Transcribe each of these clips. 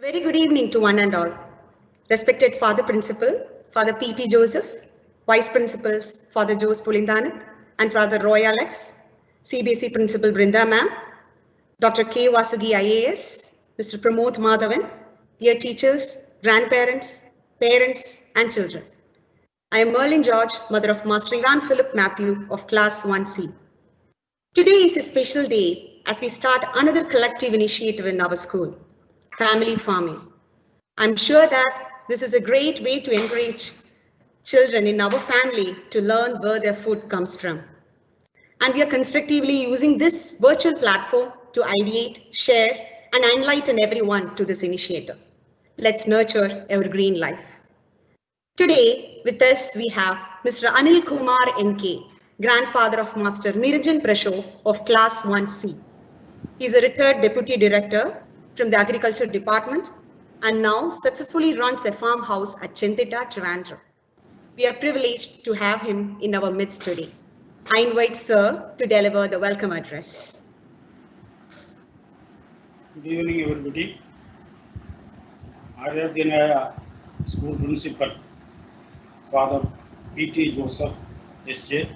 Very good evening to one and all. Respected Father Principal, Father P.T. Joseph, Vice Principals, Father Jose Pulindanath, and Father Roy Alex, CBSE Principal Brinda Ma'am, Dr. K. Vasugi IAS, Mr. Pramod Madhavan, dear teachers, grandparents, parents, and children. I am Merlin George, mother of Master Ivan Philip Matthew of Class 1C. Today is a special day as we start another collective initiative in our school, family farming. I'm sure that this is a great way to encourage children in our family to learn where their food comes from. And we are constructively using this virtual platform to ideate, share, and enlighten everyone to this initiative. Let's nurture our green life. Today, with us, we have Mr. Anil Kumar NK, grandfather of Master Niranjan Prasho of Class 1C. He is a retired Deputy Director from the Agriculture Department and now successfully runs a farmhouse at Chentita, Trivandrum. We are privileged to have him in our midst today. I invite Sir to deliver the welcome address. Good evening, everybody. Aradhyanaya School Principal, Father P.T. Joseph, S.J.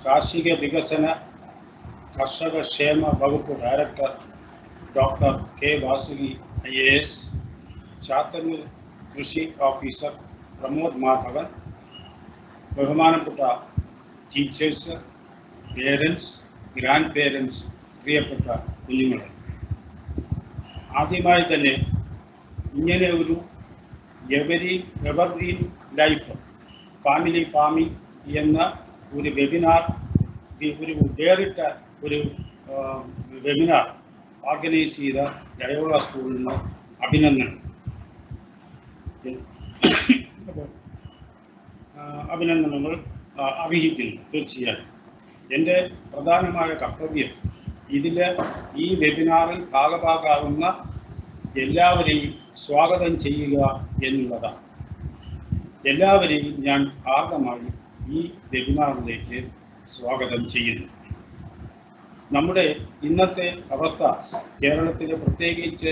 Karshiga Vikasana Karshaka Shema Bhagupu Director, Dr. K. Vasugi IAS, Chathanu Krishi Officer, Pramod Madhavan, Bahumanaputta teachers, parents, grandparents, പ്രിയപ്പെട്ട കുഞ്ഞുങ്ങളെ, ആദ്യമായി തന്നെ ഇങ്ങനെ ഒരു evergreen life family farming എന്ന ഒരു webinar, ഒരു വേറിട്ട ഒരു വെബിനാർ ഓർഗനൈസ് ചെയ്ത ലയോള സ്കൂളിന് അഭിനന്ദനങ്ങൾ അർഹിക്കുന്നു. തീർച്ചയായും എൻ്റെ പ്രധാനമായ കർത്തവ്യം ഈ വെബിനാറിൽ ഭാഗഭാക്കാവുന്ന എല്ലാവരെയും സ്വാഗതം ചെയ്യുക എന്നുള്ളതാണ്. എല്ലാവരെയും ഞാൻ ഭാഗമായി ഈ വെബിനാറിലേക്ക് സ്വാഗതം ചെയ്യുന്നു. നമ്മുടെ ഇന്നത്തെ അവസ്ഥ കേരളത്തിലെ പ്രത്യേകിച്ച്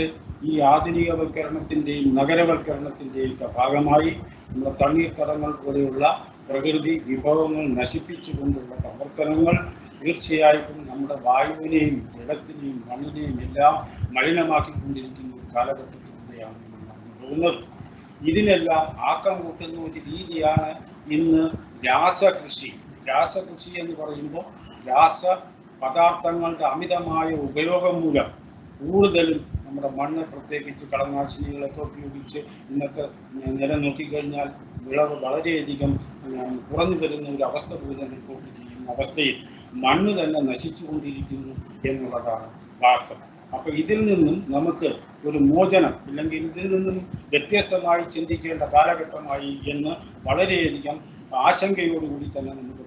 ഈ ആധുനികവൽക്കരണത്തിൻ്റെയും നഗരവൽക്കരണത്തിൻ്റെയും ഭാഗമായി നമ്മുടെ തണ്ണീർത്തടങ്ങൾ പോലെയുള്ള പ്രകൃതി വിഭവങ്ങൾ നശിപ്പിച്ചുകൊണ്ടുള്ള പ്രവർത്തനങ്ങൾ തീർച്ചയായിട്ടും നമ്മുടെ വായുവിനെയും ജലത്തിനെയും മണ്ണിനെയും എല്ലാം മലിനമാക്കിക്കൊണ്ടിരിക്കുന്ന ഒരു കാലഘട്ടത്തിലൂടെയാണ് നമ്മൾ പോകുന്നത്. ഇതിനെല്ലാം ആക്കം കൂട്ടുന്ന ഒരു രീതിയാണ് ഇന്ന് രാസകൃഷി. രാസകൃഷി എന്ന് പറയുമ്പോൾ രാസ പദാർത്ഥങ്ങളുടെ അമിതമായ ഉപയോഗം മൂലം കൂടുതലും നമ്മുടെ മണ്ണ്, പ്രത്യേകിച്ച് കളനാശിനികളൊക്കെ ഉപയോഗിച്ച് ഇന്നത്തെ നില നോക്കിക്കഴിഞ്ഞാൽ വിളവ് വളരെയധികം കുറഞ്ഞു വരുന്ന ഒരു അവസ്ഥ പോലും റിപ്പോർട്ട് ചെയ്യുന്ന അവസ്ഥയിൽ മണ്ണ് തന്നെ നശിച്ചുകൊണ്ടിരിക്കുന്നു എന്നുള്ളതാണ് വാസ്തവം. അപ്പോൾ ഇതിൽ നിന്നും നമുക്ക് ഒരു മോചനം, ഇല്ലെങ്കിൽ ഇതിൽ നിന്നും വ്യത്യസ്തമായി ചിന്തിക്കേണ്ട കാലഘട്ടമായി എന്ന് വളരെയധികം ആശങ്കയോടുകൂടി തന്നെ നമുക്ക്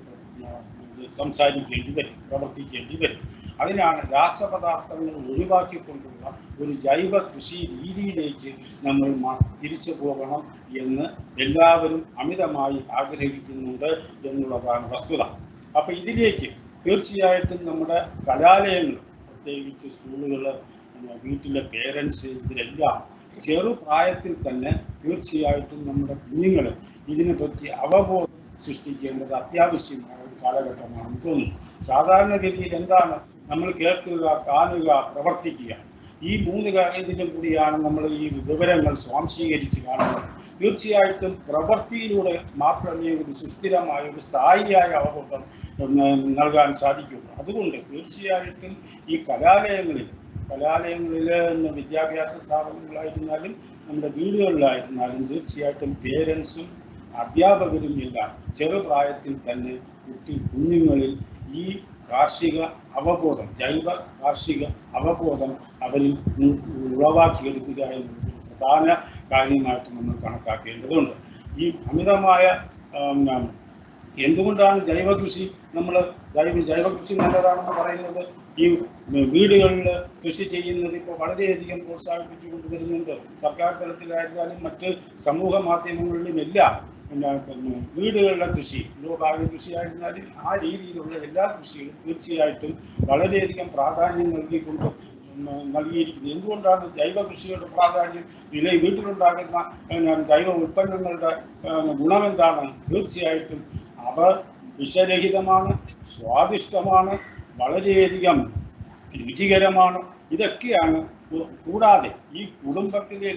സംസാരിക്കേണ്ടി വരും, പ്രവർത്തിക്കേണ്ടി വരും. അതിനാണ് രാസപദാർത്ഥങ്ങൾ ഒഴിവാക്കിക്കൊണ്ടുള്ള ഒരു ജൈവ കൃഷി രീതിയിലേക്ക് നമ്മൾ തിരിച്ചു പോകണം എന്ന് എല്ലാവരും അമിതമായി ആഗ്രഹിക്കുന്നുണ്ട് എന്നുള്ളതാണ് വസ്തുത. അപ്പം ഇതിലേക്ക് തീർച്ചയായിട്ടും നമ്മുടെ കലാലയങ്ങൾ, പ്രത്യേകിച്ച് സ്കൂളുകൾ, വീട്ടിലെ പേരൻസ്, ഇതിലെല്ലാം ചെറുപ്രായത്തിൽ തന്നെ തീർച്ചയായിട്ടും നമ്മുടെ കുഞ്ഞുങ്ങൾ ഇതിനെപ്പറ്റി അവബോധം സൃഷ്ടിക്കേണ്ടത് അത്യാവശ്യമായ ഒരു കാലഘട്ടമാണെന്ന് തോന്നുന്നു. സാധാരണഗതിയിൽ എന്താണ് നമ്മൾ കേൾക്കുക, കാണുക, പ്രവർത്തിക്കുക, ഈ മൂന്ന് കാര്യത്തിലും കൂടിയാണ് നമ്മൾ ഈ വിവരങ്ങൾ സ്വാംശീകരിച്ച് കാണുന്നത്. തീർച്ചയായിട്ടും പ്രവൃത്തിയിലൂടെ മാത്രമേ ഒരു സുസ്ഥിരമായ, ഒരു സ്ഥായിയായ അവബോധം നൽകാൻ സാധിക്കുള്ളൂ. അതുകൊണ്ട് തീർച്ചയായിട്ടും ഈ കലാലയങ്ങളിൽ വിദ്യാഭ്യാസ സ്ഥാപനങ്ങളായിരുന്നാലും നമ്മുടെ വീടുകളിലായിരുന്നാലും തീർച്ചയായിട്ടും പേരൻസും അധ്യാപകരും എല്ലാം ചെറുപ്രായത്തിൽ തന്നെ കുഞ്ഞുങ്ങളിൽ ഈ കാർഷിക അവബോധം, ജൈവ കാർഷിക അവബോധം അവരിൽ ഉളവാക്കിയെടുക്കുക എന്നൊരു പ്രധാന കാര്യമായിട്ട് നമ്മൾ കണക്കാക്കേണ്ടതുണ്ട്. ഈ അമിതമായ എന്തുകൊണ്ടാണ് ജൈവകൃഷി ജൈവകൃഷി നല്ലതാണെന്ന് പറയുന്നത്? ഈ വീടുകളിൽ കൃഷി ചെയ്യുന്നത് ഇപ്പോൾ വളരെയധികം പ്രോത്സാഹിപ്പിച്ചു കൊണ്ടുവരുന്നുണ്ട്. സർക്കാർ തലത്തിലായിരുന്നാലും മറ്റ് സമൂഹ മാധ്യമങ്ങളിലുമെല്ലാം വീടുകളിലെ കൃഷി, ഭാവി കൃഷിയായിരുന്നാലും ആ രീതിയിലുള്ള എല്ലാ കൃഷികളും തീർച്ചയായിട്ടും വളരെയധികം പ്രാധാന്യം നൽകിക്കൊണ്ട് നൽകിയിരിക്കുന്നത്. എന്തുകൊണ്ടാണ് ജൈവ കൃഷിയുടെ പ്രാധാന്യം, വീട്ടിലുണ്ടാകുന്ന ജൈവ ഉൽപ്പന്നങ്ങളുടെ ഗുണമെന്താണ്? തീർച്ചയായിട്ടും അവ വിഷരഹിതമാണ്, സ്വാദിഷ്ടമാണ്, വളരെയധികം രുചികരമാണ്. ഇതൊക്കെയാണ്. കൂടാതെ ഈ കുടുംബത്തിലെ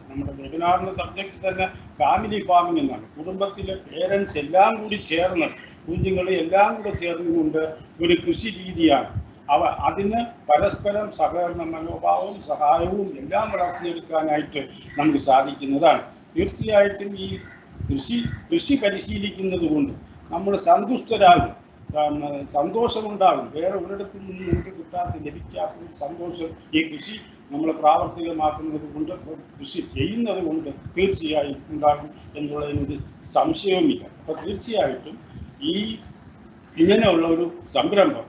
നമ്മുടെ വെബിനാറിന്റെ സബ്ജക്റ്റ് തന്നെ ഫാമിലി ഫാമിംഗ് എന്നാണ്. കുടുംബത്തിലെ പേരൻസ് എല്ലാം കൂടി ചേർന്ന്, കുഞ്ഞുങ്ങൾ എല്ലാം കൂടെ ചേർന്നുകൊണ്ട് ഒരു കൃഷി രീതിയാണ്. അതിന് പരസ്പരം സഹകരണ മനോഭാവവും സഹായവും എല്ലാം വളർത്തിയെടുക്കാനായിട്ട് നമുക്ക് സാധിക്കുന്നതാണ്. തീർച്ചയായിട്ടും ഈ കൃഷി പരിശീലിക്കുന്നത് കൊണ്ട് നമ്മൾ സന്തുഷ്ടരാകും, സന്തോഷമുണ്ടാകും. വേറെ ഒരിടത്തും നിന്ന് നമുക്ക് ലഭിക്കാത്ത ഒരു സന്തോഷം ഈ കൃഷി നമ്മൾ പ്രാവർത്തികമാക്കുന്നത് കൊണ്ട്, കൃഷി ചെയ്യുന്നത് കൊണ്ട് തീർച്ചയായും ഉണ്ടാകും എന്നുള്ളതിനൊരു സംശയവുമില്ല. അപ്പോൾ തീർച്ചയായിട്ടും ഇങ്ങനെയുള്ള ഒരു സംരംഭം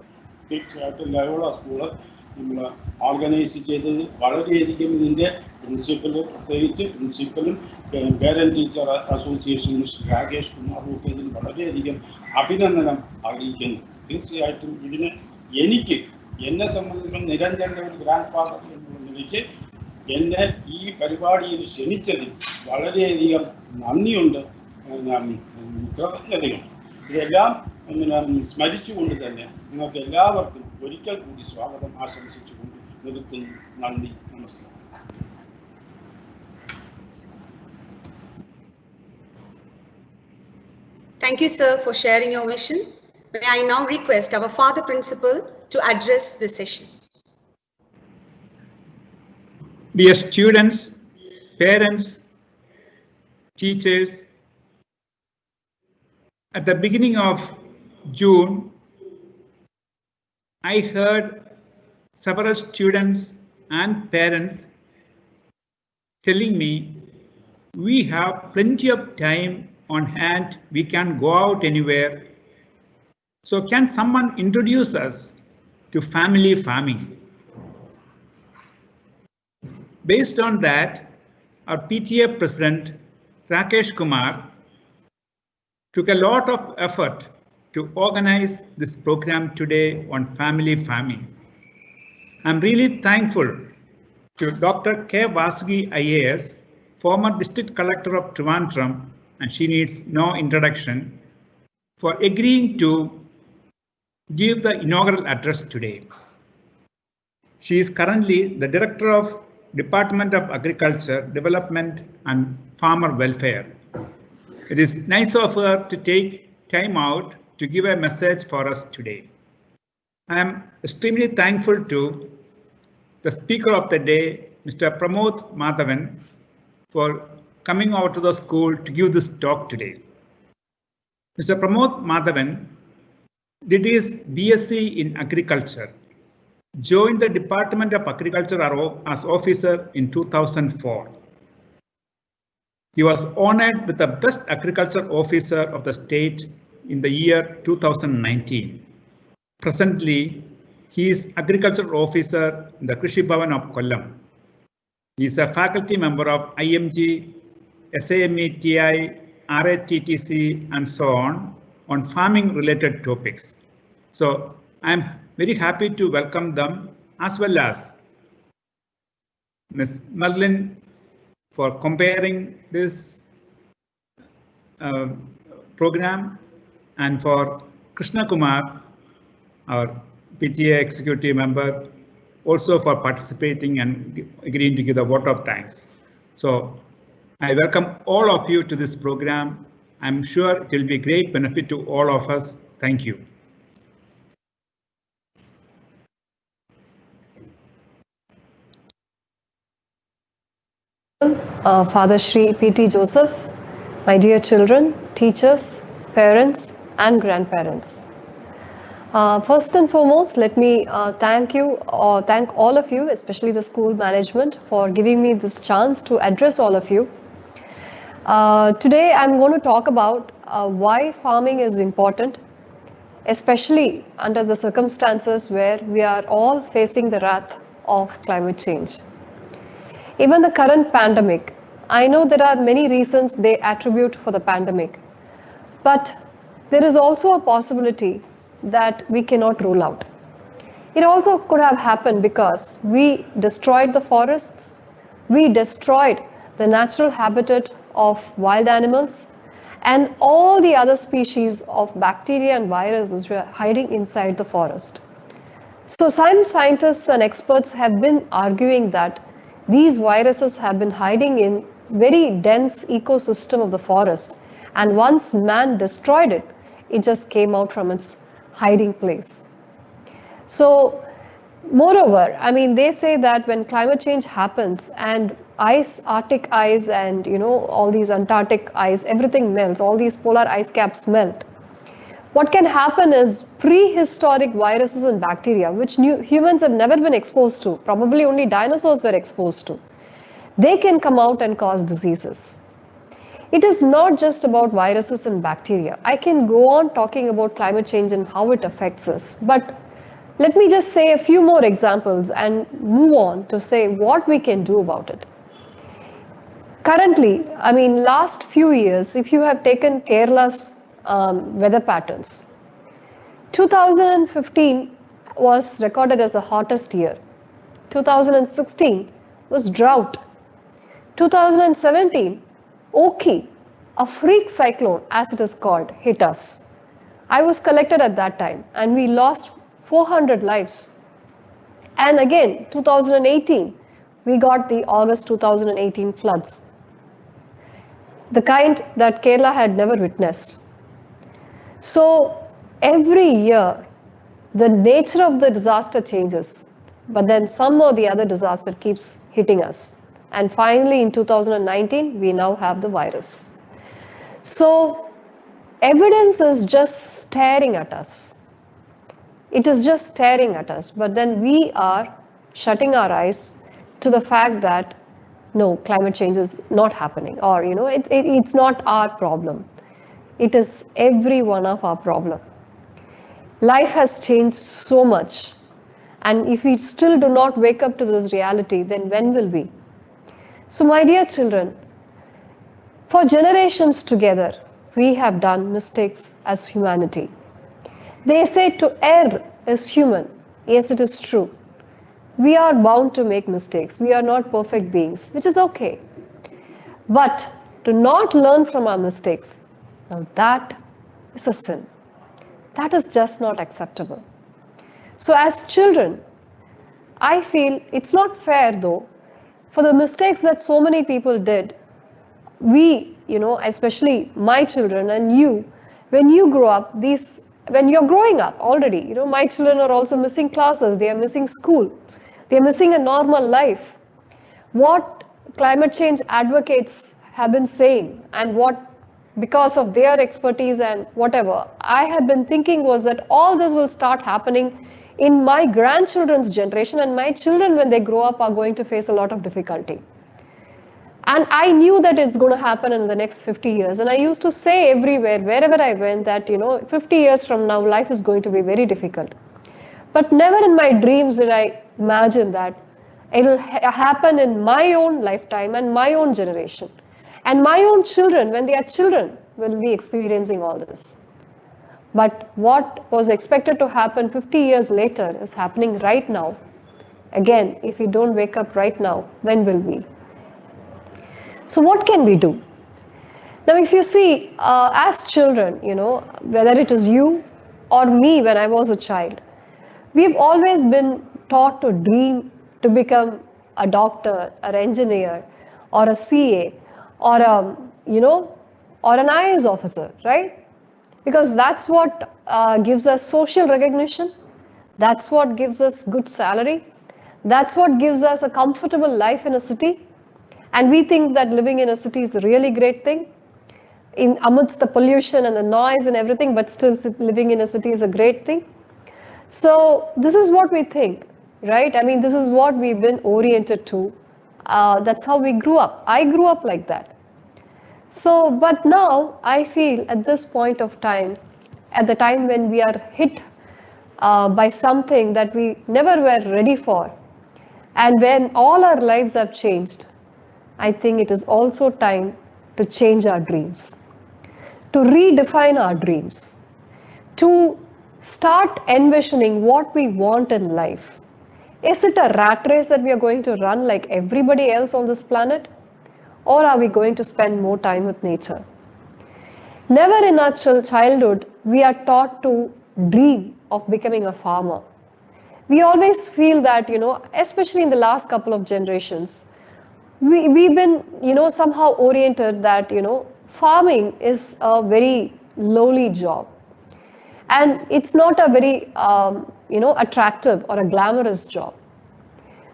തീർച്ചയായിട്ടും ലയോള സ്കൂള് നമ്മൾ ഓർഗനൈസ് ചെയ്തത് വളരെയധികം ഇതിൻ്റെ പ്രത്യേകിച്ച് പ്രിൻസിപ്പലും parent teacher association mister Rakesh കുമാറും ഒക്കെ ഇതിന് വളരെയധികം അഭിനന്ദനം അറിയിക്കുന്നു. തീർച്ചയായിട്ടും ഇതിന് എന്നെ സംബന്ധിച്ചിടത്തോളം നിരഞ്ജൻ്റെ ഒരു ഗ്രാൻഡ് ഫാദർ എന്നുള്ള നിലയ്ക്ക് എന്നെ ഈ പരിപാടിയിൽ ക്ഷണിച്ചതിൽ വളരെയധികം നന്ദിയുണ്ട്, കൃതജ്ഞതയുണ്ട്. ഇതെല്ലാം സ്മരിച്ചുകൊണ്ട് തന്നെ നിങ്ങൾക്ക് എല്ലാവർക്കും ഒരിക്കൽ കൂടി സ്വാഗതം ആശംസിച്ചുകൊണ്ട് നിർത്തുന്നു. നന്ദി, നമസ്കാരം. Thank you, sir, for sharing your mission. May I now request our Father Principal to address the session. Dear students, parents, teachers, at the beginning of June, I heard several students and parents telling me, we have plenty of time on hand, we can go out anywhere. So can someone introduce us to family farming? Based on that, our PTA President Rakesh Kumar took a lot of effort to organize this program today on family farming. I'm really thankful to Dr. K. Vasugi IAS, former District Collector of Trivandrum, and she needs no introduction, for agreeing to give the inaugural address today. She is currently the Director of Department of Agriculture, Development and Farmer Welfare. It is nice of her to take time out to give a message for us today. I am extremely thankful to the speaker of the day, Mr. Pramod Madhavan, for coming out to the school to give this talk today. Mr. Pramod Madhavan did his BSc in Agriculture, joined the Department of Agriculture as officer in 2004. He was honored with the Best Agriculture Officer of the state in the year 2019. Presently, he is Agriculture Officer in the Krishi Bhavan of Kollam. He is a faculty member of IMG, SAME TI, RATTC, and so on farming related topics. So I'm very happy to welcome them, as well as Ms. Merlin for comparing this program, and for Krishna Kumar, our PTA executive member, also for participating and agreeing to give the vote of thanks. So I welcome all of you to this program. I'm sure it will be great benefit to all of us. Thank you. Father Shri P.T. Joseph, my dear children, teachers, parents and grandparents. First and foremost, let me thank all of you, especially the school management, for giving me this chance to address all of you. Today I'm going to talk about why farming is important, especially under the circumstances where we are all facing the wrath of climate change. Even the current pandemic, I know there are many reasons they attribute for the pandemic, but there is also a possibility that we cannot rule out. It also could have happened because we destroyed the forests, we destroyed the natural habitat of wild animals, and all the other species of bacteria and viruses were hiding inside the forest. So some scientists and experts have been arguing that these viruses have been hiding in very dense ecosystem of the forest, and once man destroyed it, it just came out from its hiding place. So moreover, I mean, they say that when climate change happens and ice, Arctic ice and all these Antarctic ice, everything melts, all these polar ice caps melt. What can happen is prehistoric viruses and bacteria, which humans have never been exposed to, probably only dinosaurs were exposed to, they can come out and cause diseases. It is not just about viruses and bacteria. I can go on talking about climate change and how it affects us, but let me just say a few more examples and move on to say what we can do about it. Currently, I mean, last few years, if you have taken Kerala's weather patterns, 2015 was recorded as the hottest year. 2016 was drought. 2017, Oki, a freak cyclone as it is called, hit us. I was collected at that time and we lost 400 lives. And again, 2018, we got the August 2018 floods, the kind that Kerala had never witnessed. So every year, the nature of the disaster changes, but then some or the other disaster keeps hitting us. And finally, in 2019, we now have the virus. So evidence is just staring at us. It is just staring at us, but then we are shutting our eyes to the fact that no, climate change is not happening, or it's not our problem. It is every one of our problem. Life has changed so much, and if we still do not wake up to this reality, then when will we? So my dear children, for generations together, we have done mistakes as humanity. They say to err is human. Yes, it is true. We are bound to make mistakes. We are not perfect beings, which is okay. But to not learn from our mistakes, now that is a sin. That is just not acceptable. So as children, I feel it's not fair though, for the mistakes that so many people did, we, especially my children and you, when you grow up, when you're growing up already, my children are also missing classes, they are missing school, they are missing a normal life. What climate change advocates have been saying and what, because of their expertise and whatever, I have been thinking was that all this will start happening in my grandchildren's generation, and my children when they grow up are going to face a lot of difficulty. And I knew that it's going to happen in the next 50 years. And I used to say everywhere, wherever I went, that, 50 years from now, life is going to be very difficult. But never in my dreams did I imagine that it'll happen in my own lifetime and my own generation. And my own children, when they are children, will be experiencing all this. But what was expected to happen 50 years later is happening right now. Again, if we don't wake up right now, when will we? So what can we do? Now, if you see, as children, whether it is you or me when I was a child, we've always been taught to dream to become a doctor, an engineer, or a CA, or or an IAS officer, right? Because that's what gives us social recognition. That's what gives us good salary. That's what gives us a comfortable life in a city. And we think that living in a city is a really great thing, amidst the pollution and the noise and everything, but still living in a city is a great thing. So this is what we think, right? I mean, this is what we've been oriented to. That's how we grew up. I grew up like that. So, but now I feel at this point of time, at the time when we are hit by something that we never were ready for, and when all our lives have changed, I think it is also time to change our dreams, to redefine our dreams, to Start envisioning what we want in life. Is it a rat race that we are going to run like everybody else on this planet? Or are we going to spend more time with nature? Never in our childhood we are taught to dream of becoming a farmer. We always feel that, especially in the last couple of generations, we've been, somehow oriented that, farming is a very lowly job. And it's not a very, attractive or a glamorous job.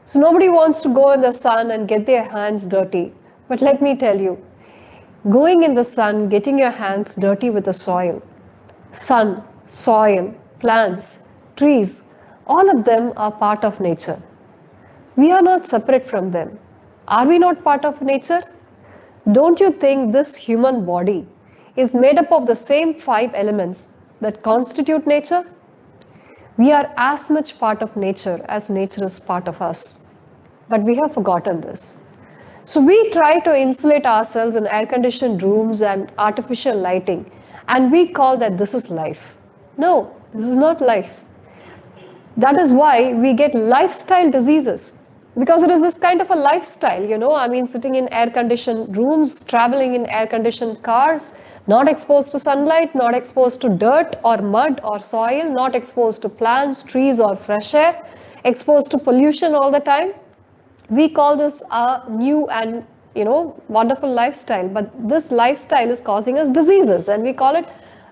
So nobody wants to go in the sun and get their hands dirty. But let me tell you, going in the sun, getting your hands dirty with the soil, sun, soil, plants, trees, all of them are part of nature. We are not separate from them. Are we not part of nature? Don't you think this human body is made up of the same 5 elements that constitute nature? We are as much part of nature as nature is part of us. But we have forgotten this. So we try to insulate ourselves in air-conditioned rooms and artificial lighting, and we call that this is life. No, this is not life. That is why we get lifestyle diseases, because it is this kind of a lifestyle, sitting in air-conditioned rooms, traveling in air-conditioned cars, not exposed to sunlight, not exposed to dirt or mud or soil, not exposed to plants, trees or fresh air, exposed to pollution all the time. We call this a new and wonderful lifestyle, but this lifestyle is causing us diseases, and we call it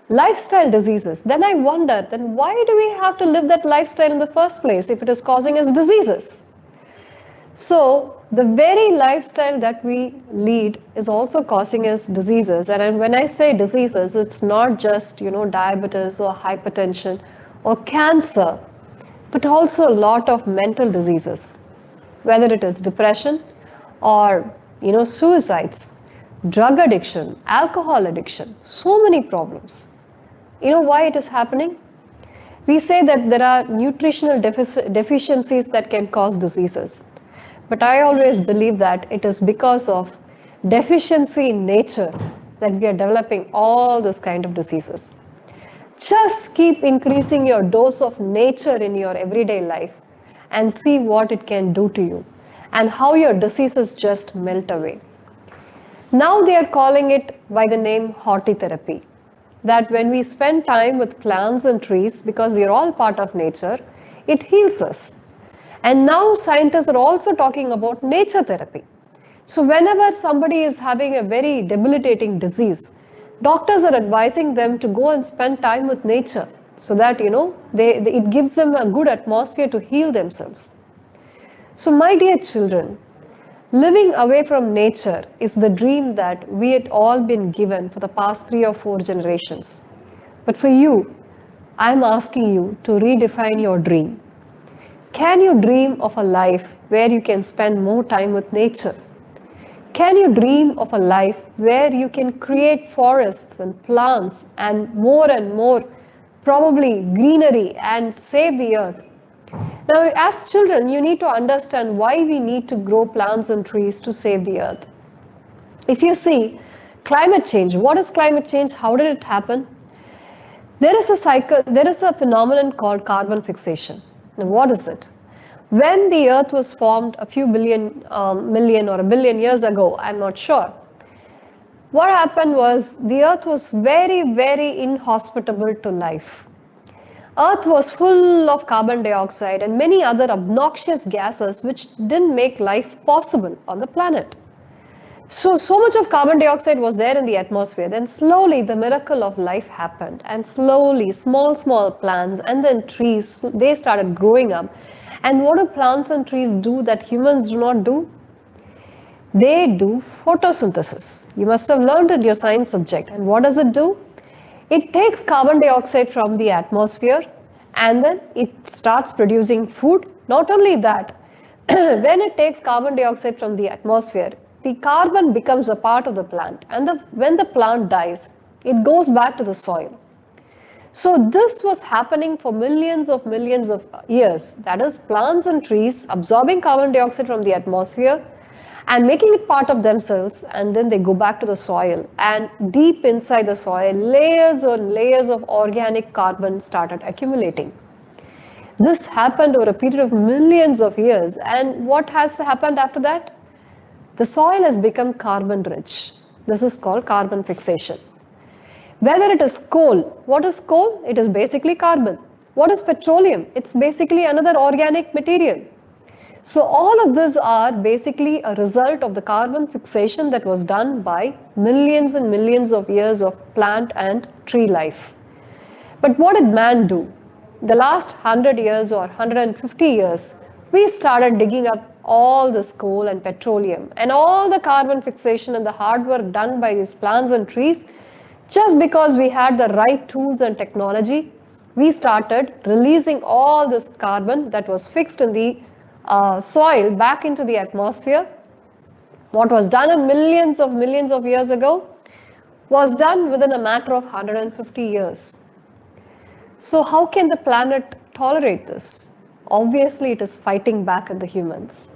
lifestyle diseases. Then I wonder, then why do we have to live that lifestyle in the first place if it is causing us diseases? So the very lifestyle that we lead is also causing us diseases. And when I say diseases, it's not just diabetes or hypertension or cancer, but also a lot of mental diseases, whether it is depression or suicides, drug addiction, alcohol addiction, so many problems. Why it is happening? We say that there are nutritional deficiencies that can cause diseases. But I always believe that it is because of deficiency in nature that we are developing all this kind of diseases. Just keep increasing your dose of nature in your everyday life and see what it can do to you and how your diseases just melt away. Now they are calling it by the name hortitherapy. That when we spend time with plants and trees, because they are all part of nature, it heals us. And now scientists are also talking about nature therapy. So whenever somebody is having a very debilitating disease, doctors are advising them to go and spend time with nature so that, it gives them a good atmosphere to heal themselves. So my dear children, living away from nature is the dream that we had all been given for the past 3 or 4 generations. But for you, I'm asking you to redefine your dream. Can you dream of a life where you can spend more time with nature? Can you dream of a life where you can create forests and plants and more probably greenery and save the earth? Now, as children, you need to understand why we need to grow plants and trees to save the earth. If you see climate change, what is climate change? How did it happen? There is a phenomenon called carbon fixation. Now, what is it? When the earth was formed a few million or a billion years ago, I'm not sure, what happened was the earth was very, very inhospitable to life. Earth was full of carbon dioxide and many other obnoxious gases which didn't make life possible on the planet. So much of carbon dioxide was there in the atmosphere. Then slowly the miracle of life happened, and slowly small plants and then trees, they started growing up. And what do plants and trees do that humans do not do? They do photosynthesis. You must have learned in your science subject. And what does it do? It takes carbon dioxide from the atmosphere and then it starts producing food. Not only that, when it takes carbon dioxide from the atmosphere, the carbon becomes a part of the plant, and when the plant dies, it goes back to the soil. So this was happening for millions of years. That is, plants and trees absorbing carbon dioxide from the atmosphere and making it part of themselves, and then they go back to the soil, and deep inside the soil, layers and layers of organic carbon started accumulating. This happened over a period of millions of years, and what has happened after that? The soil has become carbon rich. This is called carbon fixation. Whether it is coal, what is coal? It is basically carbon. What is petroleum? It's basically another organic material. So all of these are basically a result of the carbon fixation that was done by millions and millions of years of plant and tree life. But what did man do? The last 100 years or 150 years, we started digging up all this coal and petroleum and all the carbon fixation and the hard work done by these plants and trees. Just because we had the right tools and technology, we started releasing all this carbon that was fixed in the soil back into the atmosphere. What was done in millions of years ago was done within a matter of 150 years. So how can the planet tolerate this? Obviously, it is fighting back at the humans.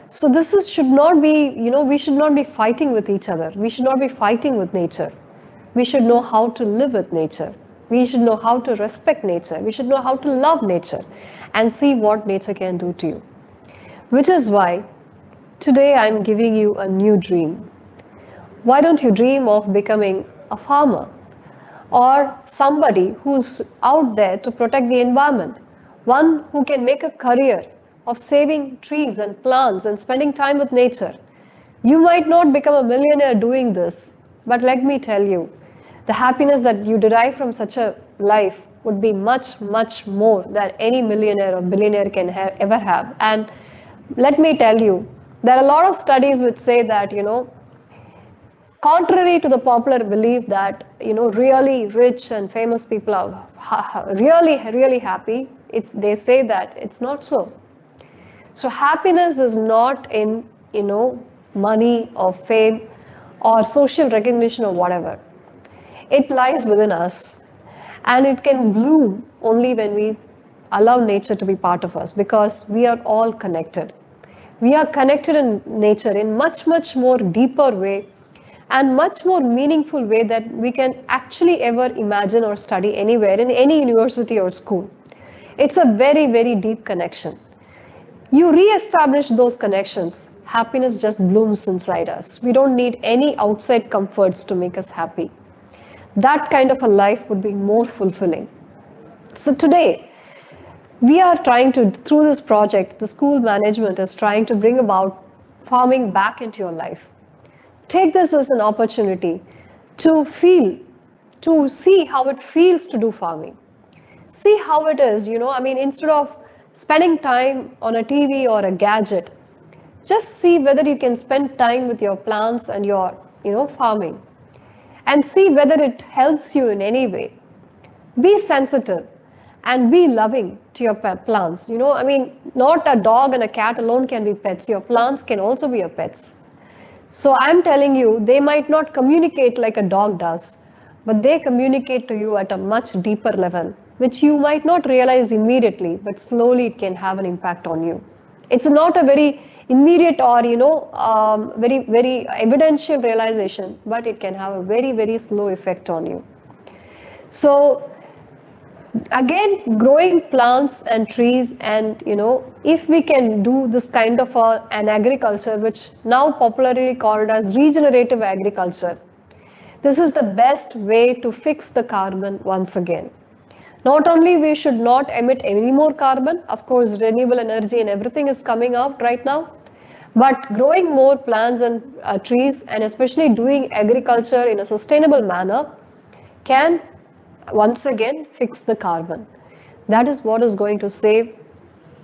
So this should not be, we should not be fighting with each other. We should not be fighting with nature. We should know how to live with nature. We should know how to respect nature. We should know how to love nature and see what nature can do to you. Which is why today I'm giving you a new dream. Why don't you dream of becoming a farmer or somebody who's out there to protect the environment, one who can make a career of saving trees and plants and spending time with nature. You might not become a millionaire doing this, but let me tell you, the happiness that you derive from such a life would be much, much more than any millionaire or billionaire can ever have. And let me tell you, there are a lot of studies which say that, contrary to the popular belief that, really rich and famous people are really, really happy, they say that it's not so. So happiness is not in, money or fame or social recognition or whatever. It lies within us, and it can bloom only when we allow nature to be part of us, because we are all connected. We are connected in nature in much, much more deeper way and much more meaningful way that we can actually ever imagine or study anywhere in any university or school. It's a very, very deep connection. You re-establish those connections, happiness just blooms inside us. We don't need any outside comforts to make us happy. That kind of a life would be more fulfilling. So today, we are trying to, through this project, the school management is trying to bring about farming back into your life. Take this as an opportunity to see how it feels to do farming. See how it is, instead of spending time on a TV or a gadget, just see whether you can spend time with your plants and your, farming, and see whether it helps you in any way. Be sensitive and be loving to your plants. Not a dog and a cat alone can be pets. Your plants can also be your pets. So I'm telling you, they might not communicate like a dog does, but they communicate to you at a much deeper level, which you might not realize immediately, but slowly it can have an impact on you. It's not a very immediate or, very, very evidential realization, but it can have a very, very slow effect on you. So again, growing plants and trees, and if we can do this kind of an agriculture, which now popularly called as regenerative agriculture, this is the best way to fix the carbon once again. Not only we should not emit any more carbon, of course renewable energy and everything is coming out right now, but growing more plants and trees, and especially doing agriculture in a sustainable manner, can once again fix the carbon. That is what is going to save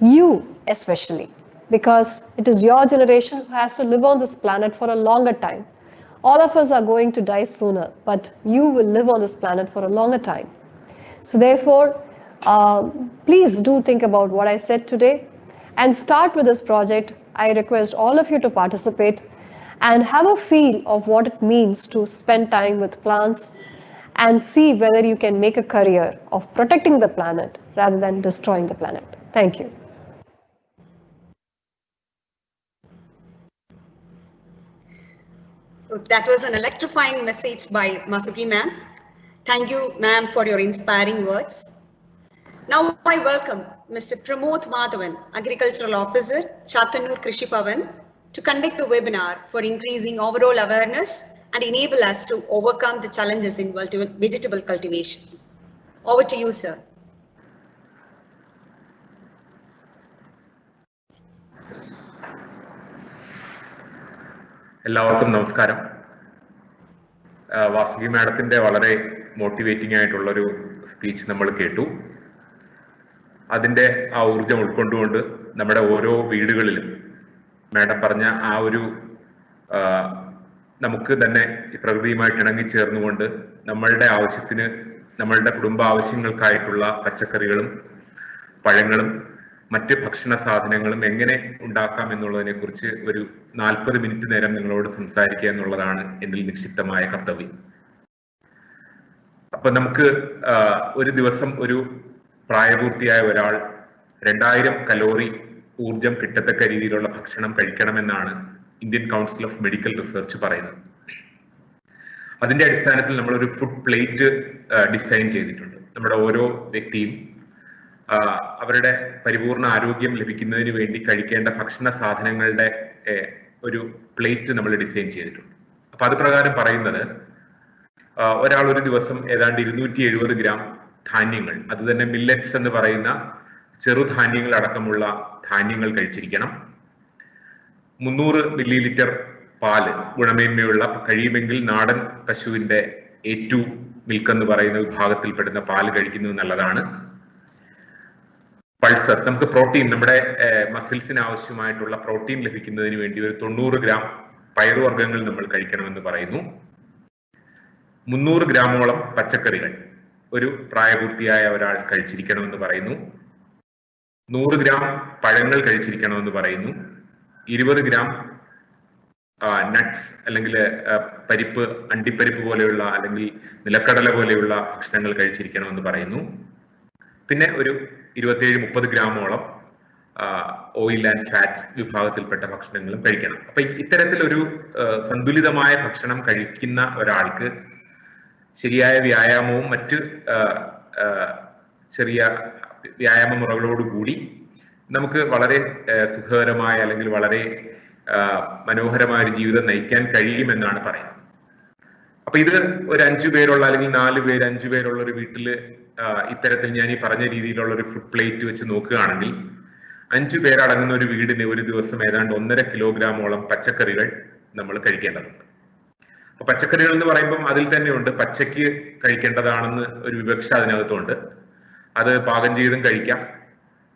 you especially, because it is your generation who has to live on this planet for a longer time. All of us are going to die sooner, but you will live on this planet for a longer time. So therefore, please do think about what I said today and start with this project. I request all of you to participate and have a feel of what it means to spend time with plants, and see whether you can make a career of protecting the planet rather than destroying the planet. Thank you. That was an electrifying message by Masuki ma'am. Thank you, ma'am, for your inspiring words. Now I welcome Mr. Pramod Madhavan, Agricultural Officer, Chatanur Krishi Bhavan, to conduct the webinar for increasing overall awareness and enable us to overcome the challenges in vegetable cultivation. Over to you, sir. എല്ലാവർക്കും നമസ്കാരം. വാസുകി മാഡത്തിന്റെ വളരെ motivating ആയിട്ടുള്ളൊരു speech നമ്മൾ കേട്ടു. അതിന്റെ ആ ഊർജം ഉൾക്കൊണ്ടുകൊണ്ട് നമ്മുടെ ഓരോ വീടുകളിലും മാഡം പറഞ്ഞ ആ ഒരു നമുക്ക് തന്നെ പ്രകൃതിയുമായിട്ട് ഇണങ്ങിച്ചേർന്നുകൊണ്ട് നമ്മളുടെ ആവശ്യത്തിന്, നമ്മളുടെ കുടുംബ ആവശ്യങ്ങൾക്കായിട്ടുള്ള പച്ചക്കറികളും പഴങ്ങളും മറ്റ് ഭക്ഷണ സാധനങ്ങളും എങ്ങനെ ഉണ്ടാക്കാം എന്നുള്ളതിനെ കുറിച്ച് ഒരു 40 മിനിറ്റ് നേരം നിങ്ങളോട് സംസാരിക്കുക എന്നുള്ളതാണ് എന്നിൽ നിക്ഷിപ്തമായ കർത്തവ്യം. അപ്പൊ നമുക്ക് ഒരു ദിവസം ഒരു പ്രായപൂർത്തിയായ ഒരാൾ 2000 കലോറി ഊർജം കിട്ടത്തക്ക രീതിയിലുള്ള ഭക്ഷണം കഴിക്കണമെന്നാണ് Indian council of medical research പറയുന്നത്. അതിന്റെ അടിസ്ഥാനത്തിൽ നമ്മളൊരു ഫുഡ് പ്ലേറ്റ് ഡിസൈൻ ചെയ്തിട്ടുണ്ട്. നമ്മുടെ ഓരോ വ്യക്തിയും അവരുടെ പരിപൂർണ ആരോഗ്യം ലഭിക്കുന്നതിന് വേണ്ടി കഴിക്കേണ്ട ഭക്ഷണ സാധനങ്ങളുടെ ഒരു പ്ലേറ്റ് നമ്മൾ ഡിസൈൻ ചെയ്തിട്ടുണ്ട്. അപ്പൊ അത് പ്രകാരം പറയുന്നത് ഒരാൾ ഒരു ദിവസം ഏതാണ്ട് 270 ഗ്രാം ധാന്യങ്ങൾ, അത് തന്നെ മില്ലറ്റ്സ് എന്ന് പറയുന്ന ചെറുധാന്യങ്ങൾ അടക്കമുള്ള ധാന്യങ്ങൾ കഴിച്ചിരിക്കണം. 300 മില്ലി ലിറ്റർ പാല്, ഗുണമേന്മയുള്ള കഴിയുമെങ്കിൽ നാടൻ പശുവിന്റെ A2 മിൽക്ക് എന്ന് പറയുന്ന വിഭാഗത്തിൽപ്പെടുന്ന പാല് കഴിക്കുന്നത് നല്ലതാണ്. പൾസസ്, നമുക്ക് പ്രോട്ടീൻ, നമ്മുടെ മസിൽസിന് ആവശ്യമായിട്ടുള്ള പ്രോട്ടീൻ ലഭിക്കുന്നതിന് വേണ്ടി ഒരു 90 ഗ്രാം പയറുവർഗ്ഗങ്ങൾ നമ്മൾ കഴിക്കണമെന്ന് പറയുന്നു. 300 ഗ്രാമോളം പച്ചക്കറികൾ ഒരു പ്രായപൂർത്തിയായ ഒരാൾ കഴിച്ചിരിക്കണമെന്ന് പറയുന്നു. 100 ഗ്രാം പഴങ്ങൾ കഴിച്ചിരിക്കണമെന്ന് പറയുന്നു. 20 ഗ്രാം നട്ട്സ് അല്ലെങ്കിൽ പരിപ്പ്, അണ്ടിപ്പരിപ്പ് പോലെയുള്ള അല്ലെങ്കിൽ നിലക്കടല പോലെയുള്ള ഭക്ഷണങ്ങൾ കഴിച്ചിരിക്കണമെന്ന് പറയുന്നു. പിന്നെ ഒരു 27-30 ഗ്രാമോളം ഓയിൽ ആൻഡ് ഫാറ്റ്സ് വിഭാഗത്തിൽപ്പെട്ട ഭക്ഷണങ്ങളും കഴിക്കണം. അപ്പൊ ഇത്തരത്തിലൊരു സന്തുലിതമായ ഭക്ഷണം കഴിക്കുന്ന ഒരാൾക്ക് ശരിയായ വ്യായാമവും മറ്റ് ചെറിയ വ്യായാമ മുറകളോടുകൂടി നമുക്ക് വളരെ സുഖകരമായ അല്ലെങ്കിൽ വളരെ മനോഹരമായ ഒരു ജീവിതം നയിക്കാൻ കഴിയുമെന്നാണ് പറയുന്നത്. അപ്പൊ ഇത് ഒരു 5 പേരുള്ള അല്ലെങ്കിൽ 4 പേര് 5 പേരുള്ള ഒരു വീട്ടില് ഇത്തരത്തിൽ ഞാൻ ഈ പറഞ്ഞ രീതിയിലുള്ള ഒരു ഫുഡ് പ്ലേറ്റ് വെച്ച് നോക്കുകയാണെങ്കിൽ 5 പേരടങ്ങുന്ന ഒരു വീടിന് ഒരു ദിവസം ഏതാണ്ട് 1.5 കിലോഗ്രാമോളം പച്ചക്കറികൾ നമ്മൾ കഴിക്കേണ്ടതുണ്ട്. അപ്പൊ പച്ചക്കറികൾ എന്ന് പറയുമ്പം അതിൽ തന്നെയുണ്ട് പച്ചയ്ക്ക് കഴിക്കേണ്ടതാണെന്ന് ഒരു വിവക്ഷ അതിനകത്തുണ്ട്. അത് പാകം ചെയ്തും കഴിക്കാം,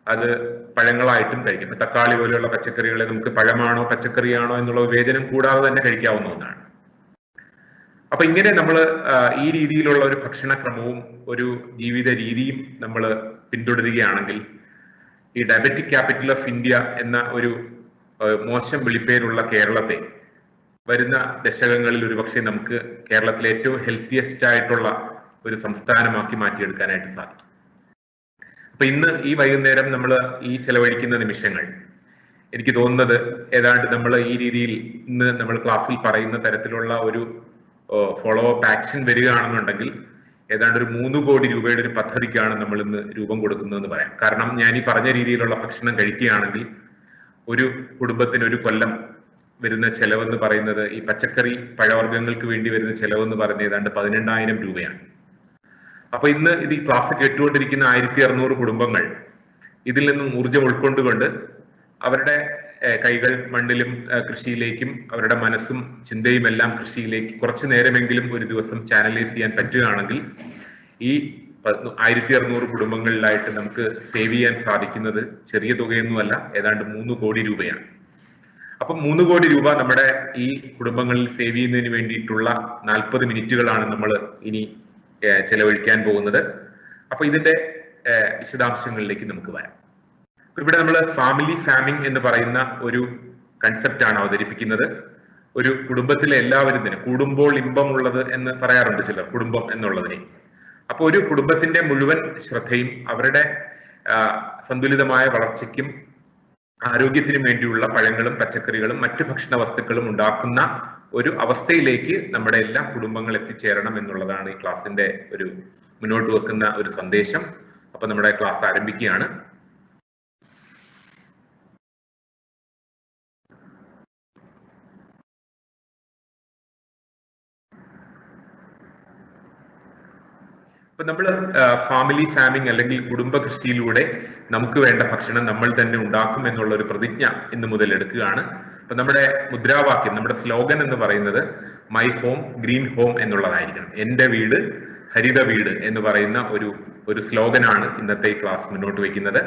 അത് പഴങ്ങളായിട്ടും കഴിക്കാം. തക്കാളി പോലെയുള്ള പച്ചക്കറികളെ നമുക്ക് പഴമാണോ പച്ചക്കറിയാണോ എന്നുള്ള വിവേചനം കൂടാതെ തന്നെ കഴിക്കാവുന്ന ഒന്നാണ്. അപ്പൊ ഇങ്ങനെ നമ്മൾ ഈ രീതിയിലുള്ള ഒരു ഭക്ഷണക്രമവും ഒരു ജീവിത രീതിയും നമ്മൾ പിന്തുടരുകയാണെങ്കിൽ ഈ ഡയബറ്റിക് ക്യാപിറ്റൽ ഓഫ് ഇന്ത്യ എന്ന ഒരു മോശം വിളിപ്പേരുള്ള കേരളത്തെ വരുന്ന ദശകങ്ങളിൽ ഒരുപക്ഷെ നമുക്ക് കേരളത്തിലെ ഏറ്റവും ഹെൽത്തിയസ്റ്റ് ആയിട്ടുള്ള ഒരു സംസ്ഥാനമാക്കി മാറ്റിയെടുക്കാനായിട്ട് സാധിക്കും. അപ്പൊ ഇന്ന് ഈ വൈകുന്നേരം നമ്മൾ ഈ ചെലവഴിക്കുന്ന നിമിഷങ്ങൾ എനിക്ക് തോന്നുന്നത് ഏതാണ്ട് നമ്മൾ ഈ രീതിയിൽ ഇന്ന് നമ്മൾ ക്ലാസ്സിൽ പറയുന്ന തരത്തിലുള്ള ഒരു ഫോളോ അപ്പ് ആക്ഷൻ വരികയാണെന്നുണ്ടെങ്കിൽ ഏതാണ്ട് ഒരു 3 കോടി രൂപയുടെ ഒരു പദ്ധതിക്കാണ് നമ്മൾ ഇന്ന് രൂപം കൊടുക്കുന്നതെന്ന് പറയാം. കാരണം ഞാൻ ഈ പറഞ്ഞ രീതിയിലുള്ള ഭക്ഷണം കഴിക്കുകയാണെങ്കിൽ ഒരു കുടുംബത്തിന് ഒരു കൊല്ലം വരുന്ന ചെലവെന്ന് പറയുന്നത്, ഈ പച്ചക്കറി പഴവർഗ്ഗങ്ങൾക്ക് വേണ്ടി വരുന്ന ചെലവെന്ന് പറയുന്നത് ഏതാണ്ട് 18,000 രൂപയാണ്. അപ്പൊ ഇന്ന് ഇത് ഈ ക്ലാസ് കേട്ടുകൊണ്ടിരിക്കുന്ന 1600 കുടുംബങ്ങൾ ഇതിൽ നിന്നും ഊർജം ഉൾക്കൊണ്ടുകൊണ്ട് അവരുടെ കൈകൾ മണ്ണിലും കൃഷിയിലേക്കും അവരുടെ മനസ്സും ചിന്തയും എല്ലാം കൃഷിയിലേക്ക് കുറച്ചു നേരമെങ്കിലും ഒരു ദിവസം ചാനലൈസ് ചെയ്യാൻ പറ്റുകയാണെങ്കിൽ ഈ 1600 കുടുംബങ്ങളിലായിട്ട് നമുക്ക് സേവ് ചെയ്യാൻ സാധിക്കുന്നത് ചെറിയ തുകയൊന്നുമല്ല, ഏതാണ്ട് 3 കോടി രൂപയാണ്. അപ്പം 3 കോടി രൂപ നമ്മുടെ ഈ കുടുംബങ്ങളിൽ സേവ് ചെയ്യുന്നതിന് വേണ്ടിയിട്ടുള്ള 40 മിനിറ്റുകളാണ് നമ്മൾ ഇനി ചെലവഴിക്കാൻ പോകുന്നത്. അപ്പൊ ഇതിന്റെ വിശദാംശങ്ങളിലേക്ക് നമുക്ക് വരാം. ഇവിടെ നമ്മൾ ഫാമിലി ഫാമിംഗ് എന്ന് പറയുന്ന ഒരു കൺസെപ്റ്റ് ആണ് അവതരിപ്പിക്കുന്നത്. ഒരു കുടുംബത്തിലെ എല്ലാവരും തന്നെ കൂടുമ്പോൾ ഇമ്പമുള്ളത് എന്ന് പറയാറുണ്ട് ചിലർ, കുടുംബം എന്നുള്ളതിനെ. അപ്പൊ ഒരു കുടുംബത്തിന്റെ മുഴുവൻ ശ്രദ്ധയും അവരുടെ സന്തുലിതമായ വളർച്ചയ്ക്കും ആരോഗ്യത്തിനും വേണ്ടിയുള്ള പഴങ്ങളും പച്ചക്കറികളും മറ്റു ഭക്ഷണ വസ്തുക്കളും ഉണ്ടാക്കുന്ന ഒരു അവസ്ഥയിലേക്ക് നമ്മുടെ എല്ലാ കുടുംബങ്ങൾ എത്തിച്ചേരണം എന്നുള്ളതാണ് ഈ ക്ലാസിന്റെ ഒരു മുന്നോട്ട് വെക്കുന്ന ഒരു സന്ദേശം. അപ്പൊ നമ്മുടെ ക്ലാസ് ആരംഭിക്കുകയാണ്. ഇപ്പൊ നമ്മൾ ഫാമിലി ഫാമിംഗ് അല്ലെങ്കിൽ കുടുംബ കൃഷിയിലൂടെ നമുക്ക് വേണ്ട ഭക്ഷണം നമ്മൾ തന്നെ ഉണ്ടാക്കും എന്നുള്ള ഒരു പ്രതിജ്ഞ ഇന്ന് മുതൽ എടുക്കുകയാണ്. അപ്പൊ നമ്മുടെ മുദ്രാവാക്യം, നമ്മുടെ സ്ലോഗൻ എന്ന് പറയുന്നത് മൈ ഹോം ഗ്രീൻ ഹോം എന്നുള്ളതായിരിക്കണം. എന്റെ വീട് ഹരിത വീട് എന്ന് പറയുന്ന ഒരു സ്ലോഗനാണ് ഇന്നത്തെ ഈ ക്ലാസ് മുന്നോട്ട് വയ്ക്കുന്നത്.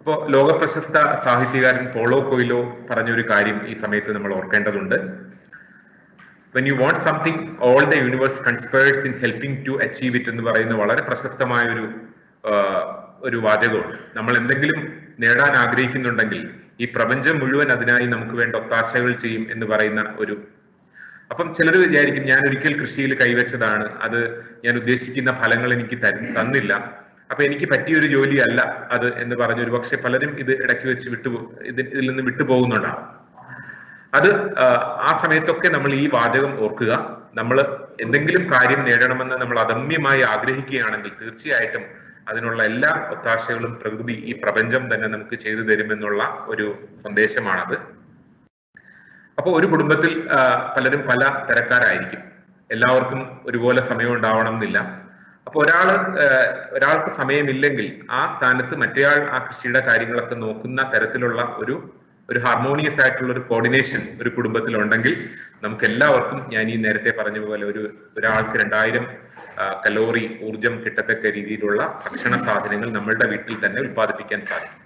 അപ്പോൾ ലോക പ്രശസ്ത സാഹിത്യകാരൻ പോളോ കൊയ്ലോ പറഞ്ഞൊരു കാര്യം ഈ സമയത്ത് നമ്മൾ ഓർക്കേണ്ടതുണ്ട്. When you want something, all the universe conspires in helping to achieve it എന്ന് പറയുന്ന വളരെ പ്രശസ്തമായ ഒരു വാചകമാണ്. നമ്മൾ എന്തെങ്കിലും നേടാൻ ആഗ്രഹിക്കുന്നുണ്ടെങ്കിൽ ഈ പ്രപഞ്ചം മുഴുവൻ അതിനായി നമുക്ക് വേണ്ട ഒത്താശകൾ ചെയ്യും എന്ന് പറയുന്ന അപ്പം ചിലർ വിചാരിക്കും ഞാൻ ഒരിക്കൽ കൃഷിയിൽ കൈവച്ചതാണ്, അത് ഞാൻ ഉദ്ദേശിക്കുന്ന ഫലങ്ങൾ എനിക്ക് തന്നില്ല, അപ്പൊ എനിക്ക് പറ്റിയൊരു ജോലിയല്ല അത് എന്ന് പറഞ്ഞ് ഒരു പക്ഷെ പലരും ഇത് ഇടയ്ക്ക് വെച്ച് ഇതിൽ നിന്ന് വിട്ടുപോകുന്നുണ്ടാവും. അത് ആ സമയത്തൊക്കെ നമ്മൾ ഈ വാചകം ഓർക്കുക. നമ്മൾ എന്തെങ്കിലും കാര്യം നേടണമെന്ന് നമ്മൾ അദമ്യമായി ആഗ്രഹിക്കുകയാണെങ്കിൽ തീർച്ചയായിട്ടും അതിനുള്ള എല്ലാ ഒത്താശകളും പ്രകൃതി, ഈ പ്രപഞ്ചം തന്നെ നമുക്ക് ചെയ്തു തരുമെന്നുള്ള ഒരു സന്ദേശമാണത്. അപ്പോൾ ഒരു കുടുംബത്തിൽ പലരും പല തരക്കാരായിരിക്കും, എല്ലാവർക്കും ഒരുപോലെ സമയം ഉണ്ടാവണം എന്നില്ല. അപ്പൊ ഒരാൾക്ക് സമയമില്ലെങ്കിൽ ആ സ്ഥാനത്ത് മറ്റേയാൾ ആ കൃഷിയുടെ കാര്യങ്ങളൊക്കെ നോക്കുന്ന തരത്തിലുള്ള ഒരു ഹാർമോണിയസ് ആയിട്ടുള്ള ഒരു കോർഡിനേഷൻ ഒരു കുടുംബത്തിൽ ഉണ്ടെങ്കിൽ നമുക്ക് എല്ലാവർക്കും, ഞാൻ ഈ നേരത്തെ പറഞ്ഞ പോലെ ഒരാൾക്ക് 2000 കലോറി ഊർജം കിട്ടത്തക്ക രീതിയിലുള്ള ഭക്ഷണ സാധനങ്ങൾ നമ്മളുടെ വീട്ടിൽ തന്നെ ഉൽപ്പാദിപ്പിക്കാൻ സാധിക്കും.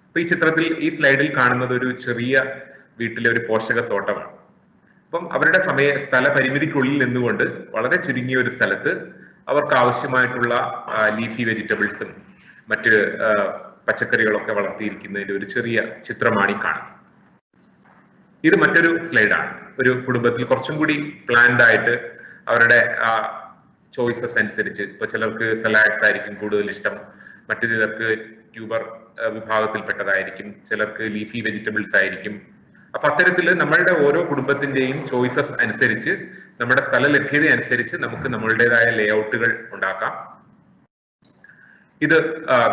അപ്പൊ ഈ ചിത്രത്തിൽ, ഈ സ്ലൈഡിൽ കാണുന്നത് ഒരു ചെറിയ വീട്ടിലെ ഒരു പോഷകത്തോട്ടമാണ്. അപ്പം അവരുടെ സ്ഥല പരിമിതിക്കുള്ളിൽ നിന്നുകൊണ്ട് വളരെ ചുരുങ്ങിയ ഒരു സ്ഥലത്ത് അവർക്ക് ആവശ്യമായിട്ടുള്ള ലീഫി വെജിറ്റബിൾസും മറ്റ് പച്ചക്കറികളൊക്കെ വളർത്തിയിരിക്കുന്നതിന്റെ ഒരു ചെറിയ ചിത്രമാണ് ഈ കാണുന്നത്. ഇത് മറ്റൊരു സ്ലൈഡാണ്. ഒരു കുടുംബത്തിൽ കുറച്ചും കൂടി പ്ലാൻഡ് ആയിട്ട് അവരുടെ ചോയ്സസ് അനുസരിച്ച്, ഇപ്പൊ ചിലർക്ക് സലാഡ്സ് ആയിരിക്കും കൂടുതൽ ഇഷ്ടം, മറ്റു ചിലർക്ക് ട്യൂബർ വിഭാഗത്തിൽപ്പെട്ടതായിരിക്കും, ചിലർക്ക് ലീഫി വെജിറ്റബിൾസ് ആയിരിക്കും. അപ്പൊ അത്തരത്തില് നമ്മളുടെ ഓരോ കുടുംബത്തിന്റെയും ചോയ്സസ് അനുസരിച്ച്, നമ്മുടെ സ്ഥല ലഭ്യത അനുസരിച്ച് നമുക്ക് നമ്മളുടേതായ ലേഔട്ടുകൾ ഉണ്ടാക്കാം. ഇത്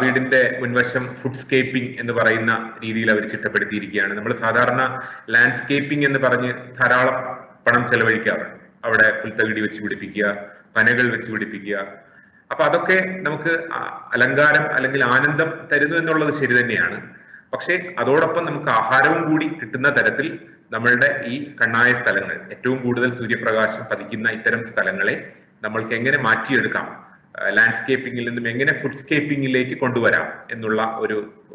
വീടിന്റെ മുൻവശം ഫുഡ്സ്കേപ്പിംഗ് എന്ന് പറയുന്ന രീതിയിൽ അവർ ചിട്ടപ്പെടുത്തിയിരിക്കുകയാണ്. നമ്മൾ സാധാരണ ലാൻഡ്സ്കേപ്പിംഗ് എന്ന് പറഞ്ഞ് ധാരാളം പണം ചെലവഴിക്കാറുണ്ട്. അവിടെ പുൽത്തകിടി വെച്ച് പിടിപ്പിക്കുക, പനകൾ വെച്ച് പിടിപ്പിക്കുക. അപ്പൊ അതൊക്കെ നമുക്ക് അലങ്കാരം അല്ലെങ്കിൽ ആനന്ദം തരുന്നു എന്നുള്ളത് ശരി തന്നെയാണ്. പക്ഷെ അതോടൊപ്പം നമുക്ക് ആഹാരവും കൂടി കിട്ടുന്ന തരത്തിൽ നമ്മളുടെ ഈ കണ്ണായ സ്ഥലങ്ങൾ, ഏറ്റവും കൂടുതൽ സൂര്യപ്രകാശം പതിക്കുന്ന ഇത്തരം സ്ഥലങ്ങളെ നമ്മൾക്ക് എങ്ങനെ മാറ്റിയെടുക്കാം, ലാൻഡ്സ്കേപ്പിംഗിൽ നിന്നും എങ്ങനെ ഫുഡ്സ്കേപ്പിംഗിലേക്ക് കൊണ്ടുവരാം എന്നുള്ള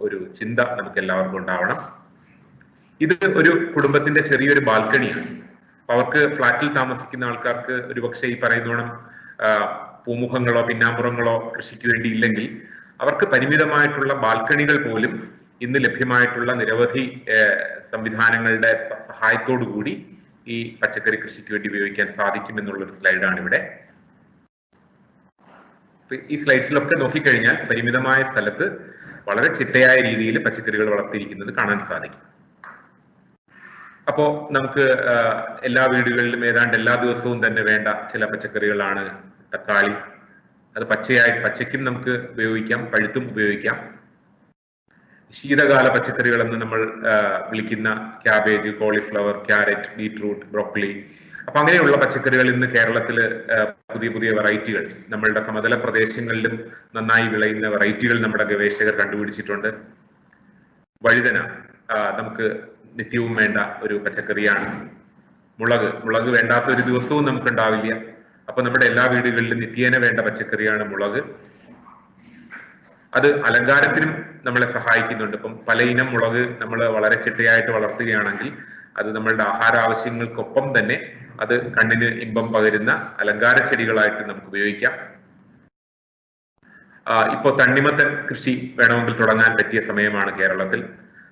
ഒരു ചിന്ത നമുക്ക് എല്ലാവർക്കും ഉണ്ടാവണം. ഇത് ഒരു കുടുംബത്തിന്റെ ചെറിയൊരു ബാൽക്കണിയാണ്. അവർക്ക് ഫ്ലാറ്റിൽ താമസിക്കുന്ന ആൾക്കാർക്ക് ഒരുപക്ഷെ ഈ പറയുന്നോണം പൂമുഖങ്ങളോ പിന്നാമ്പുറങ്ങളോ കൃഷിക്ക് വേണ്ടി ഇല്ലെങ്കിൽ അവർക്ക് പരിമിതമായിട്ടുള്ള ബാൽക്കണികൾ പോലും ഇന്ന് ലഭ്യമായിട്ടുള്ള നിരവധി സംവിധാനങ്ങളുടെ സഹായത്തോടു കൂടി ഈ പച്ചക്കറി കൃഷിക്ക് വേണ്ടി ഉപയോഗിക്കാൻ സാധിക്കും എന്നുള്ളൊരു സ്ലൈഡാണ് ഇവിടെ. ഈ സ്ലൈഡ്സിലൊക്കെ നോക്കിക്കഴിഞ്ഞാൽ പരിമിതമായ സ്ഥലത്ത് വളരെ ചിട്ടയായ രീതിയിൽ പച്ചക്കറികൾ വളർത്തിയിരിക്കുന്നത് കാണാൻ സാധിക്കും. അപ്പോ നമുക്ക് എല്ലാ വീടുകളിലും ഏതാണ്ട് എല്ലാ ദിവസവും തന്നെ വേണ്ട ചില പച്ചക്കറികളാണ് തക്കാളി. അത് പച്ചയ്ക്കും നമുക്ക് ഉപയോഗിക്കാം, പഴുത്തും ഉപയോഗിക്കാം. ശീതകാല പച്ചക്കറികൾ എന്ന് നമ്മൾ വിളിക്കുന്ന cabbage, cauliflower, carrot, beetroot, broccoli. അപ്പൊ അങ്ങനെയുള്ള പച്ചക്കറികൾ ഇന്ന് കേരളത്തില് പുതിയ വെറൈറ്റികൾ, നമ്മളുടെ സമതല പ്രദേശങ്ങളിലും നന്നായി വിളയുന്ന വെറൈറ്റികൾ നമ്മുടെ ഗവേഷകർ കണ്ടുപിടിച്ചിട്ടുണ്ട്. വഴുതന നമുക്ക് നിത്യവും വേണ്ട ഒരു പച്ചക്കറിയാണ്. മുളക് വേണ്ടാത്ത ഒരു ദിവസവും നമുക്ക് ഉണ്ടാവില്ല. അപ്പൊ നമ്മുടെ എല്ലാ വീടുകളിലും നിത്യേന വേണ്ട പച്ചക്കറിയാണ് മുളക്. അത് അലങ്കാരത്തിനും നമ്മളെ സഹായിക്കുന്നുണ്ട്. ഇപ്പം പല ഇനം മുളക് നമ്മൾ വളരെ ചിട്ടയായിട്ട് വളർത്തുകയാണെങ്കിൽ അത് നമ്മളുടെ ആഹാര ആവശ്യങ്ങൾക്കൊപ്പം തന്നെ അത് കണ്ണിന് ഇമ്പം പകരുന്ന അലങ്കാര ചെടികളായിട്ട് നമുക്ക് ഉപയോഗിക്കാം. ഇപ്പൊ തണ്ണിമത്തൻ കൃഷി വേണമെങ്കിൽ തുടങ്ങാൻ പറ്റിയ സമയമാണ് കേരളത്തിൽ.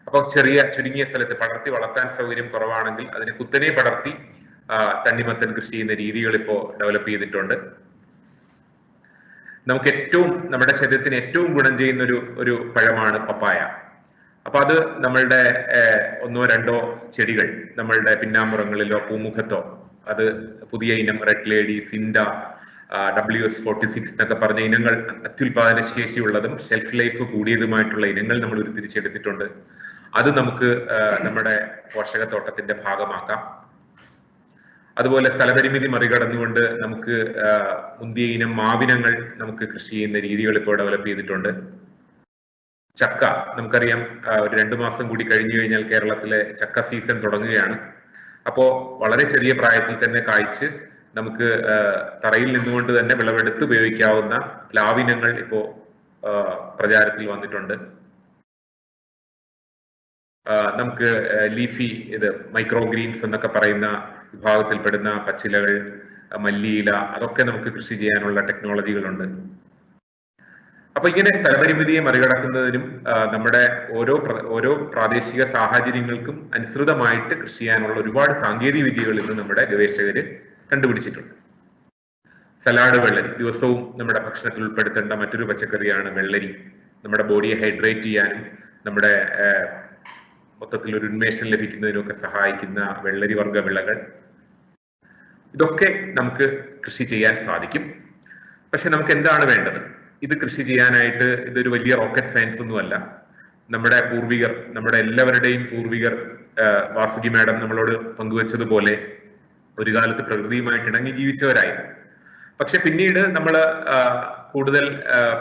അപ്പൊ ചുരുങ്ങിയ സ്ഥലത്ത് പടർത്തി വളർത്താൻ സൗകര്യം കുറവാണെങ്കിൽ അതിനെ കുത്തനെ പടർത്തി തണ്ണിമത്തൻ കൃഷി ചെയ്യുന്ന രീതികൾ ഇപ്പോൾ ഡെവലപ്പ് ചെയ്തിട്ടുണ്ട്. നമുക്ക് നമ്മുടെ ശരീരത്തിന് ഏറ്റവും ഗുണം ചെയ്യുന്ന ഒരു പഴമാണ് പപ്പായ. അപ്പൊ അത് നമ്മളുടെ ഒന്നോ രണ്ടോ ചെടികൾ നമ്മളുടെ പിന്നാമ്പുറങ്ങളിലോ പൂമുഖത്തോ അത് പുതിയ ഇനം റെഡ് ലേഡി, സിൻഡ, WS46 എന്നൊക്കെ പറഞ്ഞ ഇനങ്ങൾ അത്യുൽപാദന ശേഷിയുള്ളതും ഷെൽഫ് ലൈഫ് കൂടിയതുമായിട്ടുള്ള ഇനങ്ങൾ നമ്മൾ ഉരുത്തിരിച്ചെടുത്തിട്ടുണ്ട്. അത് നമുക്ക് നമ്മുടെ പോഷകത്തോട്ടത്തിന്റെ ഭാഗമാക്കാം. അതുപോലെ സ്ഥലപരിമിതി മറികടന്നുകൊണ്ട് നമുക്ക് മുന്തിയ ഇനം മാവിനങ്ങൾ നമുക്ക് കൃഷി ചെയ്യുന്ന രീതികൾ ഇപ്പോൾ ഡെവലപ്പ് ചെയ്തിട്ടുണ്ട്. ചക്ക നമുക്കറിയാം, ഒരു 2 മാസം കൂടി കഴിഞ്ഞു കഴിഞ്ഞാൽ കേരളത്തിലെ ചക്ക സീസൺ തുടങ്ങുകയാണ്. അപ്പോ വളരെ ചെറിയ പ്രായത്തിൽ തന്നെ കായ്ച്ച് നമുക്ക് തറയിൽ നിന്നുകൊണ്ട് തന്നെ വിളവെടുത്ത് ഉപയോഗിക്കാവുന്ന പ്ലാവിനങ്ങൾ ഇപ്പോ പ്രചാരത്തിൽ വന്നിട്ടുണ്ട്. നമുക്ക് ലീഫി മൈക്രോ ഗ്രീൻസ് എന്നൊക്കെ പറയുന്ന വിഭാഗത്തിൽപ്പെടുന്ന പച്ചിലകൾ, മല്ലിയില, അതൊക്കെ നമുക്ക് കൃഷി ചെയ്യാനുള്ള ടെക്നോളജികളുണ്ട്. അപ്പൊ ഇങ്ങനെ സ്ഥലപരിമിതിയെ മറികടക്കുന്നതിനും നമ്മുടെ ഓരോ പ്രാദേശിക സാഹചര്യങ്ങൾക്കും അനുസൃതമായിട്ട് കൃഷി ചെയ്യാനുള്ള ഒരുപാട് സാങ്കേതിക വിദ്യകൾ ഇന്ന് നമ്മുടെ ഗവേഷകര് കണ്ടുപിടിച്ചിട്ടുണ്ട്. സലാഡ് വെള്ളരി, ദിവസവും നമ്മുടെ ഭക്ഷണത്തിൽ ഉൾപ്പെടുത്തേണ്ട മറ്റൊരു പച്ചക്കറിയാണ് വെള്ളരി. നമ്മുടെ ബോഡിയെ ഹൈഡ്രേറ്റ് ചെയ്യാനും നമ്മുടെ മൊത്തത്തിൽ ഒരു ഉന്മേഷം ലഭിക്കുന്നതിനൊക്കെ സഹായിക്കുന്ന വെള്ളരി വർഗ വിളകൾ, ഇതൊക്കെ നമുക്ക് കൃഷി ചെയ്യാൻ സാധിക്കും. പക്ഷെ നമുക്ക് എന്താണ് വേണ്ടത്? ഇത് കൃഷി ചെയ്യാനായിട്ട് ഇതൊരു വലിയ റോക്കറ്റ് സയൻസ് ഒന്നുമല്ല. നമ്മുടെ പൂർവികർ, നമ്മുടെ എല്ലാവരുടെയും പൂർവികർ, വാസുകി മാഡം നമ്മളോട് പങ്കുവച്ചതുപോലെ ഒരു കാലത്ത് പ്രകൃതിയുമായിട്ട് ഇണങ്ങി ജീവിച്ചവരായിരുന്നു. പക്ഷെ പിന്നീട് നമ്മൾ കൂടുതൽ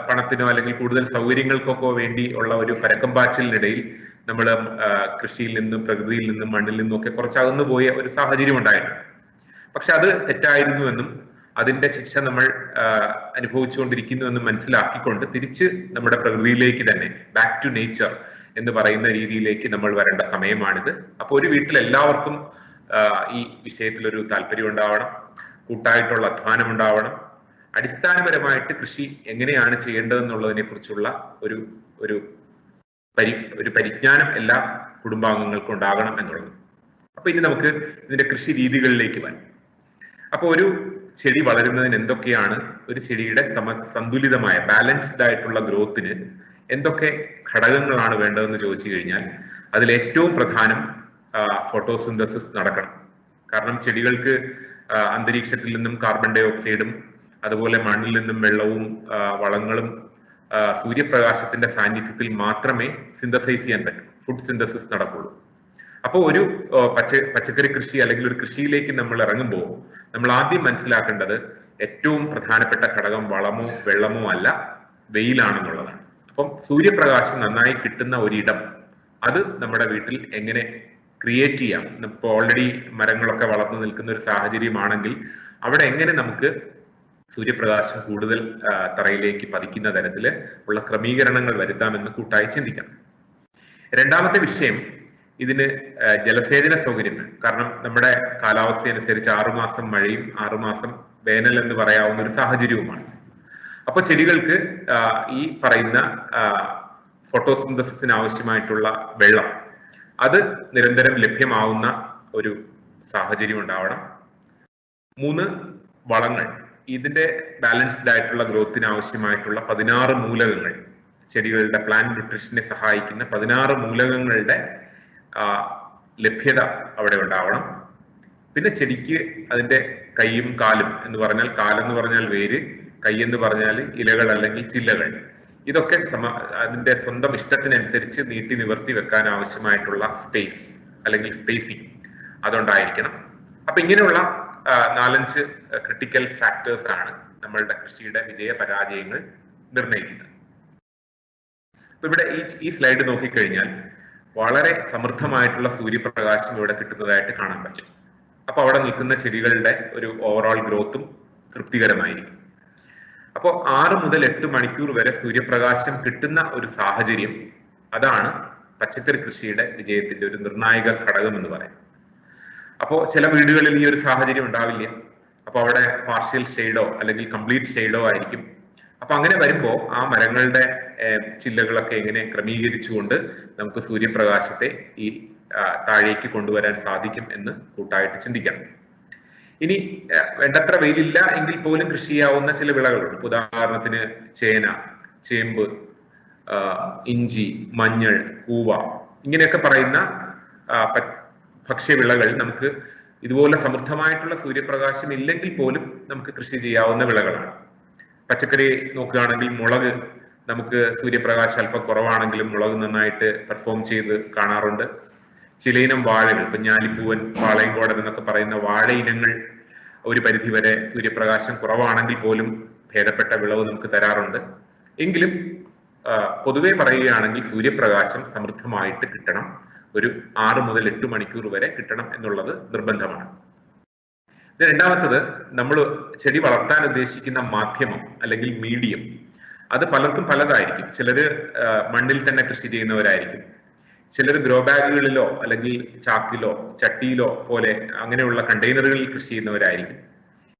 പണത്തിനോ അല്ലെങ്കിൽ കൂടുതൽ സൗകര്യങ്ങൾക്കൊക്കെ വേണ്ടി ഉള്ള ഒരു പരക്കംപാച്ചിലിനിടയിൽ നമ്മൾ കൃഷിയിൽ നിന്നും പ്രകൃതിയിൽ നിന്നും മണ്ണിൽ നിന്നും ഒക്കെ കുറച്ച് അകന്നു പോയ ഒരു സാഹചര്യം ഉണ്ടായിരുന്നു. പക്ഷെ അത് തെറ്റായിരുന്നുവെന്നും അതിന്റെ ശിക്ഷ നമ്മൾ അനുഭവിച്ചുകൊണ്ടിരിക്കുന്നുവെന്നും മനസ്സിലാക്കിക്കൊണ്ട് തിരിച്ച് നമ്മുടെ പ്രകൃതിയിലേക്ക് തന്നെ, ബാക്ക് ടു നേച്ചർ എന്ന് പറയുന്ന രീതിയിലേക്ക് നമ്മൾ വരേണ്ട സമയമാണിത്. അപ്പോൾ ഒരു വീട്ടിൽ എല്ലാവർക്കും ഈ വിഷയത്തിൽ ഒരു താല്പര്യം ഉണ്ടാവണം, കൂട്ടായിട്ടുള്ള അധ്വാനം ഉണ്ടാവണം. അടിസ്ഥാനപരമായിട്ട് കൃഷി എങ്ങനെയാണ് ചെയ്യേണ്ടതെന്നുള്ളതിനെ കുറിച്ചുള്ള ഒരു പരിജ്ഞാനം എല്ലാ കുടുംബാംഗങ്ങൾക്കും ഉണ്ടാകണം എന്നുള്ളത്. അപ്പൊ ഇനി നമുക്ക് ഇതിന്റെ കൃഷി രീതികളിലേക്ക് വരാം. അപ്പൊ ഒരു ചെടി വളരുന്നതിന് എന്തൊക്കെയാണ്, ഒരു ചെടിയുടെ സന്തുലിതമായ ബാലൻസ്ഡ് ആയിട്ടുള്ള ഗ്രോത്തിന് എന്തൊക്കെ ഘടകങ്ങളാണ് വേണ്ടതെന്ന് ചോദിച്ചു കഴിഞ്ഞാൽ അതിൽ ഏറ്റവും പ്രധാനം ഫോട്ടോസിന്തസിസ് നടക്കണം. കാരണം ചെടികൾക്ക് അന്തരീക്ഷത്തിൽ നിന്നും കാർബൺ ഡൈ ഓക്സൈഡും അതുപോലെ മണ്ണിൽ നിന്നും വെള്ളവും വളങ്ങളും സൂര്യപ്രകാശത്തിന്റെ സാന്നിധ്യത്തിൽ മാത്രമേ സിന്തസൈസ് ചെയ്യാൻ പറ്റൂ, ഫുഡ് സിന്തസിസ് നടക്കുള്ളൂ. അപ്പോൾ ഒരു പച്ചക്കറി കൃഷി അല്ലെങ്കിൽ ഒരു കൃഷിയിലേക്ക് നമ്മൾ ഇറങ്ങുമ്പോൾ നമ്മൾ ആദ്യം മനസ്സിലാക്കേണ്ടത് ഏറ്റവും പ്രധാനപ്പെട്ട ഘടകം വളമോ വെള്ളമോ അല്ല, വെയിലാണെന്നുള്ളതാണ്. അപ്പം സൂര്യപ്രകാശം നന്നായി കിട്ടുന്ന ഒരിടം അത് നമ്മുടെ വീട്ടിൽ എങ്ങനെ ക്രിയേറ്റ് ചെയ്യാം. ഇപ്പോൾ ഓൾറെഡി മരങ്ങളൊക്കെ വളർന്നു നിൽക്കുന്ന ഒരു സാഹചര്യമാണെങ്കിൽ അവിടെ എങ്ങനെ നമുക്ക് സൂര്യപ്രകാശം കൂടുതൽ തറയിലേക്ക് പതിക്കുന്ന തരത്തിൽ ഉള്ള ക്രമീകരണങ്ങൾ വരുത്താമെന്ന് കൂട്ടായി ചിന്തിക്കാം. രണ്ടാമത്തെ വിഷയം, ഇതിന് ജലസേചന സൗകര്യങ്ങൾ. കാരണം നമ്മുടെ കാലാവസ്ഥ അനുസരിച്ച് 6 മാസം മഴയും 6 മാസം വേനൽ എന്ന് പറയാവുന്ന ഒരു സാഹചര്യവുമാണ്. അപ്പൊ ചെടികൾക്ക് ഈ പറയുന്ന ഫോട്ടോസിന്തസിസിന് ആവശ്യമായിട്ടുള്ള വെള്ളം അത് നിരന്തരം ലഭ്യമാവുന്ന ഒരു സാഹചര്യം ഉണ്ടാവണം. 3, വളങ്ങൾ. ഇതിന്റെ ബാലൻസ്ഡ് ആയിട്ടുള്ള ഗ്രോത്തിന് ആവശ്യമായിട്ടുള്ള 16 മൂലകങ്ങൾ, ചെടികളുടെ പ്ലാന്റ് ന്യൂട്രീഷനെ സഹായിക്കുന്ന 16 മൂലകങ്ങളുടെ ലഭ്യത അവിടെ ഉണ്ടാവണം. പിന്നെ ചെടിക്ക് അതിന്റെ കൈയും കാലും എന്ന് പറഞ്ഞാൽ, കാലെന്ന് പറഞ്ഞാൽ വേര്, കൈ എന്ന് പറഞ്ഞാൽ ഇലകൾ അല്ലെങ്കിൽ ചില്ലകൾ, ഇതൊക്കെ അതിന്റെ സ്വന്തം ഇഷ്ടത്തിനനുസരിച്ച് നീട്ടി നിവർത്തി വെക്കാൻ ആവശ്യമായിട്ടുള്ള സ്പേസ് അല്ലെങ്കിൽ സ്പേസിങ് അതുണ്ടായിരിക്കണം. അപ്പൊ ഇങ്ങനെയുള്ള 4-5 ക്രിട്ടിക്കൽ ഫാക്ടേഴ്സ് ആണ് നമ്മളുടെ കൃഷിയുടെ വിജയ പരാജയങ്ങൾ നിർണ്ണയിക്കുന്നത്. അപ്പൊ ഇവിടെ ഈ സ്ലൈഡ് നോക്കിക്കഴിഞ്ഞാൽ വളരെ സമൃദ്ധമായിട്ടുള്ള സൂര്യപ്രകാശം ഇവിടെ കിട്ടുന്നതായിട്ട് കാണാൻ പറ്റും. അപ്പൊ അവിടെ നിൽക്കുന്ന ചെടികളുടെ ഒരു ഓവറോൾ ഗ്രോത്തും തൃപ്തികരമായിരിക്കും. അപ്പോൾ 6 മുതൽ 8 മണിക്കൂർ വരെ സൂര്യപ്രകാശം കിട്ടുന്ന ഒരു സാഹചര്യം, അതാണ് പച്ചക്കറി കൃഷിയുടെ വിജയത്തിന്റെ ഒരു നിർണായക ഘടകം എന്ന് പറയുന്നത്. അപ്പോൾ ചില വീടുകളിൽ ഈ ഒരു സാഹചര്യം ഉണ്ടാവില്ല. അപ്പൊ അവിടെ പാർഷ്യൽ ഷെയ്ഡോ അല്ലെങ്കിൽ കംപ്ലീറ്റ് ഷെയ്ഡോ ആയിരിക്കും. അപ്പൊ അങ്ങനെ വരുമ്പോൾ ആ മരങ്ങളുടെ ചില്ലകളൊക്കെ എങ്ങനെ ക്രമീകരിച്ചുകൊണ്ട് നമുക്ക് സൂര്യപ്രകാശത്തെ ഈ താഴേക്ക് കൊണ്ടുവരാൻ സാധിക്കും എന്ന് കൂട്ടായിട്ട് ചിന്തിക്കണം. ഇനി വേണ്ടത്ര വെയിലില്ല എങ്കിൽ പോലും കൃഷി ചെയ്യാവുന്ന ചില വിളകളുണ്ട്. ഉദാഹരണത്തിന് ചേന, ചേമ്പ്, ഇഞ്ചി, മഞ്ഞൾ, കൂവ ഇങ്ങനെയൊക്കെ പറയുന്ന ഭക്ഷ്യവിളകൾ നമുക്ക് ഇതുപോലെ സമൃദ്ധമായിട്ടുള്ള സൂര്യപ്രകാശം ഇല്ലെങ്കിൽ പോലും നമുക്ക് കൃഷി ചെയ്യാവുന്ന വിളകളാണ്. പച്ചക്കറി നോക്കുകയാണെങ്കിൽ മുളക് നമുക്ക് സൂര്യപ്രകാശം അല്പം കുറവാണെങ്കിലും മുളക് നന്നായിട്ട് പെർഫോം ചെയ്ത് കാണാറുണ്ട്. ചിലയിനം വാഴകൾ, ഇപ്പൊ ഞാലിപ്പൂവൻ, പാളയംകോടൻ എന്നൊക്കെ പറയുന്ന വാഴ ഇനങ്ങൾ ഒരു പരിധിവരെ സൂര്യപ്രകാശം കുറവാണെങ്കിൽ പോലും ഭേദപ്പെട്ട വിളവ് നമുക്ക് തരാറുണ്ട്. എങ്കിലും പൊതുവെ പറയുകയാണെങ്കിൽ സൂര്യപ്രകാശം സമൃദ്ധമായിട്ട് കിട്ടണം, ഒരു 6 മുതൽ 8 മണിക്കൂർ വരെ കിട്ടണം എന്നുള്ളത് നിർബന്ധമാണ്. രണ്ടാമത്തത്, നമ്മൾ ചെടി വളർത്താൻ ഉദ്ദേശിക്കുന്ന മാധ്യമം അല്ലെങ്കിൽ മീഡിയം അത് പലർക്കും പലതായിരിക്കും. ചിലര് മണ്ണിൽ തന്നെ കൃഷി ചെയ്യുന്നവരായിരിക്കും, ചിലർ ഗ്രോ ബാഗുകളിലോ അല്ലെങ്കിൽ ചാക്കിലോ ചട്ടിയിലോ പോലെ അങ്ങനെയുള്ള കണ്ടെയ്നറുകളിൽ കൃഷി ചെയ്യുന്നവരായിരിക്കും.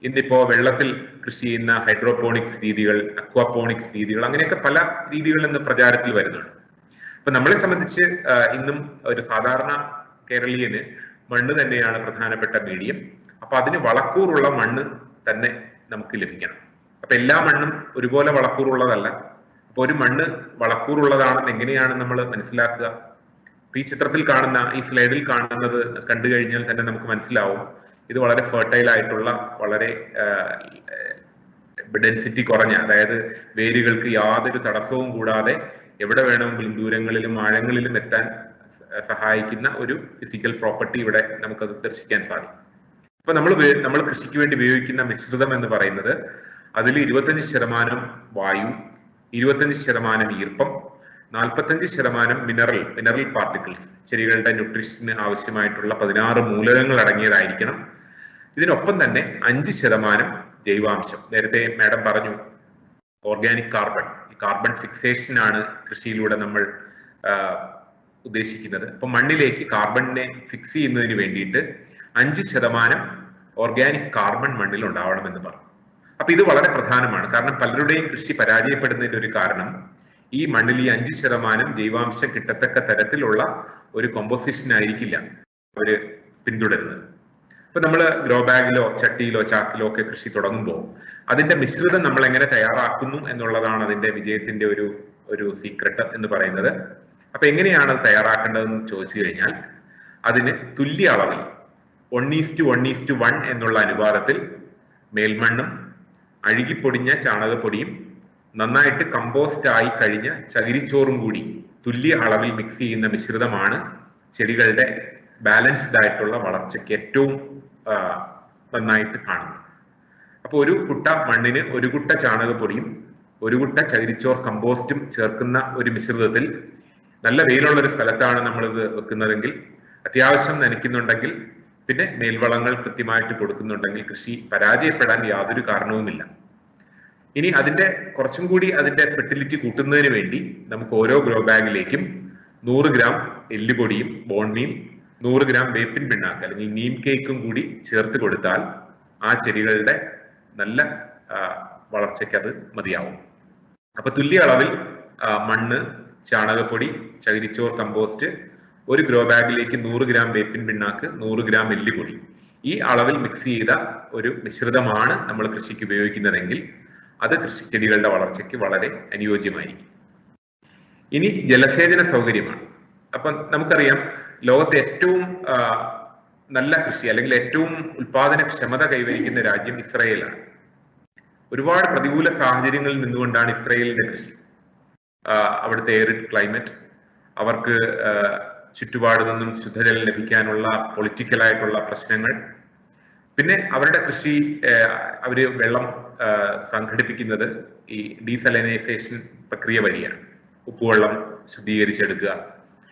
ഇന്നിപ്പോ വെള്ളത്തിൽ കൃഷി ചെയ്യുന്ന ഹൈഡ്രോപോണിക്സ് രീതികൾ, അക്വാപോണിക്സ് രീതികൾ, അങ്ങനെയൊക്കെ പല രീതികളിൽ നിന്ന് പ്രചാരത്തിൽ വരുന്നുണ്ട്. അപ്പൊ നമ്മളെ സംബന്ധിച്ച് ഇന്നും ഒരു സാധാരണ കേരളീയന് മണ്ണ് തന്നെയാണ് പ്രധാനപ്പെട്ട മീഡിയം. അപ്പൊ അതിന് വളക്കൂറുള്ള മണ്ണ് തന്നെ നമുക്ക് ലഭിക്കണം. അപ്പൊ എല്ലാ മണ്ണും ഒരുപോലെ വളക്കൂറുള്ളതല്ല. അപ്പൊ ഒരു മണ്ണ് വളക്കൂറുള്ളതാണെന്ന് എങ്ങനെയാണ് നമ്മൾ മനസ്സിലാക്കുക? ഈ ചിത്രത്തിൽ കാണുന്ന, ഈ സ്ലൈഡിൽ കാണുന്നത് കണ്ടു കഴിഞ്ഞാൽ തന്നെ നമുക്ക് മനസ്സിലാവും ഇത് വളരെ ഫെർട്ടൈൽ ആയിട്ടുള്ള, വളരെ ഡെൻസിറ്റി കുറഞ്ഞ, അതായത് വേരുകൾക്ക് യാതൊരു തടസ്സവും കൂടാതെ എവിടെ വേണമെങ്കിലും ദൂരങ്ങളിലും ആഴങ്ങളിലും എത്താൻ സഹായിക്കുന്ന ഒരു ഫിസിക്കൽ പ്രോപ്പർട്ടി ഇവിടെ നമുക്കത് ദർശിക്കാൻ സാധിക്കും. അപ്പൊ നമ്മൾ കൃഷിക്ക് വേണ്ടി ഉപയോഗിക്കുന്ന മിശ്രിതം എന്ന് പറയുന്നത് അതിൽ 25% വായു, 25% ഈർപ്പം, 45% മിനറൽ പാർട്ടിക്കിൾസ്, ചെടികളുടെ ന്യൂട്രീഷന് ആവശ്യമായിട്ടുള്ള 16 മൂലകങ്ങൾ അടങ്ങിയതായിരിക്കണം. ഇതിനൊപ്പം തന്നെ 5% ജൈവാംശം. നേരത്തെ മാഡം പറഞ്ഞു ഓർഗാനിക് കാർബൺ, ഈ കാർബൺ ഫിക്സേഷൻ ആണ് കൃഷിയിലൂടെ നമ്മൾ ഉദ്ദേശിക്കുന്നത്. അപ്പൊ മണ്ണിലേക്ക് കാർബണിനെ ഫിക്സ് ചെയ്യുന്നതിന് വേണ്ടിയിട്ട് 5% ഓർഗാനിക് കാർബൺ മണ്ണിൽ ഉണ്ടാവണമെന്ന് പറഞ്ഞു. അപ്പൊ ഇത് വളരെ പ്രധാനമാണ്. കാരണം പലരുടെയും കൃഷി പരാജയപ്പെടുന്നതിന്റെ ഒരു കാരണം ഈ മണ്ണിൽ ഈ 5% ജൈവാംശം കിട്ടത്തക്ക തരത്തിലുള്ള ഒരു കോമ്പോസിഷൻ ആയിരിക്കില്ല അവര് പിന്തുടരുന്നത്. ഇപ്പൊ നമ്മൾ ഗ്രോ ബാഗിലോ ചട്ടിയിലോ ചാക്കിലോ ഒക്കെ കൃഷി തുടങ്ങുമ്പോൾ അതിന്റെ മിശ്രിതം നമ്മൾ എങ്ങനെ തയ്യാറാക്കുന്നു എന്നുള്ളതാണ് അതിന്റെ വിജയത്തിന്റെ ഒരു സീക്രട്ട് എന്ന് പറയുന്നത്. അപ്പൊ എങ്ങനെയാണ് അത് തയ്യാറാക്കേണ്ടതെന്ന് ചോദിച്ചു കഴിഞ്ഞാൽ അതിന് തുല്യ അളവിൽ 1:1:1 എന്നുള്ള അനുപാതത്തിൽ മേൽമണ്ണും അഴുകിപ്പൊടിഞ്ഞ ചാണകപ്പൊടിയും നന്നായിട്ട് കമ്പോസ്റ്റ് ആയി കഴിഞ്ഞ ചകിരിച്ചോറും കൂടി തുല്യ അളവിൽ മിക്സ് ചെയ്യുന്ന മിശ്രിതമാണ് ചെടികളുടെ ബാലൻസ്ഡ് ആയിട്ടുള്ള വളർച്ചയ്ക്ക് ഏറ്റവും നന്നായിട്ട് കാണുന്നത്. അപ്പൊ ഒരു കുട്ട മണ്ണിന് 1 കുട്ട ചാണകപ്പൊടിയും 1 കുട്ട ചകിരിച്ചോർ കമ്പോസ്റ്റും ചേർക്കുന്ന ഒരു മിശ്രിതത്തിൽ, നല്ല വെയിലുള്ള ഒരു സ്ഥലത്താണ് നമ്മളിത് വെക്കുന്നതെങ്കിൽ, അത്യാവശ്യം നനയ്ക്കുന്നുണ്ടെങ്കിൽ, പിന്നെ മേൽവളങ്ങൾ കൃത്യമായിട്ട് കൊടുക്കുന്നുണ്ടെങ്കിൽ കൃഷി പരാജയപ്പെടാൻ യാതൊരു കാരണവുമില്ല. ഇനി അതിന്റെ കുറച്ചും കൂടി അതിന്റെ ഫെർട്ടിലിറ്റി കൂട്ടുന്നതിന് വേണ്ടി നമുക്ക് ഓരോ ഗ്രോ ബാഗിലേക്കും 100 ഗ്രാം എല്ലുപൊടിയും ബോൺമീൽ, 100 ഗ്രാം വേപ്പിൻ പിണ്ണാക്ക് അല്ലെങ്കിൽ നീം കേക്കും കൂടി ചേർത്ത് കൊടുത്താൽ ആ ചെടികളുടെ നല്ല വളർച്ചയ്ക്ക് അത് മതിയാവും. അപ്പൊ തുല്യ അളവിൽ മണ്ണ്, ചാണകപ്പൊടി, ചകിരിച്ചോർ കമ്പോസ്റ്റ്, ഒരു ഗ്രോ ബാഗിലേക്ക് 100 ഗ്രാം വേപ്പിൻ പിണ്ണാക്ക്, 100 ഗ്രാം എല്ലുപൊടി, ഈ അളവിൽ മിക്സ് ചെയ്ത ഒരു മിശ്രിതമാണ് നമ്മൾ കൃഷിക്ക് ഉപയോഗിക്കുന്നതെങ്കിൽ അത് ചെടികളുടെ വളർച്ചയ്ക്ക് വളരെ അനുയോജ്യമായിരിക്കും. ഇനി ജലസേചന സൗകര്യമാണ്. അപ്പൊ നമുക്കറിയാം ലോകത്തെ ഏറ്റവും നല്ല കൃഷി അല്ലെങ്കിൽ ഏറ്റവും ഉൽപാദനക്ഷമത കൈവരിക്കുന്ന രാജ്യം ഇസ്രായേലാണ്. ഒരുപാട് പ്രതികൂല സാഹചര്യങ്ങളിൽ നിന്നുകൊണ്ടാണ് ഇസ്രായേലിന്റെ കൃഷി. അവിടുത്തെ എയറിഡ് ക്ലൈമറ്റ്, അവർക്ക് ചുറ്റുപാട് നിന്നും ശുദ്ധജലം ലഭിക്കാനുള്ള പൊളിറ്റിക്കലായിട്ടുള്ള പ്രശ്നങ്ങൾ, പിന്നെ അവരുടെ കൃഷി അവര് വെള്ളം സംഘടിപ്പിക്കുന്നത് ഈ ഡീസലൈനൈസേഷൻ പ്രക്രിയ വഴിയാണ്. ഉപ്പുവെള്ളം ശുദ്ധീകരിച്ചെടുക്കുക,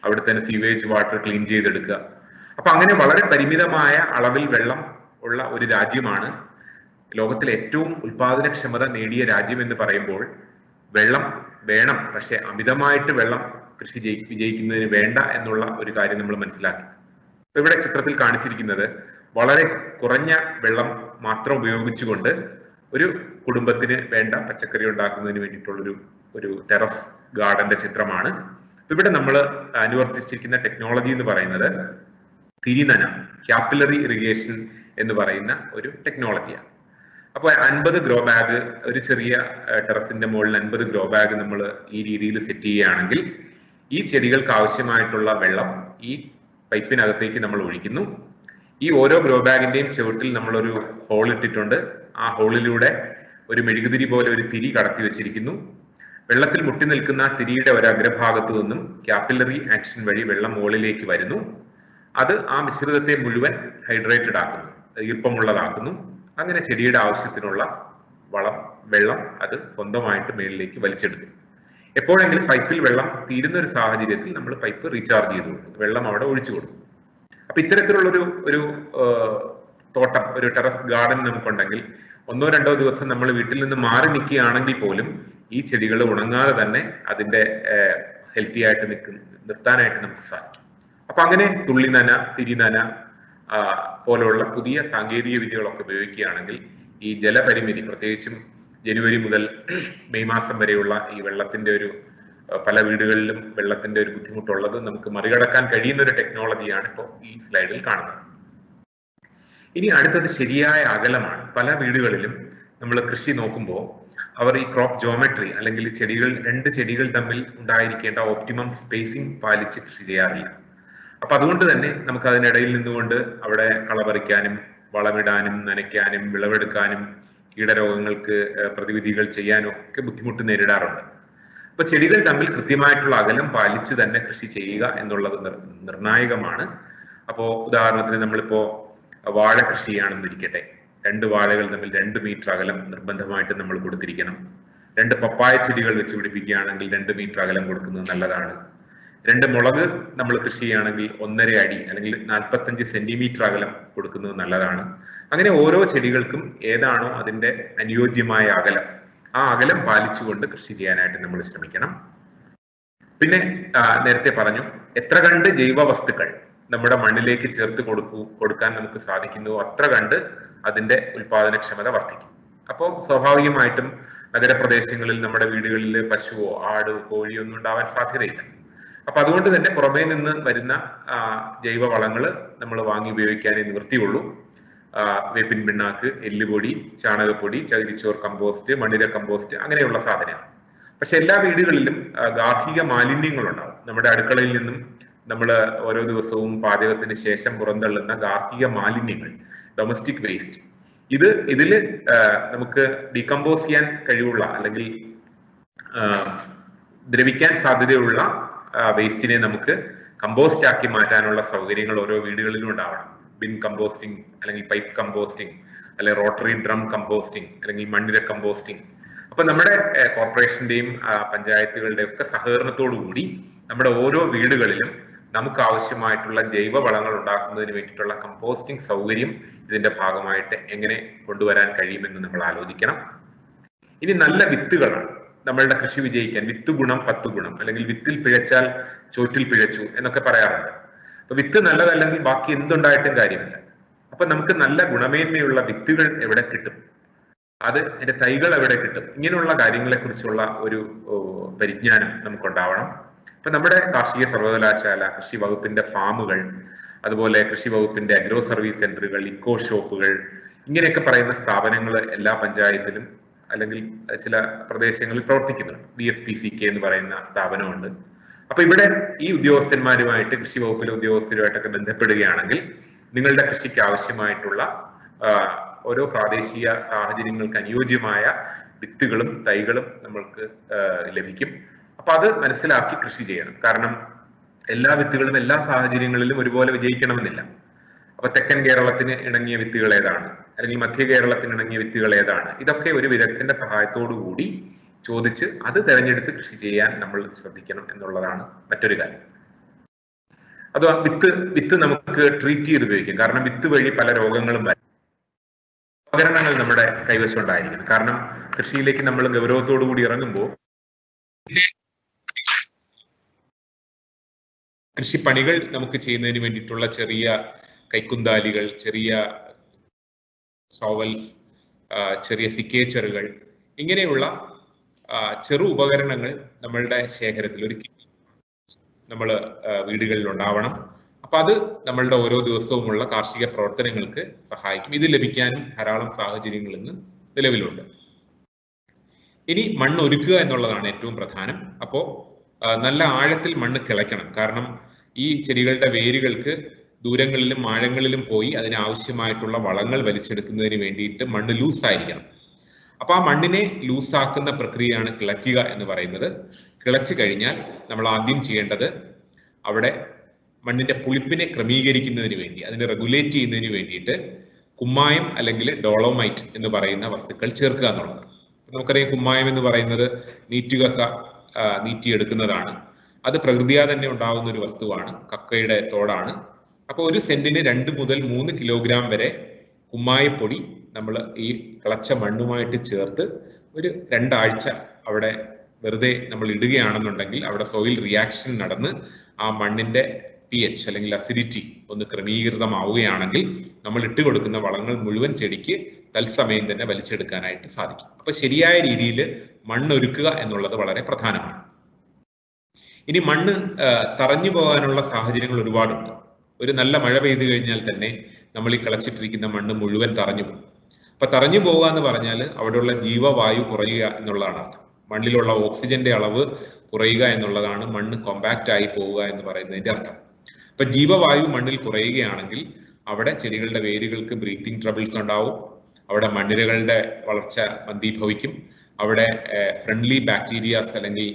അവിടെ തന്നെ സീവേജ് വാട്ടർ ക്ലീൻ ചെയ്തെടുക്കുക. അപ്പൊ അങ്ങനെ വളരെ പരിമിതമായ അളവിൽ വെള്ളം ഉള്ള ഒരു രാജ്യമാണ്. ലോകത്തിലെ ഏറ്റവും ഉൽപാദനക്ഷമത നേടിയ രാജ്യം എന്ന് പറയുമ്പോൾ വെള്ളം വേണം, പക്ഷെ അമിതമായിട്ട് വെള്ളം കൃഷി വിജയിക്കുന്നതിന് വേണ്ട എന്നുള്ള ഒരു കാര്യം നമ്മൾ മനസ്സിലാക്കി. ഇവിടെ ചിത്രത്തിൽ കാണിച്ചിരിക്കുന്നത് വളരെ കുറഞ്ഞ വെള്ളം മാത്രം ഉപയോഗിച്ചുകൊണ്ട് ഒരു കുടുംബത്തിന് വേണ്ട പച്ചക്കറി ഉണ്ടാക്കുന്നതിന് വേണ്ടിയിട്ടുള്ളൊരു ടെറസ് ഗാർഡന്റെ ചിത്രമാണ്. ഇവിടെ നമ്മൾ അനുവർത്തിച്ചിരിക്കുന്ന ടെക്നോളജി എന്ന് പറയുന്നത് തിരിനന, ക്യാപ്പിലറി ഇറിഗേഷൻ എന്ന് പറയുന്ന ഒരു ടെക്നോളജിയാണ്. അപ്പോൾ 50 ഗ്രോ ബാഗ്, ഒരു ചെറിയ ടെറസിന്റെ മുകളിൽ 50 ഗ്രോ ബാഗ് നമ്മൾ ഈ രീതിയിൽ സെറ്റ് ചെയ്യുകയാണെങ്കിൽ ഈ ചെടികൾക്ക് ആവശ്യമായിട്ടുള്ള വെള്ളം ഈ പൈപ്പിനകത്തേക്ക് നമ്മൾ ഒഴിക്കുന്നു. ഈ ഓരോ ഗ്രോ ബാഗിന്റെയും ചുവട്ടിൽ നമ്മളൊരു ഹോൾ ഇട്ടിട്ടുണ്ട്. ആ ഹോളിലൂടെ ഒരു മെഴുകുതിരി പോലെ ഒരു തിരി കടത്തി വെച്ചിരിക്കുന്നു. വെള്ളത്തിൽ മുട്ടി നിൽക്കുന്ന തിരിയുടെ ഒരു അഗ്രഭാഗത്തു നിന്നും ക്യാപ്പിലറി ആക്ഷൻ വഴി വെള്ളം മുകളിലേക്ക് വരുന്നു. അത് ആ മിശ്രിതത്തെ മുഴുവൻ ഹൈഡ്രേറ്റഡ് ആക്കുന്നു, ഈർപ്പമുള്ളതാക്കുന്നു. അങ്ങനെ ചെടിയുടെ ആവശ്യത്തിനുള്ള വെള്ളം അത് സ്വന്തമായിട്ട് മേളിലേക്ക് വലിച്ചെടുക്കും. എപ്പോഴെങ്കിലും പൈപ്പിൽ വെള്ളം തീരുന്ന ഒരു സാഹചര്യത്തിൽ നമ്മൾ പൈപ്പ് റീചാർജ് ചെയ്തു കൊടുക്കും, വെള്ളം അവിടെ ഒഴിച്ചു കൊടുക്കും. അപ്പൊ ഇത്തരത്തിലുള്ള ഒരു തോട്ടം, ഒരു ടെറസ് ഗാർഡൻ നമുക്കുണ്ടെങ്കിൽ 1-2 ദിവസം നമ്മൾ വീട്ടിൽ നിന്ന് മാറി നിൽക്കുകയാണെങ്കിൽ പോലും ഈ ചെടികൾ ഉണങ്ങാതെ തന്നെ അതിന്റെ ഹെൽത്തി ആയിട്ട് നിർത്താനായിട്ട് നമുക്ക് സാധിക്കും. അപ്പൊ അങ്ങനെ തുള്ളി നന, തിരി നന പോലുള്ള പുതിയ സാങ്കേതിക വിദ്യകളൊക്കെ ഉപയോഗിക്കുകയാണെങ്കിൽ ഈ ജലപരിമിതി, പ്രത്യേകിച്ചും ജനുവരി മുതൽ മെയ് മാസം വരെയുള്ള ഈ വെള്ളത്തിന്റെ പല വീടുകളിലും വെള്ളത്തിന്റെ ഒരു ബുദ്ധിമുട്ടുള്ളത് നമുക്ക് മറികടക്കാൻ കഴിയുന്ന ഒരു ടെക്നോളജിയാണ് ഇപ്പോൾ ഈ സ്ലൈഡിൽ കാണുന്നത്. ഇനി അടുത്തത് ശരിയായ അകലമാണ്. പല വീടുകളിലും നമ്മൾ കൃഷി നോക്കുമ്പോൾ അവർ ഈ ക്രോപ്പ് ജോമെട്രി അല്ലെങ്കിൽ രണ്ട് ചെടികൾ തമ്മിൽ ഉണ്ടായിരിക്കേണ്ട ഓപ്റ്റിമം സ്പേസിംഗ് പാലിച്ച് കൃഷി ചെയ്യാറില്ല. അപ്പൊ അതുകൊണ്ട് തന്നെ നമുക്ക് അതിനിടയിൽ നിന്നുകൊണ്ട് അവിടെ കളപറിക്കാനും വളമിടാനും നനയ്ക്കാനും വിളവെടുക്കാനും കീടരോഗങ്ങൾക്ക് പ്രതിവിധികൾ ചെയ്യാനും ഒക്കെ ബുദ്ധിമുട്ട് നേരിടാറുണ്ട്. അപ്പൊ ചെടികൾ തമ്മിൽ കൃത്യമായിട്ടുള്ള അകലം പാലിച്ച് തന്നെ കൃഷി ചെയ്യുക എന്നുള്ളത് നിർണായകമാണ്. അപ്പോ ഉദാഹരണത്തിന് നമ്മളിപ്പോ വാഴ കൃഷി ചെയ്യുകയാണെന്നിരിക്കട്ടെ, 2 വാഴകൾ തമ്മിൽ 2 മീറ്റർ അകലം നിർബന്ധമായിട്ട് നമ്മൾ കൊടുത്തിരിക്കണം. 2 പപ്പായ ചെടികൾ വെച്ച് പിടിപ്പിക്കുകയാണെങ്കിൽ 2 മീറ്റർ അകലം കൊടുക്കുന്നത് നല്ലതാണ്. 2 മുളക് നമ്മൾ കൃഷി ചെയ്യുകയാണെങ്കിൽ 1.5 അടി അല്ലെങ്കിൽ 45 സെന്റിമീറ്റർ അകലം കൊടുക്കുന്നത് നല്ലതാണ്. അങ്ങനെ ഓരോ ചെടികൾക്കും ഏതാണോ അതിന്റെ അനുയോജ്യമായ അകലം, ആ അകലം പാലിച്ചുകൊണ്ട് കൃഷി ചെയ്യാനായിട്ട് നമ്മൾ ശ്രമിക്കണം. പിന്നെ നേരത്തെ പറഞ്ഞു, എത്ര കണ്ട് ജൈവ വസ്തുക്കൾ നമ്മുടെ മണ്ണിലേക്ക് ചേർത്ത് കൊടുക്കാൻ നമുക്ക് സാധിക്കുന്നുവോ അത്ര കണ്ട് അതിന്റെ ഉൽപാദനക്ഷമത വർദ്ധിക്കും. അപ്പോൾ സ്വാഭാവികമായിട്ടും നഗരപ്രദേശങ്ങളിൽ നമ്മുടെ വീടുകളിൽ പശുവോ ആട് കോഴിയോ ഒന്നും ഉണ്ടാവാൻ സാധ്യതയില്ല. അപ്പൊ അതുകൊണ്ട് തന്നെ പുറമേ നിന്ന് വരുന്ന ജൈവ വളങ്ങൾ നമ്മൾ വാങ്ങി ഉപയോഗിക്കാനേ നിവൃത്തിയുള്ളൂ. വേപ്പിൻ പിണ്ണാക്ക്, എല്ലുപൊടി, ചാണകപ്പൊടി, ചകിരിച്ചോർ കമ്പോസ്റ്റ്, മണ്ണിര കമ്പോസ്റ്റ്, അങ്ങനെയുള്ള സാധനങ്ങൾ. പക്ഷെ എല്ലാ വീടുകളിലും ഗാർഹിക മാലിന്യങ്ങളുണ്ടാവും. നമ്മുടെ അടുക്കളയിൽ നിന്നും നമ്മൾ ഓരോ ദിവസവും പാചകത്തിന് ശേഷം പുറന്തള്ളുന്ന ഗാർഹിക മാലിന്യങ്ങൾ, ഡൊമസ്റ്റിക് വേസ്റ്റ്, ഇതില് നമുക്ക് ഡീകമ്പോസ് ചെയ്യാൻ കഴിവുള്ള അല്ലെങ്കിൽ ദ്രവിക്കാൻ സാധ്യതയുള്ള വേസ്റ്റിനെ നമുക്ക് കമ്പോസ്റ്റ് ആക്കി മാറ്റാനുള്ള സൗകര്യങ്ങൾ ഓരോ വീടുകളിലും ഉണ്ടാവണം. ബിൻ കമ്പോസ്റ്റിംഗ് അല്ലെങ്കിൽ പൈപ്പ് കമ്പോസ്റ്റിംഗ് അല്ലെങ്കിൽ റോട്ടറി ഡ്രം കമ്പോസ്റ്റിംഗ് അല്ലെങ്കിൽ മണ്ണിര കമ്പോസ്റ്റിംഗ്. അപ്പൊ നമ്മുടെ കോർപ്പറേഷന്റെയും പഞ്ചായത്തുകളുടെയും ഒക്കെ സഹകരണത്തോടു കൂടി നമ്മുടെ ഓരോ വീടുകളിലും നമുക്ക് ആവശ്യമായിട്ടുള്ള ജൈവ വളങ്ങൾ ഉണ്ടാക്കുന്നതിന് വേണ്ടിയിട്ടുള്ള കമ്പോസ്റ്റിംഗ് സൗകര്യം ഇതിന്റെ ഭാഗമായിട്ട് എങ്ങനെ കൊണ്ടുവരാൻ കഴിയുമെന്ന് നമ്മൾ ആലോചിക്കണം. ഇനി നല്ല വിത്തുകളാണ് നമ്മളുടെ കൃഷി വിജയിക്കാൻ. വിത്ത് ഗുണം 10 ഗുണം, അല്ലെങ്കിൽ വിത്തിൽ പിഴച്ചാൽ ചോറ്റിൽ പിഴച്ചു എന്നൊക്കെ പറയാറുണ്ട്. അപ്പൊ വിത്ത് നല്ലതല്ലെങ്കിൽ ബാക്കി എന്തുണ്ടായിട്ടും കാര്യമില്ല. അപ്പൊ നമുക്ക് നല്ല ഗുണമേന്മയുള്ള വിത്തുകൾ എവിടെ കിട്ടും, അതിന്റെ തൈകൾ എവിടെ കിട്ടും, ഇങ്ങനെയുള്ള കാര്യങ്ങളെ കുറിച്ചുള്ള ഒരു പരിജ്ഞാനം നമുക്കുണ്ടാവണം. ഇപ്പൊ നമ്മുടെ കാർഷിക സർവകലാശാല, കൃഷി വകുപ്പിന്റെ ഫാമുകൾ, അതുപോലെ കൃഷി വകുപ്പിന്റെ അഗ്രോ സർവീസ് സെന്ററുകൾ, ഇക്കോ ഷോപ്പുകൾ, ഇങ്ങനെയൊക്കെ പറയുന്ന സ്ഥാപനങ്ങൾ എല്ലാ പഞ്ചായത്തിലും അല്ലെങ്കിൽ ചില പ്രദേശങ്ങളിൽ പ്രവർത്തിക്കുന്നുണ്ട്. BFPCK എന്ന് പറയുന്ന സ്ഥാപനമുണ്ട്. അപ്പൊ ഇവിടെ ഈ ഉദ്യോഗസ്ഥന്മാരുമായിട്ട്, കൃഷി വകുപ്പിലെ ഉദ്യോഗസ്ഥരുമായിട്ടൊക്കെ ബന്ധപ്പെടുകയാണെങ്കിൽ നിങ്ങളുടെ കൃഷിക്ക് ആവശ്യമായിട്ടുള്ള ഓരോ പ്രാദേശിക സാഹചര്യങ്ങൾക്ക് അനുയോജ്യമായ വിത്തുകളും തൈകളും നമ്മൾക്ക് ലഭിക്കും. അപ്പൊ അത് മനസ്സിലാക്കി കൃഷി ചെയ്യണം. കാരണം എല്ലാ വിത്തുകളും എല്ലാ സാഹചര്യങ്ങളിലും ഒരുപോലെ വിജയിക്കണമെന്നില്ല. അപ്പൊ തെക്കൻ കേരളത്തിന് ഇണങ്ങിയ വിത്തുകൾ ഏതാണ്, അല്ലെങ്കിൽ മധ്യ കേരളത്തിന് ഇണങ്ങിയ വിത്തുകൾ ഏതാണ്, ഇതൊക്കെ ഒരു വിദഗ്ധന്റെ സഹായത്തോടു കൂടി ചോദിച്ച് അത് തെരഞ്ഞെടുത്ത് കൃഷി ചെയ്യാൻ നമ്മൾ ശ്രദ്ധിക്കണം എന്നുള്ളതാണ് മറ്റൊരു കാര്യം. അത് വിത്ത് നമുക്ക് ട്രീറ്റ് ചെയ്ത് ഉപയോഗിക്കും. കാരണം വിത്ത് വഴി പല രോഗങ്ങളും വരും. ഉപകരണങ്ങൾ നമ്മുടെ കൈവശം ഉണ്ടായിരിക്കണം. കാരണം കൃഷിയിലേക്ക് നമ്മൾ ഗൗരവത്തോടു കൂടി ഇറങ്ങുമ്പോൾ കൃഷിപ്പണികൾ നമുക്ക് ചെയ്യുന്നതിന് വേണ്ടിയിട്ടുള്ള ചെറിയ കൈക്കുന്താലികൾ, ചെറിയ ഷോവൽസ്, ചെറിയ സിക്കേച്ചറുകൾ, ഇങ്ങനെയുള്ള ചെറു ഉപകരണങ്ങൾ നമ്മളുടെ ശേഖരത്തിൽ ഒരു നമ്മൾ വീടുകളിൽ ഉണ്ടാവണം. അപ്പൊ അത് നമ്മളുടെ ഓരോ ദിവസവുമുള്ള കാർഷിക പ്രവർത്തനങ്ങൾക്ക് സഹായിക്കും. ഇത് ലഭിക്കാനും ധാരാളം സാഹചര്യങ്ങൾ ഇന്ന് നിലവിലുണ്ട്. ഇനി മണ്ണ് ഒരുക്കുക എന്നുള്ളതാണ് ഏറ്റവും പ്രധാനം. അപ്പോൾ നല്ല ആഴത്തിൽ മണ്ണ് കിളയ്ക്കണം. കാരണം ഈ ചെടികളുടെ വേരുകൾക്ക് ദൂരങ്ങളിലും ആഴങ്ങളിലും പോയി അതിനാവശ്യമായിട്ടുള്ള വളങ്ങൾ വലിച്ചെടുക്കുന്നതിന് വേണ്ടിയിട്ട് മണ്ണ് ലൂസായിരിക്കണം. അപ്പൊ ആ മണ്ണിനെ ലൂസാക്കുന്ന പ്രക്രിയയാണ് കിളയ്ക്കുക എന്ന് പറയുന്നത്. കിളച്ചു കഴിഞ്ഞാൽ നമ്മൾ ആദ്യം ചെയ്യേണ്ടത് അവിടെ മണ്ണിന്റെ പുളിപ്പിനെ ക്രമീകരിക്കുന്നതിന് വേണ്ടി, അതിനെ റെഗുലേറ്റ് ചെയ്യുന്നതിന് വേണ്ടിയിട്ട് കുമ്മായം അല്ലെങ്കിൽ ഡോളോമൈറ്റ് എന്ന് പറയുന്ന വസ്തുക്കൾ ചേർക്കുക എന്നുള്ളതാണ്. നമുക്കറിയാം കുമ്മായം എന്ന് പറയുന്നത് നീറ്റുകക്ക നീറ്റിയെടുക്കുന്നതാണ്. അത് പ്രകൃതിയാ തന്നെ ഉണ്ടാകുന്ന ഒരു വസ്തുവാണ്, കക്കയുടെ തോടാണ്. അപ്പോൾ ഒരു സെന്റിന് 2 മുതൽ 3 കിലോഗ്രാം വരെ കുമ്മായപ്പൊടി നമ്മൾ ഈ കിളച്ച മണ്ണുമായിട്ട് ചേർത്ത് ഒരു 2 ആഴ്ച അവിടെ വെറുതെ നമ്മൾ ഇടുകയാണെന്നുണ്ടെങ്കിൽ അവിടെ സോയിൽ റിയാക്ഷൻ നടന്ന് ആ മണ്ണിന്റെ pH അല്ലെങ്കിൽ അസിഡിറ്റി ഒന്ന് ക്രമീകൃതമാവുകയാണെങ്കിൽ നമ്മൾ ഇട്ട് കൊടുക്കുന്ന വളങ്ങൾ മുഴുവൻ ചെടിക്ക് തത്സമയം തന്നെ വലിച്ചെടുക്കാനായിട്ട് സാധിക്കും. അപ്പൊ ശരിയായ രീതിയിൽ മണ്ണൊരുക്കുക എന്നുള്ളത് വളരെ പ്രധാനമാണ്. ഇനി മണ്ണ് തറഞ്ഞു പോകാനുള്ള സാഹചര്യങ്ങൾ ഒരുപാടുണ്ട്. ഒരു നല്ല മഴ പെയ്തു കഴിഞ്ഞാൽ തന്നെ നമ്മൾ ഈ കിളച്ചിട്ടിരിക്കുന്ന മണ്ണ് മുഴുവൻ തറഞ്ഞു പോകും. അപ്പൊ തറഞ്ഞു പോകുക എന്ന് പറഞ്ഞാൽ അവിടെയുള്ള ജീവവായു കുറയുക എന്നുള്ളതാണ് അർത്ഥം. മണ്ണിലുള്ള ഓക്സിജന്റെ അളവ് കുറയുക എന്നുള്ളതാണ് മണ്ണ് കോമ്പാക്റ്റ് ആയി പോവുക എന്ന് പറയുന്നതിന്റെ അർത്ഥം. അപ്പൊ ജീവവായു മണ്ണിൽ കുറയുകയാണെങ്കിൽ അവിടെ ചെടികളുടെ വേരുകൾക്ക് ബ്രീത്തിങ് ട്രബിൾസ് ഉണ്ടാവും, അവിടെ മണ്ണിരകളുടെ വളർച്ച മന്ദീഭവിക്കും, അവിടെ ഫ്രണ്ട്ലി ബാക്ടീരിയാസ് അല്ലെങ്കിൽ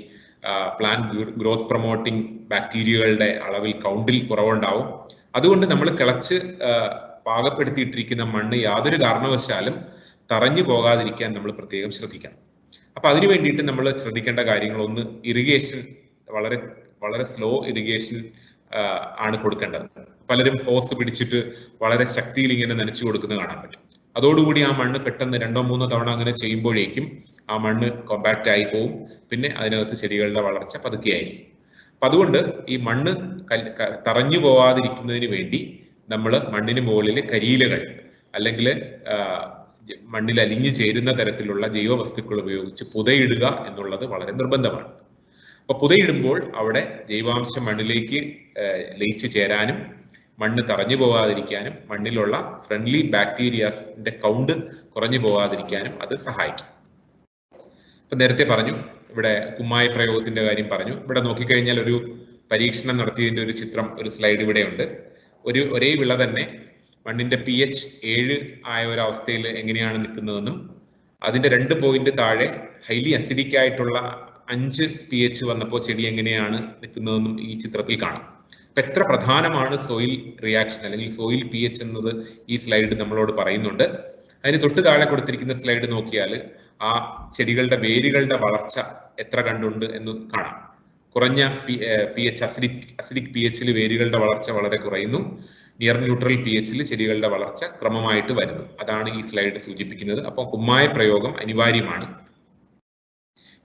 പ്ലാന്റ് ഗ്രോത്ത് പ്രൊമോട്ടിംഗ് ബാക്ടീരിയകളുടെ അളവിൽ കൗണ്ടിൽ കുറവുണ്ടാവും. അതുകൊണ്ട് നമ്മൾ കിളച്ച് പാകപ്പെടുത്തിയിട്ടിരിക്കുന്ന മണ്ണ് യാതൊരു കാരണവശാലും തറഞ്ഞു പോകാതിരിക്കാൻ നമ്മൾ പ്രത്യേകം ശ്രദ്ധിക്കണം. അപ്പൊ അതിനു വേണ്ടിയിട്ട് നമ്മൾ ശ്രദ്ധിക്കേണ്ട കാര്യങ്ങൾ, ഒന്ന് ഇറിഗേഷൻ വളരെ വളരെ സ്ലോ ഇറിഗേഷൻ ആണ് കൊടുക്കേണ്ടത്. പലരും ഹോസ് പിടിച്ചിട്ട് വളരെ ശക്തിയിൽ ഇങ്ങനെ നനച്ചു കൊടുക്കുന്നത് കാണാൻ പറ്റും. അതോടുകൂടി ആ മണ്ണ് പെട്ടെന്ന് 2-3 തവണ അങ്ങനെ ചെയ്യുമ്പോഴേക്കും ആ മണ്ണ് കോമ്പാക്റ്റ് ആയി പോവും. പിന്നെ അതിനകത്ത് ചെടികളുടെ വളർച്ച പതുക്കെയായിരിക്കും. അപ്പൊ അതുകൊണ്ട് ഈ മണ്ണ് തറഞ്ഞു പോവാതിരിക്കുന്നതിന് വേണ്ടി നമ്മൾ മണ്ണിന് മുകളിൽ കരിയിലകൾ അല്ലെങ്കിൽ മണ്ണിൽ അലിഞ്ഞു ചേരുന്ന തരത്തിലുള്ള ജൈവവസ്തുക്കൾ ഉപയോഗിച്ച് പുതയിടുക എന്നുള്ളത് വളരെ നിർബന്ധമാണ്. അപ്പൊ പുതയിടുമ്പോൾ അവിടെ ജൈവാംശം മണ്ണിലേക്ക് ലയിച്ചു ചേരാനും മണ്ണ് തറഞ്ഞു പോകാതിരിക്കാനും മണ്ണിലുള്ള ഫ്രണ്ട്ലി ബാക്ടീരിയാസിന്റെ കൗണ്ട് കുറഞ്ഞു പോകാതിരിക്കാനും അത് സഹായിക്കും. ഇപ്പൊ നേരത്തെ പറഞ്ഞു, ഇവിടെ കുമ്മായ പ്രയോഗത്തിന്റെ കാര്യം പറഞ്ഞു. ഇവിടെ നോക്കിക്കഴിഞ്ഞാൽ ഒരു പരീക്ഷണം നടത്തിയതിന്റെ ഒരു ചിത്രം, ഒരു സ്ലൈഡ് ഇവിടെ ഉണ്ട്. ഒരേ വിള തന്നെ മണ്ണിന്റെ pH 7 ആയ ഒരു അവസ്ഥയിൽ എങ്ങനെയാണ് നിൽക്കുന്നതെന്നും അതിന്റെ 2 പോയിന്റ് താഴെ ഹൈലി അസിഡിക് ആയിട്ടുള്ള 5 pH വന്നപ്പോൾ ചെടി എങ്ങനെയാണ് നിൽക്കുന്നതെന്നും ഈ ചിത്രത്തിൽ കാണാം. അപ്പൊ എത്ര പ്രധാനമാണ് സോയിൽ റിയാക്ഷൻ അല്ലെങ്കിൽ സോയിൽ pH എന്നത് ഈ സ്ലൈഡ് നമ്മളോട് പറയുന്നുണ്ട്. അതിന് തൊട്ട് താഴെ കൊടുത്തിരിക്കുന്ന സ്ലൈഡ് നോക്കിയാൽ ആ ചെടികളുടെ വേരുകളുടെ വളർച്ച എത്ര കണ്ടുണ്ട് എന്ന് കാണാം. കുറഞ്ഞ pH അസിഡിക് pHൽ വേരുകളുടെ വളർച്ച വളരെ കുറയുന്നു. നിയർ ന്യൂട്രൽ pHൽ ചെടികളുടെ വളർച്ച ക്രമമായിട്ട് വരുന്നു. അതാണ് ഈ സ്ലൈഡ് സൂചിപ്പിക്കുന്നത്. അപ്പോൾ കുമ്മായ പ്രയോഗം അനിവാര്യമാണ്.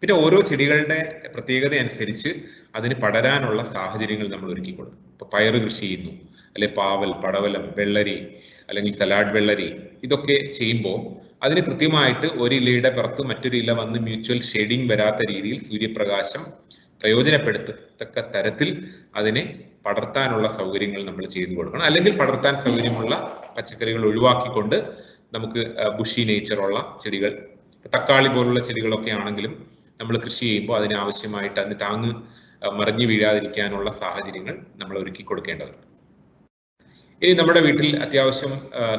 പിന്നെ ഓരോ ചെടികളുടെ പ്രത്യേകത അനുസരിച്ച് അതിന് പടരാനുള്ള സാഹചര്യങ്ങൾ നമ്മൾ ഒരുക്കി കൊടുക്കും. ഇപ്പൊ പയറ് കൃഷി ചെയ്യുന്നു, അല്ലെ പാവൽ, പടവലം, വെള്ളരി അല്ലെങ്കിൽ സലാഡ് വെള്ളരി, ഇതൊക്കെ ചെയ്യുമ്പോൾ അതിന് കൃത്യമായിട്ട് ഒരു ഇലയുടെ പുറത്ത് മറ്റൊരു ഇല വന്ന് മ്യൂച്വൽ ഷെയ്ഡിങ് വരാത്ത രീതിയിൽ സൂര്യപ്രകാശം പ്രയോജനപ്പെടുത്തക്ക തരത്തിൽ അതിനെ പടർത്താനുള്ള സൗകര്യങ്ങൾ നമ്മൾ ചെയ്തു കൊടുക്കണം. അല്ലെങ്കിൽ പടർത്താൻ സൗകര്യമുള്ള പച്ചക്കറികൾ ഒഴിവാക്കിക്കൊണ്ട് നമുക്ക് ബുഷി നേച്ചറുള്ള ചെടികൾ, തക്കാളി പോലുള്ള ചെടികളൊക്കെ ആണെങ്കിലും നമ്മൾ കൃഷി ചെയ്യുമ്പോൾ അതിനാവശ്യമായിട്ട് അതിന് താങ്ങ് മറിഞ്ഞു വീഴാതിരിക്കാനുള്ള സാഹചര്യങ്ങൾ നമ്മൾ ഒരുക്കി കൊടുക്കേണ്ടതുണ്ട്. ഇനി നമ്മുടെ വീട്ടിൽ അത്യാവശ്യം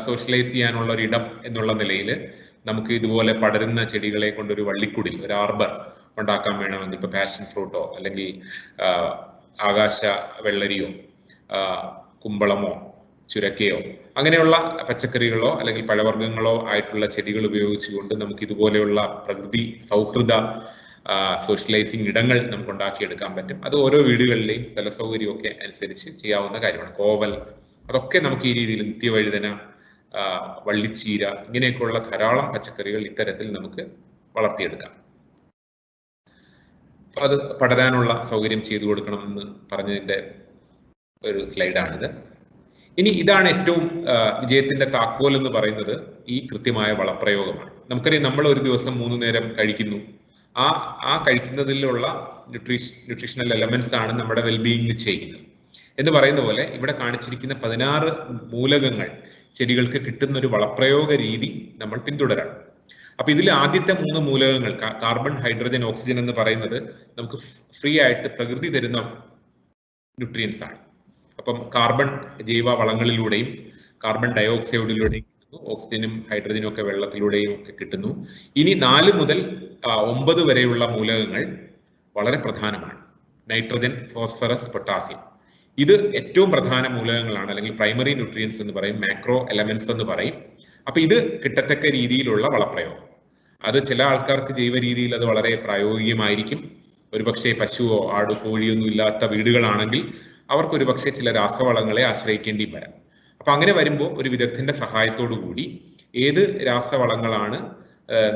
സോഷ്യലൈസ് ചെയ്യാനുള്ള ഒരു ഇടം എന്നുള്ള നിലയിൽ നമുക്ക് ഇതുപോലെ പടരുന്ന ചെടികളെ കൊണ്ടൊരു വള്ളിക്കുടിൽ, ഒരു ആർബർ ഉണ്ടാക്കാൻ വേണമെങ്കിൽ, ഇപ്പൊ പാഷൻ ഫ്രൂട്ടോ അല്ലെങ്കിൽ ആകാശ വെള്ളരിയോ കുമ്പളമോ ചുരക്കയോ അങ്ങനെയുള്ള പച്ചക്കറികളോ അല്ലെങ്കിൽ പഴവർഗ്ഗങ്ങളോ ആയിട്ടുള്ള ചെടികൾ ഉപയോഗിച്ചുകൊണ്ട് നമുക്ക് ഇതുപോലെയുള്ള പ്രകൃതി സൗഹൃദ സോഷ്യലൈസിങ് ഇടങ്ങൾ നമുക്ക് ഉണ്ടാക്കിയെടുക്കാൻ പറ്റും. അത് ഓരോ വീടുകളിലെയും സ്ഥല സൗകര്യമൊക്കെ അനുസരിച്ച് ചെയ്യാവുന്ന കാര്യമാണ്. കോവൽ, അതൊക്കെ നമുക്ക് ഈ രീതിയിൽ നിത്യവഴുതന, വള്ളിച്ചീര, ഇങ്ങനെയൊക്കെയുള്ള ധാരാളം പച്ചക്കറികൾ ഇത്തരത്തിൽ നമുക്ക് വളർത്തിയെടുക്കാം. അപ്പൊ അത് പടരാനുള്ള സൗകര്യം ചെയ്തു കൊടുക്കണമെന്ന് പറഞ്ഞതിന്റെ ഒരു സ്ലൈഡാണിത്. ഇനി ഇതാണ് ഏറ്റവും വിജയത്തിന്റെ താക്കോൽ എന്ന് പറയുന്നത്, ഈ കൃത്യമായ വളപ്രയോഗമാണ്. നമുക്കറിയാം, നമ്മൾ ഒരു ദിവസം 3 നേരം കഴിക്കുന്നു. ആ കഴിക്കുന്നതിലുള്ള ന്യൂട്രീഷണൽ എലമെന്റ്സ് ആണ് നമ്മുടെ വെൽബീയിങ് ചെയ്യുന്നത് എന്ന് പറയുന്ന പോലെ ഇവിടെ കാണിച്ചിരിക്കുന്ന 16 മൂലകങ്ങൾ ചെടികൾക്ക് കിട്ടുന്ന ഒരു വളപ്രയോഗ രീതി നമ്മൾ പിന്തുടരണം. അപ്പൊ ഇതിൽ ആദ്യത്തെ 3 മൂലകങ്ങൾ കാർബൺ, ഹൈഡ്രജൻ, ഓക്സിജൻ എന്ന് പറയുന്നത് നമുക്ക് ഫ്രീ ആയിട്ട് പ്രകൃതി തരുന്ന ന്യൂട്രിയൻസ് ആണ്. അപ്പം കാർബൺ ജൈവ വളങ്ങളിലൂടെയും കാർബൺ ഡയോക്സൈഡിലൂടെയും കിട്ടുന്നു, ഓക്സിജനും ഹൈഡ്രജനും ഒക്കെ വെള്ളത്തിലൂടെയും ഒക്കെ കിട്ടുന്നു. ഇനി 4 മുതൽ 9 വരെയുള്ള മൂലകങ്ങൾ വളരെ പ്രധാനമാണ്. Nitrogen, phosphorus, potassium. ഇത് ഏറ്റവും പ്രധാന മൂലകങ്ങളാണ്, അല്ലെങ്കിൽ പ്രൈമറി ന്യൂട്രിയൻസ് എന്ന് പറയും, മാക്രോ എലമെന്റ്സ് എന്ന് പറയും. അപ്പൊ ഇത് കിട്ടത്തക്ക രീതിയിലുള്ള വളപ്രയോഗം. അത് ചില ആൾക്കാർക്ക് ജൈവ രീതിയിൽ അത് വളരെ പ്രായോഗികമായിരിക്കും. ഒരുപക്ഷെ പശുവോ ആടോ കോഴിയൊന്നും ഇല്ലാത്ത വീടുകളാണെങ്കിൽ അവർക്ക് ഒരുപക്ഷെ ചില രാസവളങ്ങളെ ആശ്രയിക്കേണ്ടി വരാം. അപ്പൊ അങ്ങനെ വരുമ്പോൾ ഒരു വിദഗ്ധന്റെ സഹായത്തോടു കൂടി ഏത് രാസവളങ്ങളാണ്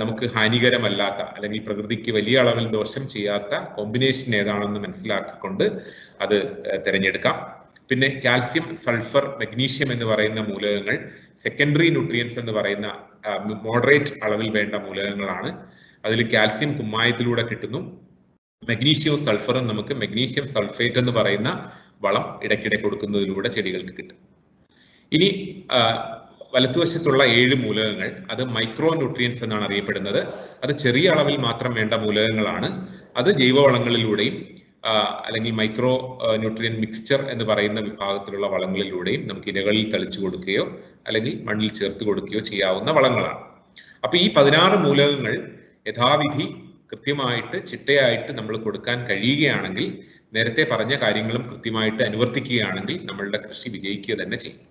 നമുക്ക് ഹാനികരമല്ലാത്ത അല്ലെങ്കിൽ പ്രകൃതിക്ക് വലിയ അളവിൽ ദോഷം ചെയ്യാത്ത കോമ്പിനേഷൻ ഏതാണെന്ന് മനസ്സിലാക്കിക്കൊണ്ട് അത് തിരഞ്ഞെടുക്കാം. പിന്നെ കാൽസ്യം, സൾഫർ, മഗ്നീഷ്യം എന്ന് പറയുന്ന മൂലകങ്ങൾ സെക്കൻഡറി ന്യൂട്രിയൻസ് എന്ന് പറയുന്ന മോഡറേറ്റ് അളവിൽ വേണ്ട മൂലകങ്ങളാണ്. അതിൽ കാൽസ്യം കുമ്മായത്തിലൂടെ കിട്ടുന്നു. മഗ്നീഷ്യവും സൾഫറും നമുക്ക് മഗ്നീഷ്യം സൾഫേറ്റ് എന്ന് പറയുന്ന വളം ഇടയ്ക്കിടെ കൊടുക്കുന്നതിലൂടെ ചെടികൾക്ക് കിട്ടും. ഇനി വലത്തുവശത്തുള്ള 7 മൂലകങ്ങൾ അത് മൈക്രോ ന്യൂട്രിയൻസ് എന്നാണ് അറിയപ്പെടുന്നത്. അത് ചെറിയ അളവിൽ മാത്രം വേണ്ട മൂലകങ്ങളാണ്. അത് ജൈവവളങ്ങളിലൂടെയും അല്ലെങ്കിൽ മൈക്രോ ന്യൂട്രിയൻ മിക്സ്ചർ എന്ന് പറയുന്ന വിഭാഗത്തിലുള്ള വളങ്ങളിലൂടെയും നമുക്ക് ഇലകളിൽ തളിച്ചു കൊടുക്കുകയോ അല്ലെങ്കിൽ മണ്ണിൽ ചേർത്ത് കൊടുക്കുകയോ ചെയ്യാവുന്ന വളങ്ങളാണ്. അപ്പൊ ഈ 16 മൂലകങ്ങൾ യഥാവിധി കൃത്യമായിട്ട് ചിട്ടയായിട്ട് നമ്മൾ കൊടുക്കാൻ കഴിയുകയാണെങ്കിൽ, നേരത്തെ പറഞ്ഞ കാര്യങ്ങളും കൃത്യമായിട്ട് അനുവർത്തിക്കുകയാണെങ്കിൽ നമ്മളുടെ കൃഷി വിജയിക്കുക തന്നെ ചെയ്യും.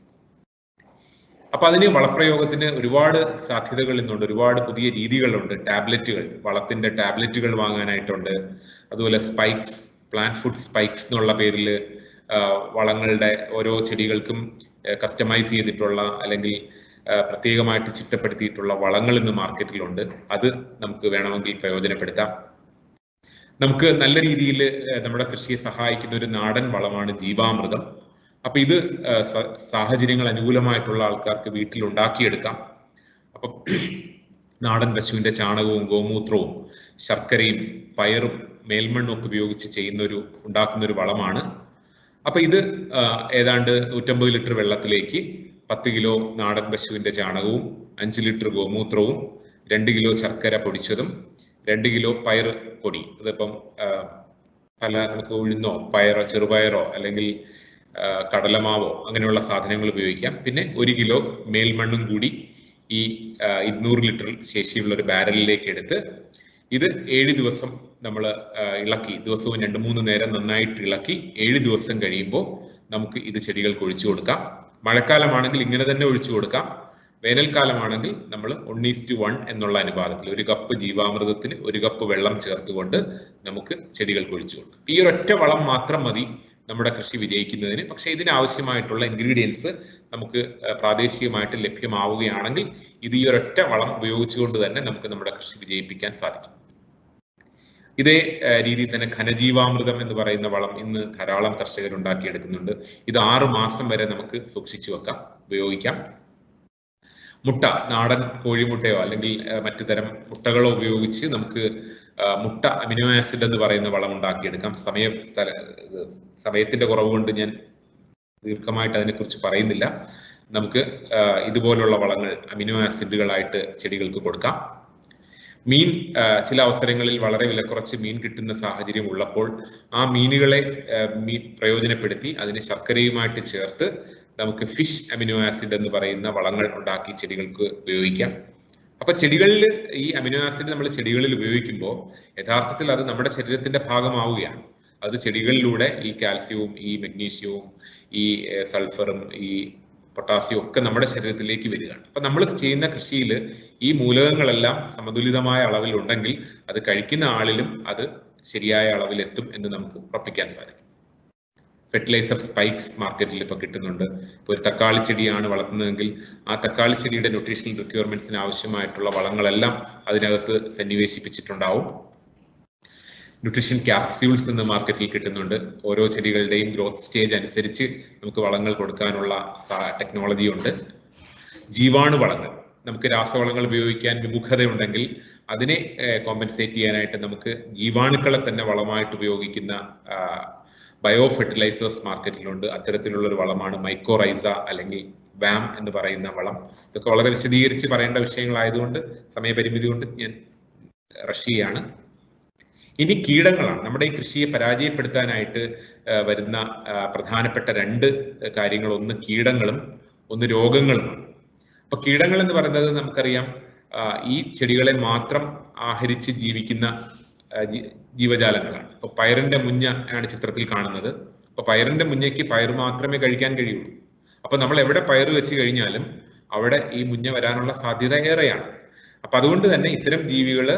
അപ്പൊ അതിന് വളപ്രയോഗത്തിന് ഒരുപാട് സാധ്യതകൾ ഇന്നുണ്ട്, ഒരുപാട് പുതിയ രീതികളുണ്ട്. ടാബ്ലറ്റുകൾ, വളത്തിന്റെ ടാബ്ലറ്റുകൾ വാങ്ങാനായിട്ടുണ്ട്. അതുപോലെ സ്പൈക്സ്, പ്ലാന്റ് ഫുഡ് സ്പൈക്സ് എന്നുള്ള പേരിൽ വളങ്ങളുടെ ഓരോ ചെടികൾക്കും കസ്റ്റമൈസ് ചെയ്തിട്ടുള്ള അല്ലെങ്കിൽ പ്രത്യേകമായിട്ട് ചിട്ടപ്പെടുത്തിയിട്ടുള്ള വളങ്ങൾ ഇന്ന് മാർക്കറ്റിലുണ്ട്. അത് നമുക്ക് വേണമെങ്കിൽ പ്രയോജനപ്പെടുത്താം. നമുക്ക് നല്ല രീതിയിൽ നമ്മുടെ കൃഷിയെ സഹായിക്കുന്ന ഒരു നാടൻ വളമാണ് ജീവാമൃതം. അപ്പൊ ഇത് സാഹചര്യങ്ങൾ അനുകൂലമായിട്ടുള്ള ആൾക്കാർക്ക് വീട്ടിൽ ഉണ്ടാക്കിയെടുക്കാം. അപ്പം നാടൻ പശുവിന്റെ ചാണകവും ഗോമൂത്രവും ശർക്കരയും പയറും മേൽമണ്ണും ഒക്കെ ഉപയോഗിച്ച് ഉണ്ടാക്കുന്ന ഒരു വളമാണ്. അപ്പൊ ഇത് ഏതാണ്ട് 150 ലിറ്റർ വെള്ളത്തിലേക്ക് 10 കിലോ നാടൻ പശുവിന്റെ ചാണകവും 5 ലിറ്റർ ഗോമൂത്രവും 2 കിലോ ശർക്കര പൊടിച്ചതും 2 കിലോ പയർ പൊടി, അതിപ്പം നമുക്ക് ഉഴുന്നോ പയറോ ചെറുപയറോ അല്ലെങ്കിൽ കടലമാവോ അങ്ങനെയുള്ള സാധനങ്ങൾ ഉപയോഗിക്കാം. പിന്നെ 1 കിലോ മേൽമണ്ണും കൂടി ഈ 200 ലിറ്റർ ശേഷിയുള്ള ഒരു ബാരലിലേക്ക് എടുത്ത് ഇത് 7 ദിവസം നമ്മൾ ഇളക്കി, ദിവസവും 2-3 നേരം നന്നായിട്ട് ഇളക്കി 7 ദിവസം കഴിയുമ്പോൾ നമുക്ക് ഇത് ചെടികൾക്ക് ഒഴിച്ചു കൊടുക്കാം. മഴക്കാലമാണെങ്കിൽ ഇങ്ങനെ തന്നെ ഒഴിച്ചു കൊടുക്കാം. വേനൽക്കാലമാണെങ്കിൽ നമ്മൾ 1:1 എന്നുള്ള അനുപാതത്തിൽ 1 കപ്പ് ജീവാമൃതത്തിന് 1 കപ്പ് വെള്ളം ചേർത്തുകൊണ്ട് നമുക്ക് ചെടികൾക്ക് ഒഴിച്ചു കൊടുക്കാം. ഈ ഒരൊറ്റ വളം മാത്രം മതി നമ്മുടെ കൃഷി വിജയിക്കുന്നതിന്. പക്ഷെ ഇതിനാവശ്യമായിട്ടുള്ള ഇൻഗ്രീഡിയൻസ് നമുക്ക് പ്രാദേശികമായിട്ട് ലഭ്യമാവുകയാണെങ്കിൽ ഇത് ഈ ഒരൊറ്റ വളം ഉപയോഗിച്ചുകൊണ്ട് തന്നെ നമുക്ക് നമ്മുടെ കൃഷി വിജയിപ്പിക്കാൻ സാധിക്കും. ഇതേ രീതിയിൽ തന്നെ ഘനജീവാമൃതം എന്ന് പറയുന്ന വളം ഇന്ന് ധാരാളം കർഷകർ ഉണ്ടാക്കിയെടുക്കുന്നുണ്ട്. ഇത് 6 മാസം വരെ നമുക്ക് സൂക്ഷിച്ചു വെക്കാം, ഉപയോഗിക്കാം. മുട്ട, നാടൻ കോഴിമുട്ടയോ അല്ലെങ്കിൽ മറ്റു തരം മുട്ടകളോ ഉപയോഗിച്ച് നമുക്ക് മുട്ട അമിനോ ആസിഡ് എന്ന് പറയുന്ന വളം ഉണ്ടാക്കിയെടുക്കാം. സമയത്തിന്റെ കുറവ് കൊണ്ട് ഞാൻ ദീർഘമായിട്ട് അതിനെക്കുറിച്ച് പറയുന്നില്ല. നമുക്ക് ഇതുപോലുള്ള വളങ്ങൾ അമിനോ ആസിഡുകളായിട്ട് ചെടികൾക്ക് കൊടുക്കാം. മീൻ, ചില അവസരങ്ങളിൽ വളരെ വിലക്കുറച്ച് മീൻ കിട്ടുന്ന സാഹചര്യം ഉള്ളപ്പോൾ ആ മീനുകളെ പ്രയോജനപ്പെടുത്തി അതിനെ ശർക്കരയുമായിട്ട് ചേർത്ത് നമുക്ക് ഫിഷ് അമിനോ ആസിഡ് എന്ന് പറയുന്ന വളങ്ങൾ ഉണ്ടാക്കി ചെടികൾക്ക് ഉപയോഗിക്കാം. അപ്പൊ ചെടികളിൽ ഈ അമിനോ ആസിഡ് നമ്മൾ ചെടികളിൽ ഉപയോഗിക്കുമ്പോൾ യഥാർത്ഥത്തിൽ അത് നമ്മുടെ ശരീരത്തിന്റെ ഭാഗമാവുകയാണ്. അത് ചെടികളിലൂടെ ഈ കാൽസ്യവും ഈ മഗ്നീഷ്യവും ഈ സൾഫറും ഈ പൊട്ടാസ്യം ഒക്കെ നമ്മുടെ ശരീരത്തിലേക്ക് വരികയാണ്. അപ്പൊ നമ്മൾ ചെയ്യുന്ന കൃഷിയിൽ ഈ മൂലകങ്ങളെല്ലാം സമതുലിതമായ അളവിൽ ഉണ്ടെങ്കിൽ അത് കഴിക്കുന്ന ആളിലും അത് ശരിയായ അളവിൽ എത്തും എന്ന് നമുക്ക് ഉറപ്പിക്കാൻ സാധിക്കും. ഫെർട്ടിലൈസർ സ്പൈക്സ് മാർക്കറ്റിൽ ഇപ്പൊ കിട്ടുന്നുണ്ട്. ഇപ്പൊ ഒരു തക്കാളി ചെടിയാണ് വളർത്തുന്നതെങ്കിൽ ആ തക്കാളി ചെടിയുടെ ന്യൂട്രീഷണൽ റിക്വയർമെന്റ്സിന് ആവശ്യമായിട്ടുള്ള വളങ്ങളെല്ലാം അതിനകത്ത് സന്നിവേശിപ്പിച്ചിട്ടുണ്ടാവും. ന്യൂട്രീഷൻ ക്യാപ്സ്യൂൾസ് എന്ന് മാർക്കറ്റിൽ കിട്ടുന്നുണ്ട്. ഓരോ ചെടികളുടെയും ഗ്രോത്ത് സ്റ്റേജ് അനുസരിച്ച് നമുക്ക് വളങ്ങൾ കൊടുക്കാനുള്ള ടെക്നോളജി ഉണ്ട്. ജീവാണു വളങ്ങൾ, നമുക്ക് രാസവളങ്ങൾ ഉപയോഗിക്കാൻ വിമുഖതയുണ്ടെങ്കിൽ അതിനെ കോമ്പൻസേറ്റ് ചെയ്യാനായിട്ട് നമുക്ക് ജീവാണുക്കളെ തന്നെ വളമായിട്ട് ഉപയോഗിക്കുന്ന ബയോ ഫെർട്ടിലൈസേഴ്സ് മാർക്കറ്റിലുണ്ട്. അത്തരത്തിലുള്ള ഒരു വളമാണ് മൈക്കോറൈസ അല്ലെങ്കിൽ വാം എന്ന് പറയുന്ന വളം. ഇതൊക്കെ വളരെ വിശദീകരിച്ച് പറയേണ്ട വിഷയങ്ങളായതുകൊണ്ട് സമയപരിമിതി കൊണ്ട് ഞാൻ റഷ് ചെയ്യാണ്. ഇനി കീടങ്ങളാണ്. നമ്മുടെ ഈ കൃഷിയെ പരാജയപ്പെടുത്താനായിട്ട് വരുന്ന പ്രധാനപ്പെട്ട രണ്ട് കാര്യങ്ങൾ, ഒന്ന് കീടങ്ങളും ഒന്ന് രോഗങ്ങളുമാണ്. അപ്പൊ കീടങ്ങൾ എന്ന് പറയുന്നത് നമുക്കറിയാം ഈ ചെടികളെ മാത്രം ആഹരിച്ച് ജീവിക്കുന്ന ജീവജാലങ്ങളാണ്. ഇപ്പൊ പയറിന്റെ മുഞ്ഞ ആണ് ചിത്രത്തിൽ കാണുന്നത്. അപ്പൊ പയറിന്റെ മുഞ്ഞയ്ക്ക് പയർ മാത്രമേ കഴിക്കാൻ കഴിയുള്ളൂ. അപ്പൊ നമ്മൾ എവിടെ പയർ വെച്ച് കഴിഞ്ഞാലും അവിടെ ഈ മുഞ്ഞ വരാനുള്ള സാധ്യത ഏറെയാണ്. അപ്പൊ അതുകൊണ്ട് തന്നെ ഇത്തരം ജീവികള്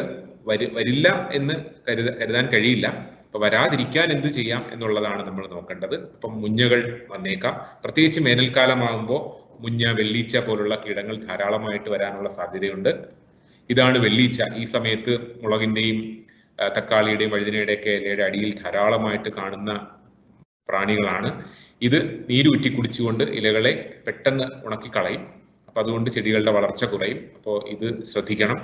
വരില്ല എന്ന് കരുതാൻ കഴിയില്ല. അപ്പൊ വരാതിരിക്കാൻ എന്ത് ചെയ്യാം എന്നുള്ളതാണ് നമ്മൾ നോക്കേണ്ടത്. അപ്പം മുഞ്ഞകൾ വന്നേക്കാം. പ്രത്യേകിച്ച് വേനൽക്കാലമാകുമ്പോൾ മുഞ്ഞ, വെള്ളീച്ച പോലുള്ള കീടങ്ങൾ ധാരാളമായിട്ട് വരാനുള്ള സാധ്യതയുണ്ട്. ഇതാണ് വെള്ളീച്ച. ഈ സമയത്ത് മുളകിന്റെയും തക്കാളിയുടെയും വഴുതനയുടെയൊക്കെ ഇലയുടെ അടിയിൽ ധാരാളമായിട്ട് കാണുന്ന പ്രാണികളാണ്. ഇത് നീരൂറ്റി കുടിച്ചുകൊണ്ട് ഇലകളെ പെട്ടെന്ന് ഉണക്കിക്കളയും. അപ്പൊ അതുകൊണ്ട് ചെടികളുടെ വളർച്ച കുറയും. അപ്പോൾ ഇത് ശ്രദ്ധിക്കണം.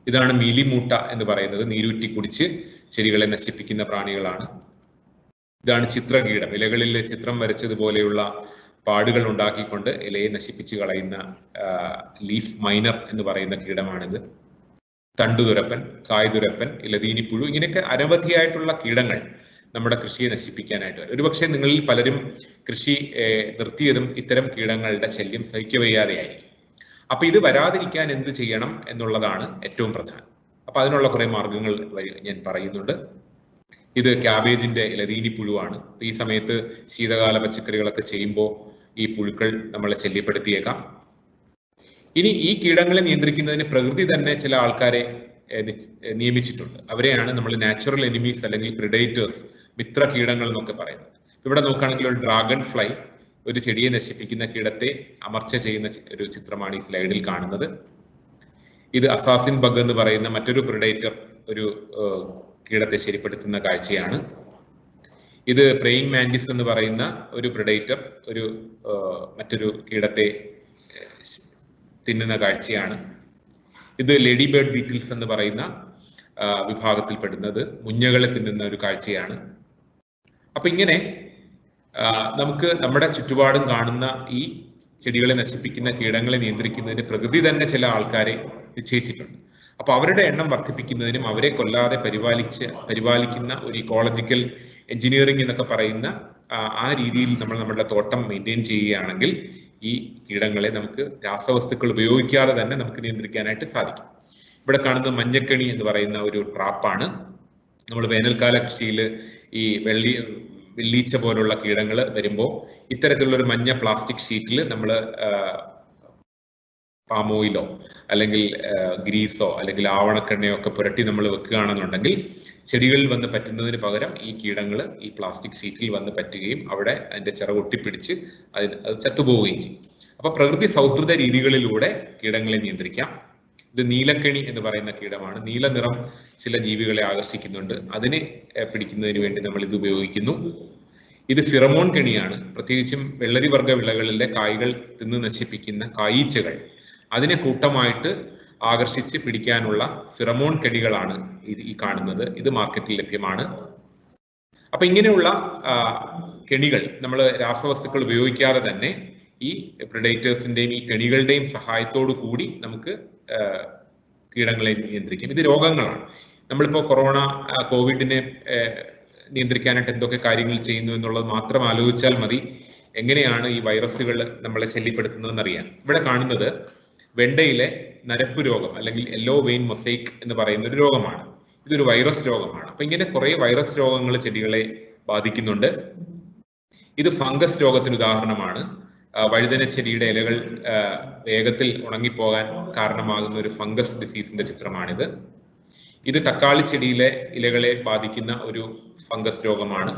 ഇതാണ് മീലിമൂട്ട എന്ന് പറയുന്നത്. നീരൂറ്റി കുടിച്ച് ചെടികളെ നശിപ്പിക്കുന്ന പ്രാണികളാണ്. ഇതാണ് ചിത്രകീടം. ഇലകളിൽ ചിത്രം വരച്ചതുപോലെയുള്ള പാടുകൾ ഉണ്ടാക്കിക്കൊണ്ട് ഇലയെ നശിപ്പിച്ച് കളയുന്ന ലീഫ് മൈനർ എന്ന് പറയുന്ന കീടമാണിത്. തണ്ടുതുരപ്പൻ, കായ്തുരപ്പൻ, ഇലതീനിപ്പുഴു, ഇങ്ങനെയൊക്കെ അനവധിയായിട്ടുള്ള കീടങ്ങൾ നമ്മുടെ കൃഷിയെ നശിപ്പിക്കാനായിട്ട് വരും. ഒരുപക്ഷെ നിങ്ങളിൽ പലരും കൃഷി നിർത്തിയതും ഇത്തരം കീടങ്ങളുടെ ശല്യം സഹിക്കവയ്യാതെയായിരിക്കും. അപ്പൊ ഇത് വരാതിരിക്കാൻ എന്ത് ചെയ്യണം എന്നുള്ളതാണ് ഏറ്റവും പ്രധാനം. അപ്പൊ അതിനുള്ള കുറെ മാർഗങ്ങൾ ഞാൻ പറയുന്നുണ്ട്. ഇത് ക്യാബേജിന്റെ ഇലതീനിപ്പുഴുവാണ്. ഈ സമയത്ത് ശീതകാല പച്ചക്കറികളൊക്കെ ചെയ്യുമ്പോൾ ഈ പുഴുക്കൾ നമ്മളെ ശല്യപ്പെടുത്തിയേക്കാം. ഇനി ഈ കീടങ്ങളെ നിയന്ത്രിക്കുന്നതിന് പ്രകൃതി തന്നെ ചില ആൾക്കാരെ നിയമിച്ചിട്ടുണ്ട്. അവരെയാണ് നമ്മൾ നാച്ചുറൽ എനിമീസ് അല്ലെങ്കിൽ പ്രിഡേറ്റേഴ്സ്, മിത്ര കീടങ്ങൾ എന്നൊക്കെ പറയുന്നത്. ഇവിടെ നോക്കുകയാണെങ്കിൽ ഒരു ഡ്രാഗൺ ഫ്ലൈ ഒരു ചെടിയെ നശിപ്പിക്കുന്ന കീടത്തെ അമർച്ച ചെയ്യുന്ന ഒരു ചിത്രമാണ് ഈ സ്ലൈഡിൽ കാണുന്നത്. ഇത് അസാസിൻ ബഗ് എന്ന് പറയുന്ന മറ്റൊരു പ്രിഡേറ്റർ ഒരു കീടത്തെ ശരിപ്പെടുത്തുന്ന കാഴ്ചയാണ്. ഇത് പ്രേയിങ് മാൻറ്റിസ് എന്ന് പറയുന്ന ഒരു പ്രിഡേറ്റർ മറ്റൊരു കീടത്തെ തിന്നുന്ന കാഴ്ചയാണ്. ഇത് ലേഡി ബേർഡ് ബീറ്റിൽസ് എന്ന് പറയുന്ന വിഭാഗത്തിൽപ്പെടുന്നത് മുഞ്ഞകളെ തിന്നുന്ന ഒരു കാഴ്ചയാണ്. അപ്പൊ ഇങ്ങനെ നമുക്ക് നമ്മുടെ ചുറ്റുപാടും കാണുന്ന ഈ ചെടികളെ നശിപ്പിക്കുന്ന കീടങ്ങളെ നിയന്ത്രിക്കുന്നതിന് പ്രകൃതി തന്നെ ചില ആൾക്കാരെ നിശ്ചയിച്ചിട്ടുണ്ട്. അപ്പൊ അവരുടെ എണ്ണം വർദ്ധിപ്പിക്കുന്നതിനും അവരെ കൊല്ലാതെ പരിപാലിക്കുന്ന ഒരു ഇക്കോളജിക്കൽ എഞ്ചിനീയറിംഗ് എന്നൊക്കെ പറയുന്ന ആ രീതിയിൽ നമ്മൾ നമ്മുടെ തോട്ടം മെയിൻറ്റെയിൻ ചെയ്യുകയാണെങ്കിൽ ഈ കീടങ്ങളെ നമുക്ക് രാസവസ്തുക്കൾ ഉപയോഗിക്കാതെ തന്നെ നമുക്ക് നിയന്ത്രിക്കാനായിട്ട് സാധിക്കും. ഇവിടെ കാണുന്ന മഞ്ഞക്കണി എന്ന് പറയുന്ന ഒരു ട്രാപ്പാണ്. നമ്മൾ വേനൽക്കാല കൃഷിയിൽ ഈ വെള്ളീച്ച പോലുള്ള കീടങ്ങൾ വരുമ്പോൾ ഇത്തരത്തിലുള്ള ഒരു മഞ്ഞ പ്ലാസ്റ്റിക് ഷീറ്റിൽ നമ്മൾ പാം ഓയിലോ അല്ലെങ്കിൽ ഗ്രീസോ അല്ലെങ്കിൽ ആവണക്കെണ്ണയോ ഒക്കെ പുരട്ടി നമ്മൾ വെക്കുകയാണെന്നുണ്ടെങ്കിൽ ചെടികളിൽ വന്ന് പറ്റുന്നതിന് പകരം ഈ കീടങ്ങൾ ഈ പ്ലാസ്റ്റിക് ഷീറ്റിൽ വന്ന് പറ്റുകയും അവിടെ അതിന്റെ ചിറക് ഒട്ടിപ്പിടിച്ച് അത് ചത്തുപോവുകയും ചെയ്യും. അപ്പൊ പ്രകൃതി സൗഹൃദ രീതികളിലൂടെ കീടങ്ങളെ നിയന്ത്രിക്കാം. ഇത് നീലക്കണി എന്ന് പറയുന്ന കീടമാണ്. നീല നിറം ചില ജീവികളെ ആകർഷിക്കുന്നുണ്ട്. അതിനെ പിടിക്കുന്നതിന് വേണ്ടി നമ്മൾ ഇത് ഉപയോഗിക്കുന്നു. ഇത് ഫിറമോൺ കെണിയാണ്. പ്രത്യേകിച്ചും വെള്ളരി വർഗ വിളകളിലെ കായ്കൾ തിന്ന് നശിപ്പിക്കുന്ന കായീച്ചകൾ അതിനെ കൂട്ടമായിട്ട് ആകർഷിച്ച് പിടിക്കാനുള്ള ഫിറമോൺ കെണികളാണ് ഈ കാണുന്നത്. ഇത് മാർക്കറ്റിൽ ലഭ്യമാണ്. അപ്പൊ ഇങ്ങനെയുള്ള കെണികൾ നമ്മൾ രാസവസ്തുക്കൾ ഉപയോഗിക്കാതെ തന്നെ ഈ പ്രിഡേറ്റേഴ്സിന്റെയും ഈ കെണികളുടെയും സഹായത്തോടു കൂടി നമുക്ക് കീടങ്ങളെ നിയന്ത്രിക്കും. ഇത് രോഗങ്ങളാണ്. നമ്മളിപ്പോ കോവിഡിനെ നിയന്ത്രിക്കാനായിട്ട് എന്തൊക്കെ കാര്യങ്ങൾ ചെയ്യുന്നു എന്നുള്ളത് മാത്രം ആലോചിച്ചാൽ മതി എങ്ങനെയാണ് ഈ വൈറസുകൾ നമ്മളെ ശല്യപ്പെടുത്തുന്നതെന്ന് അറിയാം. ഇവിടെ കാണുന്നത് വെണ്ടയിലെ നരപ്പ് രോഗം അല്ലെങ്കിൽ യെല്ലോ വെയിൻ മൊസൈക്ക് എന്ന് പറയുന്ന ഒരു രോഗമാണ്. ഇതൊരു വൈറസ് രോഗമാണ്. അപ്പൊ ഇങ്ങനെ കുറെ വൈറസ് രോഗങ്ങൾ ചെടികളെ ബാധിക്കുന്നുണ്ട്. ഇത് ഫംഗസ് രോഗത്തിന് ഉദാഹരണമാണ്. വഴുതന ചെടിയുടെ ഇലകൾ വേഗത്തിൽ ഉണങ്ങിപ്പോകാൻ കാരണമാകുന്ന ഒരു ഫംഗസ് ഡിസീസിന്റെ ചിത്രമാണിത്. ഇത് തക്കാളി ചെടിയിലെ ഇലകളെ ബാധിക്കുന്ന ഒരു ഫംഗസ് രോഗമാണ്.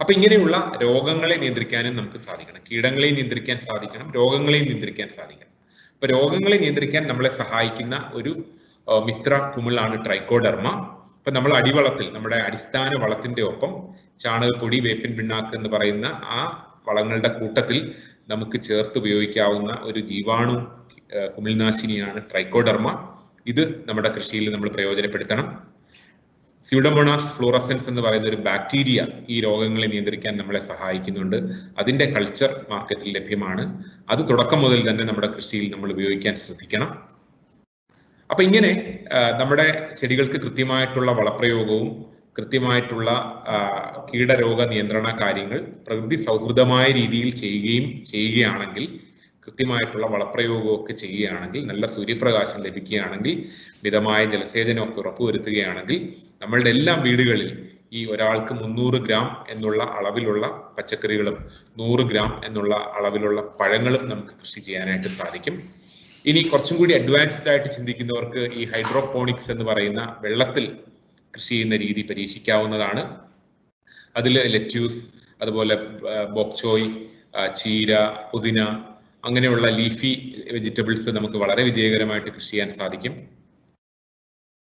അപ്പൊ ഇങ്ങനെയുള്ള രോഗങ്ങളെ നിയന്ത്രിക്കാനും നമുക്ക് സാധിക്കണം. കീടങ്ങളെ നിയന്ത്രിക്കാൻ സാധിക്കണം, രോഗങ്ങളെ നിയന്ത്രിക്കാൻ സാധിക്കണം. അപ്പൊ രോഗങ്ങളെ നിയന്ത്രിക്കാൻ നമ്മളെ സഹായിക്കുന്ന ഒരു മിത്ര കുമിളാണ് ട്രൈക്കോഡെർമ. അപ്പൊ നമ്മൾ അടിവളത്തിൽ നമ്മുടെ അടിസ്ഥാന വളത്തിന്റെ ഒപ്പം ചാണകപ്പൊടി, വേപ്പിൻ പിണ്ണാക്ക് എന്ന് പറയുന്ന ആ വളങ്ങളുടെ കൂട്ടത്തിൽ നമുക്ക് ചേർത്ത് ഉപയോഗിക്കാവുന്ന ഒരു ജീവാണു കുമിൾനാശിനിയാണ് ട്രൈക്കോഡെർമ. ഇത് നമ്മുടെ കൃഷിയിൽ നമ്മൾ പ്രയോജനപ്പെടുത്തണം. സ്യൂഡോമോണാസ് ഫ്ലൂറസെൻസ് എന്ന് പറയുന്ന ഒരു ബാക്ടീരിയ ഈ രോഗങ്ങളെ നിയന്ത്രിക്കാൻ നമ്മളെ സഹായിക്കുന്നുണ്ട്. അതിന്റെ കൾച്ചർ മാർക്കറ്റിൽ ലഭ്യമാണ്. അത് തുടക്കം മുതൽ തന്നെ നമ്മുടെ കൃഷിയിൽ നമ്മൾ ഉപയോഗിക്കാൻ ശ്രദ്ധിക്കണം. അപ്പൊ ഇങ്ങനെ നമ്മുടെ ചെടികൾക്ക് കൃത്യമായിട്ടുള്ള വളപ്രയോഗവും കൃത്യമായിട്ടുള്ള കീടരോഗ നിയന്ത്രണ കാര്യങ്ങൾ പ്രകൃതി സൗഹൃദമായ രീതിയിൽ ചെയ്യുകയാണെങ്കിൽ, കൃത്യമായിട്ടുള്ള വളപ്രയോഗമൊക്കെ ചെയ്യുകയാണെങ്കിൽ, നല്ല സൂര്യപ്രകാശം ലഭിക്കുകയാണെങ്കിൽ, മിതമായ ജലസേചനമൊക്കെ ഉറപ്പുവരുത്തുകയാണെങ്കിൽ, നമ്മളുടെ എല്ലാ വീടുകളിൽ ഈ ഒരാൾക്ക് 300 ഗ്രാം എന്നുള്ള അളവിലുള്ള പച്ചക്കറികളും 100 ഗ്രാം എന്നുള്ള അളവിലുള്ള പഴങ്ങളും നമുക്ക് കൃഷി ചെയ്യാനായിട്ട് സാധിക്കും. ഇനി കുറച്ചും കൂടി അഡ്വാൻസ്ഡ് ആയിട്ട് ചിന്തിക്കുന്നവർക്ക് ഈ ഹൈഡ്രോപോണിക്സ് എന്ന് പറയുന്ന വെള്ളത്തിൽ കൃഷി ചെയ്യുന്ന രീതി പരീക്ഷിക്കാവുന്നതാണ്. അതിൽ ലെറ്റ്യൂസ്, അതുപോലെ ബോക്ചോയ്, ചീര, പുതിന അങ്ങനെയുള്ള ലീഫി വെജിറ്റബിൾസ് നമുക്ക് വളരെ വിജയകരമായിട്ട് കൃഷി ചെയ്യാൻ സാധിക്കും.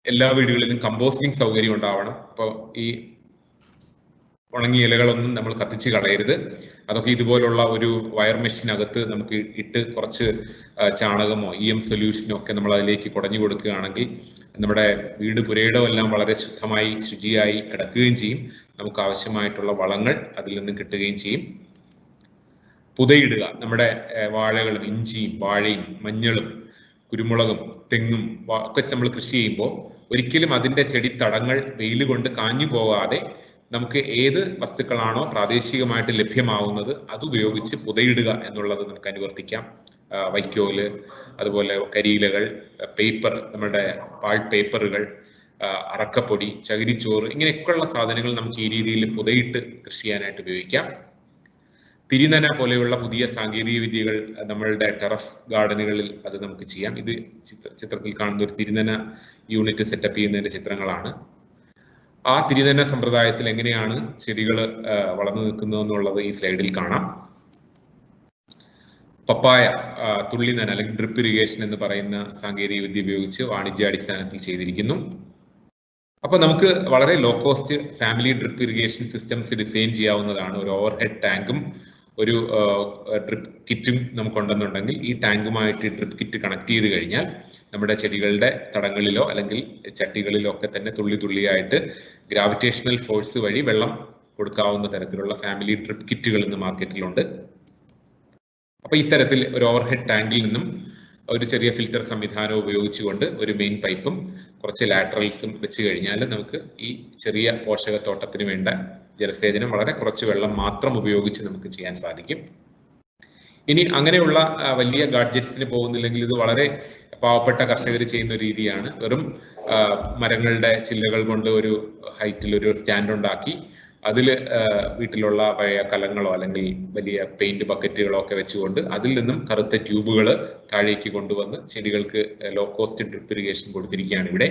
എല്ലാ വീടുകളിലും കമ്പോസ്റ്റിംഗ് സൗകര്യം ഉണ്ടാവണം. അപ്പോൾ ഈ ഉണങ്ങിയ ഇലകളൊന്നും നമ്മൾ കത്തിച്ച് കളയരുത്. അതൊക്കെ ഇതുപോലുള്ള ഒരു വയർ മെഷീനകത്ത് നമുക്ക് ഇട്ട് കുറച്ച് ചാണകമോ EM സൊല്യൂഷനോ ഒക്കെ നമ്മൾ അതിലേക്ക് കുടഞ്ഞു കൊടുക്കുകയാണെങ്കിൽ നമ്മുടെ വീട് പുരയിടം എല്ലാം വളരെ ശുദ്ധമായി ശുചിയായി കിടക്കുകയും ചെയ്യും. നമുക്ക് ആവശ്യമായിട്ടുള്ള വളങ്ങൾ അതിൽ നിന്ന് കിട്ടുകയും ചെയ്യും. പുതയിടുക. നമ്മുടെ വാഴകളും ഇഞ്ചിയും വാഴയും മഞ്ഞളും കുരുമുളകും തെങ്ങും ഒക്കെ നമ്മൾ കൃഷി ചെയ്യുമ്പോൾ ഒരിക്കലും അതിന്റെ ചെടിത്തടങ്ങൾ വെയിൽ കൊണ്ട് കാഞ്ഞു പോകാതെ നമുക്ക് ഏത് വസ്തുക്കളാണോ പ്രാദേശികമായിട്ട് ലഭ്യമാവുന്നത് അതുപയോഗിച്ച് പുതയിടുക എന്നുള്ളത് നമുക്ക് അനുവർത്തിക്കാം. വൈക്കോല്, അതുപോലെ കരിയിലകൾ, പേപ്പർ, നമ്മുടെ പാൾ പേപ്പറുകൾ, അറക്കപ്പൊടി, ചകിരിച്ചോറ്, ഇങ്ങനെയൊക്കെയുള്ള സാധനങ്ങൾ നമുക്ക് ഈ രീതിയിൽ പുതയിട്ട് കൃഷി ചെയ്യാനായിട്ട് ഉപയോഗിക്കാം. തിരിനന പോലെയുള്ള പുതിയ സാങ്കേതിക വിദ്യകൾ നമ്മളുടെ ടെറസ് ഗാർഡനുകളിൽ അത് നമുക്ക് ചെയ്യാം. ഇത് ചിത്രത്തിൽ കാണുന്ന ഒരു തിരിനന യൂണിറ്റ് സെറ്റപ്പ് ചെയ്യുന്നതിന്റെ ചിത്രങ്ങളാണ്. ആ തിരിനന സമ്പ്രദായത്തിൽ എങ്ങനെയാണ് ചെടികൾ വളർന്നു നിൽക്കുന്നത് എന്നുള്ളത് ഈ സ്ലൈഡിൽ കാണാം. പപ്പായ തുള്ളിനന അല്ലെങ്കിൽ ഡ്രിപ്പ് ഇറിഗേഷൻ എന്ന് പറയുന്ന സാങ്കേതിക വിദ്യ ഉപയോഗിച്ച് വാണിജ്യാടിസ്ഥാനത്തിൽ ചെയ്തിരിക്കുന്നു. അപ്പൊ നമുക്ക് വളരെ low cost family drip irrigation systems design ചെയ്യാവുന്നതാണ്. ഒരു ഓവർ ഹെഡ് ടാങ്കും ഒരു ഡ്രിപ്പ് കിറ്റും നമുക്കുണ്ടെന്നുണ്ടെങ്കിൽ ഈ ടാങ്കുമായിട്ട് ഡ്രിപ്പ് കിറ്റ് കണക്ട് ചെയ്ത് കഴിഞ്ഞാൽ നമ്മുടെ ചെടികളുടെ തടങ്ങളിലോ അല്ലെങ്കിൽ ചട്ടികളിലോ ഒക്കെ തന്നെ തുള്ളി തുള്ളിയായിട്ട് ഗ്രാവിറ്റേഷണൽ ഫോഴ്സ് വഴി വെള്ളം കൊടുക്കാവുന്ന തരത്തിലുള്ള ഫാമിലി ഡ്രിപ്പ് കിറ്റുകൾ ഇന്ന് മാർക്കറ്റിലുണ്ട്. അപ്പൊ ഇത്തരത്തിൽ ഒരു ഓവർഹെഡ് ടാങ്കിൽ നിന്നും ഒരു ചെറിയ ഫിൽറ്റർ സംവിധാനം ഉപയോഗിച്ചുകൊണ്ട് ഒരു മെയിൻ പൈപ്പും കുറച്ച് ലാറ്ററൽസും വെച്ച് കഴിഞ്ഞാൽ നമുക്ക് ഈ ചെറിയ പോഷകത്തോട്ടത്തിന് വേണ്ട ജലസേചനം വളരെ കുറച്ച് വെള്ളം മാത്രം ഉപയോഗിച്ച് നമുക്ക് ചെയ്യാൻ സാധിക്കും. ഇനി അങ്ങനെയുള്ള വലിയ ഗാഡ്ജറ്റ്സിന് പോകുന്നില്ലെങ്കിൽ ഇത് വളരെ പാവപ്പെട്ട കർഷകർ ചെയ്യുന്ന ഒരു രീതിയാണ്. വെറും മരങ്ങളുടെ ചില്ലകൾ കൊണ്ട് ഒരു ഹൈറ്റിൽ ഒരു സ്റ്റാൻഡ് ഉണ്ടാക്കി അതിൽ വീട്ടിലുള്ള പഴയ കലങ്ങളോ അല്ലെങ്കിൽ വലിയ പെയിന്റ് ബക്കറ്റുകളോ ഒക്കെ വെച്ചുകൊണ്ട് അതിൽ നിന്നും കറുത്ത ട്യൂബുകൾ താഴേക്ക് കൊണ്ടുവന്ന് ചെടികൾക്ക് ലോ കോസ്റ്റ് ഡ്രിപ്പ് ഇറിഗേഷൻ കൊടുത്തിരിക്കുകയാണ് ഇവിടെ.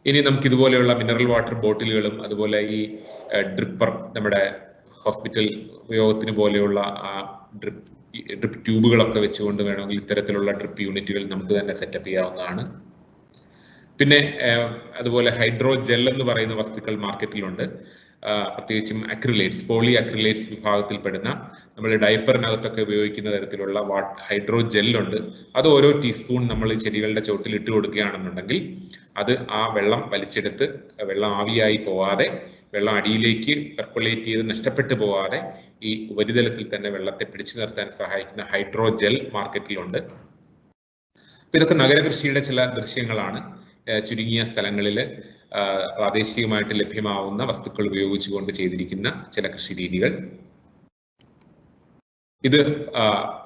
ഇനി നമുക്ക് ഇതുപോലെയുള്ള മിനറൽ വാട്ടർ ബോട്ടിലുകളും അതുപോലെ ഈ ഡ്രിപ്പർ, നമ്മുടെ ഹോസ്പിറ്റൽ ഉപയോഗത്തിന് പോലെയുള്ള ഡ്രിപ്പ് ട്യൂബുകളൊക്കെ വെച്ചുകൊണ്ട് വേണമെങ്കിൽ ഇത്തരത്തിലുള്ള ഡ്രിപ്പ് യൂണിറ്റുകൾ നമുക്ക് തന്നെ സെറ്റപ്പ് ചെയ്യാവുന്നതാണ്. പിന്നെ അതുപോലെ ഹൈഡ്രോ ജെൽ എന്ന് പറയുന്ന വസ്തുക്കൾ മാർക്കറ്റിലുണ്ട്. പ്രത്യേകിച്ചും അക്രിലേറ്റ്സ്, പോളി അക്രിലേറ്റ്സ് വിഭാഗത്തിൽപ്പെടുന്ന നമ്മൾ ഡയപ്പറിനകത്തൊക്കെ ഉപയോഗിക്കുന്ന തരത്തിലുള്ള ഹൈഡ്രോ ജെല്ലുണ്ട്. അത് ഓരോ ടീസ്പൂൺ നമ്മൾ ചെടികളുടെ ചോട്ടിൽ ഇട്ട് കൊടുക്കുകയാണെന്നുണ്ടെങ്കിൽ അത് ആ വെള്ളം വലിച്ചെടുത്ത് വെള്ളം ആവിയായി പോവാതെ, വെള്ളം അടിയിലേക്ക് പെർക്കുലേറ്റ് ചെയ്ത് നഷ്ടപ്പെട്ടു പോവാതെ ഈ ഉപരിതലത്തിൽ തന്നെ വെള്ളത്തെ പിടിച്ചു നിർത്താൻ സഹായിക്കുന്ന ഹൈഡ്രോ ജെൽ മാർക്കറ്റിലുണ്ട്. അപ്പൊ ഇതൊക്കെ നഗരകൃഷിയുടെ ചില ദൃശ്യങ്ങളാണ്. ചുരുങ്ങിയ സ്ഥലങ്ങളിൽ പ്രാദേശികമായിട്ട് ലഭ്യമാവുന്ന വസ്തുക്കൾ ഉപയോഗിച്ചുകൊണ്ട് ചെയ്തിരിക്കുന്ന ചില കൃഷി രീതികൾ. ഇത്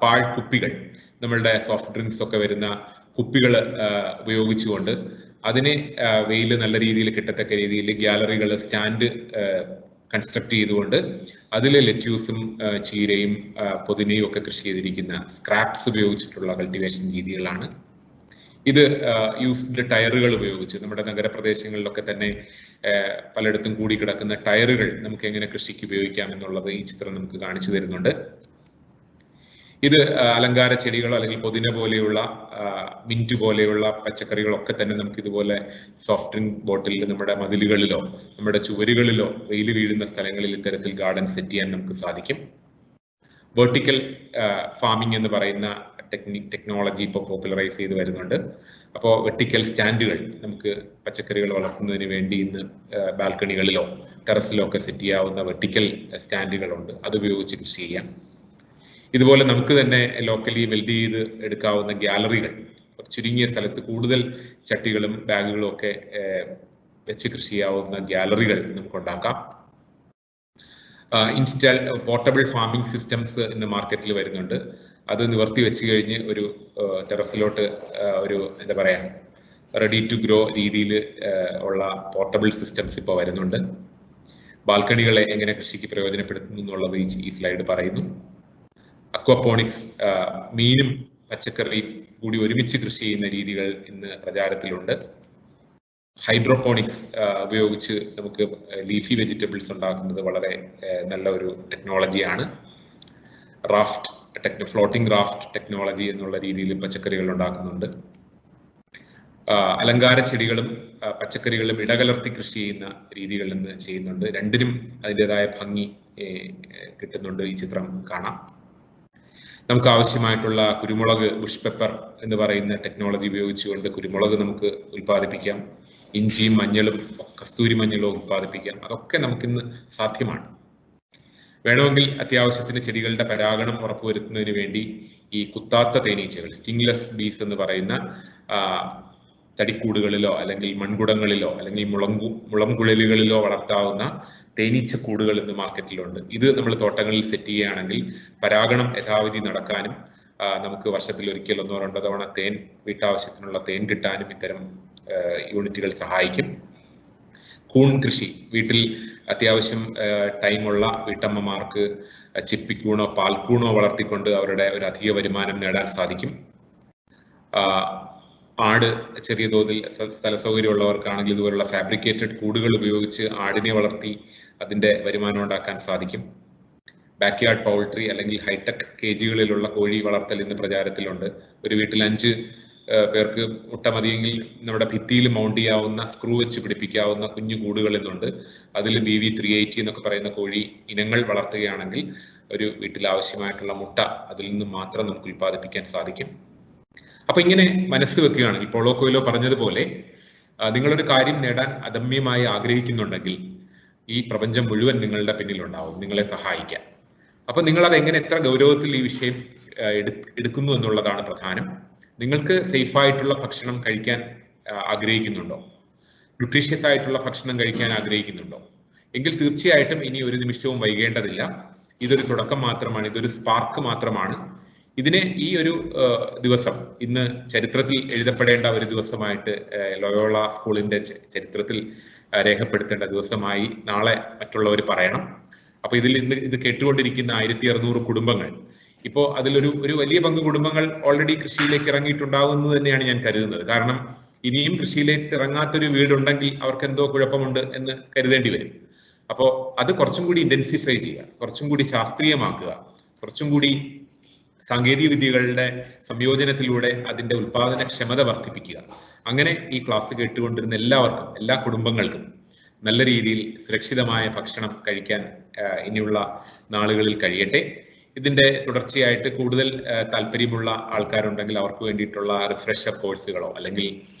പാഴ് കുപ്പികൾ, നമ്മളുടെ സോഫ്റ്റ് ഡ്രിങ്ക്സ് ഒക്കെ വരുന്ന കുപ്പികൾ ഉപയോഗിച്ചുകൊണ്ട് അതിനെ വെയിൽ നല്ല രീതിയിൽ കിട്ടത്തക്ക രീതിയിൽ ഗ്യാലറികൾ, സ്റ്റാൻഡ് കൺസ്ട്രക്ട് ചെയ്തുകൊണ്ട് അതിൽ ലെറ്റ്യൂസും ചീരയും പുതിനയും ഒക്കെ കൃഷി ചെയ്തിരിക്കുന്ന സ്ക്രാപ്സ് ഉപയോഗിച്ചിട്ടുള്ള കൾട്ടിവേഷൻ രീതികളാണ്. ഇത് യൂസ്ഡ് ടയറുകൾ ഉപയോഗിച്ച് നമ്മുടെ നഗരപ്രദേശങ്ങളിലൊക്കെ തന്നെ പലയിടത്തും കൂടി കിടക്കുന്ന ടയറുകൾ നമുക്ക് എങ്ങനെ കൃഷിക്ക് ഉപയോഗിക്കാം എന്നുള്ളത് ഈ ചിത്രം നമുക്ക് കാണിച്ചു തരുന്നുണ്ട്. ഇത് അലങ്കാര ചെടികളോ അല്ലെങ്കിൽ പുതിന പോലെയുള്ള മിന്റ് പോലെയുള്ള പച്ചക്കറികളൊക്കെ തന്നെ നമുക്ക് ഇതുപോലെ സോഫ്റ്റ് ഡ്രിങ്ക് ബോട്ടിലിൽ നമ്മുടെ മതിലുകളിലോ നമ്മുടെ ചുവരുകളിലോ വെയിൽ വീഴുന്ന സ്ഥലങ്ങളിൽ ഇത്തരത്തിൽ ഗാർഡൻ സെറ്റ് ചെയ്യാൻ നമുക്ക് സാധിക്കും. വെർട്ടിക്കൽ ഫാമിംഗ് എന്ന് പറയുന്ന ടെക്നോളജി ഇപ്പോൾ പോപ്പുലറൈസ് ചെയ്ത് വരുന്നുണ്ട്. അപ്പോൾ വെർട്ടിക്കൽ സ്റ്റാൻഡുകൾ നമുക്ക് പച്ചക്കറികൾ വളർത്തുന്നതിന് വേണ്ടി ഇന്ന് ബാൽക്കണികളിലോ ടെറസിലോ ഒക്കെ സെറ്റ് ചെയ്യാവുന്ന വെർട്ടിക്കൽ സ്റ്റാൻഡുകളുണ്ട്. അതുപയോഗിച്ച് കൃഷി ചെയ്യാം. ഇതുപോലെ നമുക്ക് തന്നെ ലോക്കലി വെൽഡ് ചെയ്ത് എടുക്കാവുന്ന ഗ്യാലറികൾ, ചുരുങ്ങിയ സ്ഥലത്ത് കൂടുതൽ ചട്ടികളും ബാഗുകളും ഒക്കെ വെച്ച് കൃഷി ചെയ്യാവുന്ന ഗ്യാലറികൾ നമുക്ക് ഉണ്ടാക്കാം. പോർട്ടബിൾ ഫാമിംഗ് സിസ്റ്റംസ് ഇന്ന് മാർക്കറ്റിൽ വരുന്നുണ്ട്. അത് നിവർത്തി വെച്ച് കഴിഞ്ഞ് ഒരു ടെറസിലോട്ട് ഒരു എന്താ പറയാ റെഡി ടു ഗ്രോ രീതിയിൽ ഉള്ള പോർട്ടബിൾ സിസ്റ്റംസ് ഇപ്പോൾ വരുന്നുണ്ട്. ബാൽക്കണികളെ എങ്ങനെ കൃഷിക്ക് പ്രയോജനപ്പെടുത്തുന്നു എന്നുള്ളത് ഈ സ്ലൈഡ് പറയുന്നു. അക്വപോണിക്സ്, മീനും പച്ചക്കറിയും കൂടി ഒരുമിച്ച് കൃഷി ചെയ്യുന്ന രീതികൾ ഇന്ന് പ്രചാരത്തിലുണ്ട്. ഹൈഡ്രോപോണിക്സ് ഉപയോഗിച്ച് നമുക്ക് ലീഫി വെജിറ്റബിൾസ് ഉണ്ടാക്കുന്നത് വളരെ നല്ല ഒരു ടെക്നോളജിയാണ്. ഫ്ലോട്ടിംഗ് റാഫ്റ്റ് ടെക്നോളജി എന്നുള്ള രീതിയിൽ പച്ചക്കറികൾ ഉണ്ടാക്കുന്നുണ്ട്. അലങ്കാര ചെടികളും പച്ചക്കറികളും ഇടകലർത്തി കൃഷി ചെയ്യുന്ന രീതികൾ ഇന്ന് ചെയ്യുന്നുണ്ട്. രണ്ടിനും അതിൻ്റെതായ ഭംഗി കിട്ടുന്നുണ്ട്. ഈ ചിത്രം കാണാം. നമുക്ക് ആവശ്യമായിട്ടുള്ള കുരുമുളക്, ബുഷ് പെപ്പർ എന്ന് പറയുന്ന ടെക്നോളജി ഉപയോഗിച്ചുകൊണ്ട് കുരുമുളക് നമുക്ക് ഉൽപ്പാദിപ്പിക്കാം. ഇഞ്ചിയും മഞ്ഞളും കസ്തൂരി മഞ്ഞളും ഉൽപ്പാദിപ്പിക്കാം. അതൊക്കെ നമുക്കിന്ന് സാധ്യമാണ്. വേണമെങ്കിൽ അത്യാവശ്യത്തിന് ചെടികളുടെ പരാഗണം ഉറപ്പുവരുത്തുന്നതിന് വേണ്ടി ഈ കുത്താത്ത തേനീച്ചകൾ, സ്റ്റിംഗ്ലെസ് ബീസ് എന്ന് പറയുന്ന തടിക്കൂടുകളിലോ അല്ലെങ്കിൽ മൺകുടങ്ങളിലോ അല്ലെങ്കിൽ മുളംകുഴലുകളിലോ വളർത്താവുന്ന തേനീച്ചക്കൂടുകൾ ഇന്ന് മാർക്കറ്റിലുണ്ട്. ഇത് നമ്മൾ തോട്ടങ്ങളിൽ സെറ്റ് ചെയ്യുകയാണെങ്കിൽ പരാഗണം യഥാവിധി നടക്കാനും നമുക്ക് വർഷത്തിൽ ഒരിക്കൽ 1-2 തവണ വീട്ടാവശ്യത്തിനുള്ള തേൻ കിട്ടാനും ഇത്തരം യൂണിറ്റുകൾ സഹായിക്കും. കൂൺ കൃഷി, വീട്ടിൽ അത്യാവശ്യം ടൈമുള്ള വീട്ടമ്മമാർക്ക് ചിപ്പിക്കൂണോ പാൽക്കൂണോ വളർത്തിക്കൊണ്ട് അവരുടെ ഒരു അധിക വരുമാനം നേടാൻ സാധിക്കും. ആട്, ചെറിയ തോതിൽ സ്ഥല സൗകര്യം ഉള്ളവർക്കാണെങ്കിൽ ഇതുപോലുള്ള ഫാബ്രിക്കേറ്റഡ് കൂടുകൾ ഉപയോഗിച്ച് ആടിനെ വളർത്തി അതിന്റെ വരുമാനം ഉണ്ടാക്കാൻ സാധിക്കും. ബാക്ക്യാർഡ് പൗൾട്രി അല്ലെങ്കിൽ ഹൈടെക് കേജുകളിലുള്ള കോഴി വളർത്തൽ ഇന്ന് പ്രചാരത്തിലുണ്ട്. ഒരു വീട്ടിൽ 5 പേർക്ക് മുട്ട മതിയെങ്കിൽ നമ്മുടെ ഭിത്തിയിൽ മൗണ്ട് ചെയ്യാവുന്ന, സ്ക്രൂ വെച്ച് പിടിപ്പിക്കാവുന്ന കുഞ്ഞു കൂടുകൾ ഇന്നുണ്ട്. അതിൽ BV 380 എന്നൊക്കെ പറയുന്ന കോഴി ഇനങ്ങൾ വളർത്തുകയാണെങ്കിൽ ഒരു വീട്ടിൽ ആവശ്യമായിട്ടുള്ള മുട്ട അതിൽ നിന്ന് മാത്രം നമുക്ക് ഉൽപ്പാദിപ്പിക്കാൻ സാധിക്കും. അപ്പൊ ഇങ്ങനെ മനസ്സ് വെക്കുകയാണെങ്കിൽ, പോളോ കൊയ്ലോ പറഞ്ഞതുപോലെ നിങ്ങളൊരു കാര്യം നേടാൻ അദമ്യമായി ആഗ്രഹിക്കുന്നുണ്ടെങ്കിൽ ഈ പ്രപഞ്ചം മുഴുവൻ നിങ്ങളുടെ പിന്നിലുണ്ടാവും, നിങ്ങളെ സഹായിക്കാൻ. അപ്പൊ നിങ്ങൾ അത് എങ്ങനെ, എത്ര ഗൗരവത്തിൽ ഈ വിഷയം എടുക്കുന്നു എന്നുള്ളതാണ് പ്രധാനം. നിങ്ങൾക്ക് സേഫ് ആയിട്ടുള്ള ഭക്ഷണം കഴിക്കാൻ ആഗ്രഹിക്കുന്നുണ്ടോ? ന്യൂട്രീഷ്യസ് ആയിട്ടുള്ള ഭക്ഷണം കഴിക്കാൻ ആഗ്രഹിക്കുന്നുണ്ടോ? എങ്കിൽ തീർച്ചയായിട്ടും ഇനി ഒരു നിമിഷവും വൈകേണ്ടതില്ല. ഇതൊരു തുടക്കം മാത്രമാണ്, ഇതൊരു സ്പാർക്ക് മാത്രമാണ്. ഇതിനെ ഈ ഒരു ദിവസം ഇന്ന് ചരിത്രത്തിൽ എഴുതപ്പെടേണ്ട ഒരു ദിവസമായിട്ട്, ലൊയോള സ്കൂളിന്റെ ചരിത്രത്തിൽ രേഖപ്പെടുത്തേണ്ട ദിവസമായി നാളെ മറ്റുള്ളവർ പറയണം. അപ്പൊ ഇത് കേട്ടുകൊണ്ടിരിക്കുന്ന 1600 കുടുംബങ്ങൾ, ഇപ്പോ അതിലൊരു വലിയ പങ്ക് കുടുംബങ്ങൾ ഓൾറെഡി കൃഷിയിലേക്ക് ഇറങ്ങിയിട്ടുണ്ടാകുന്നത് തന്നെയാണ് ഞാൻ കരുതുന്നത്. കാരണം ഇനിയും കൃഷിയിലേക്ക് ഇറങ്ങാത്തൊരു വീടുണ്ടെങ്കിൽ അവർക്ക് എന്തോ കുഴപ്പമുണ്ട് എന്ന് കരുതേണ്ടി വരും. അപ്പോൾ അത് കുറച്ചും കൂടി ഇന്റൻസിഫൈ ചെയ്യുക, കുറച്ചും കൂടി ശാസ്ത്രീയമാക്കുക, കുറച്ചും കൂടി സാങ്കേതിക വിദ്യകളുടെ സംയോജനത്തിലൂടെ അതിന്റെ ഉൽപാദനക്ഷമത വർദ്ധിപ്പിക്കുക. അങ്ങനെ ഈ ക്ലാസ് കേട്ടുകൊണ്ടിരുന്ന എല്ലാവർക്കും, എല്ലാ കുടുംബങ്ങൾക്കും നല്ല രീതിയിൽ സുരക്ഷിതമായ ഭക്ഷണം കഴിക്കാൻ ഇനിയുള്ള നാളുകളിൽ കഴിയട്ടെ. ഇതിന്റെ തുടർച്ചയായിട്ട് കൂടുതൽ താല്പര്യമുള്ള ആൾക്കാരുണ്ടെങ്കിൽ അവർക്ക് വേണ്ടിയിട്ടുള്ള റിഫ്രഷർ കോഴ്സുകളോ അല്ലെങ്കിൽ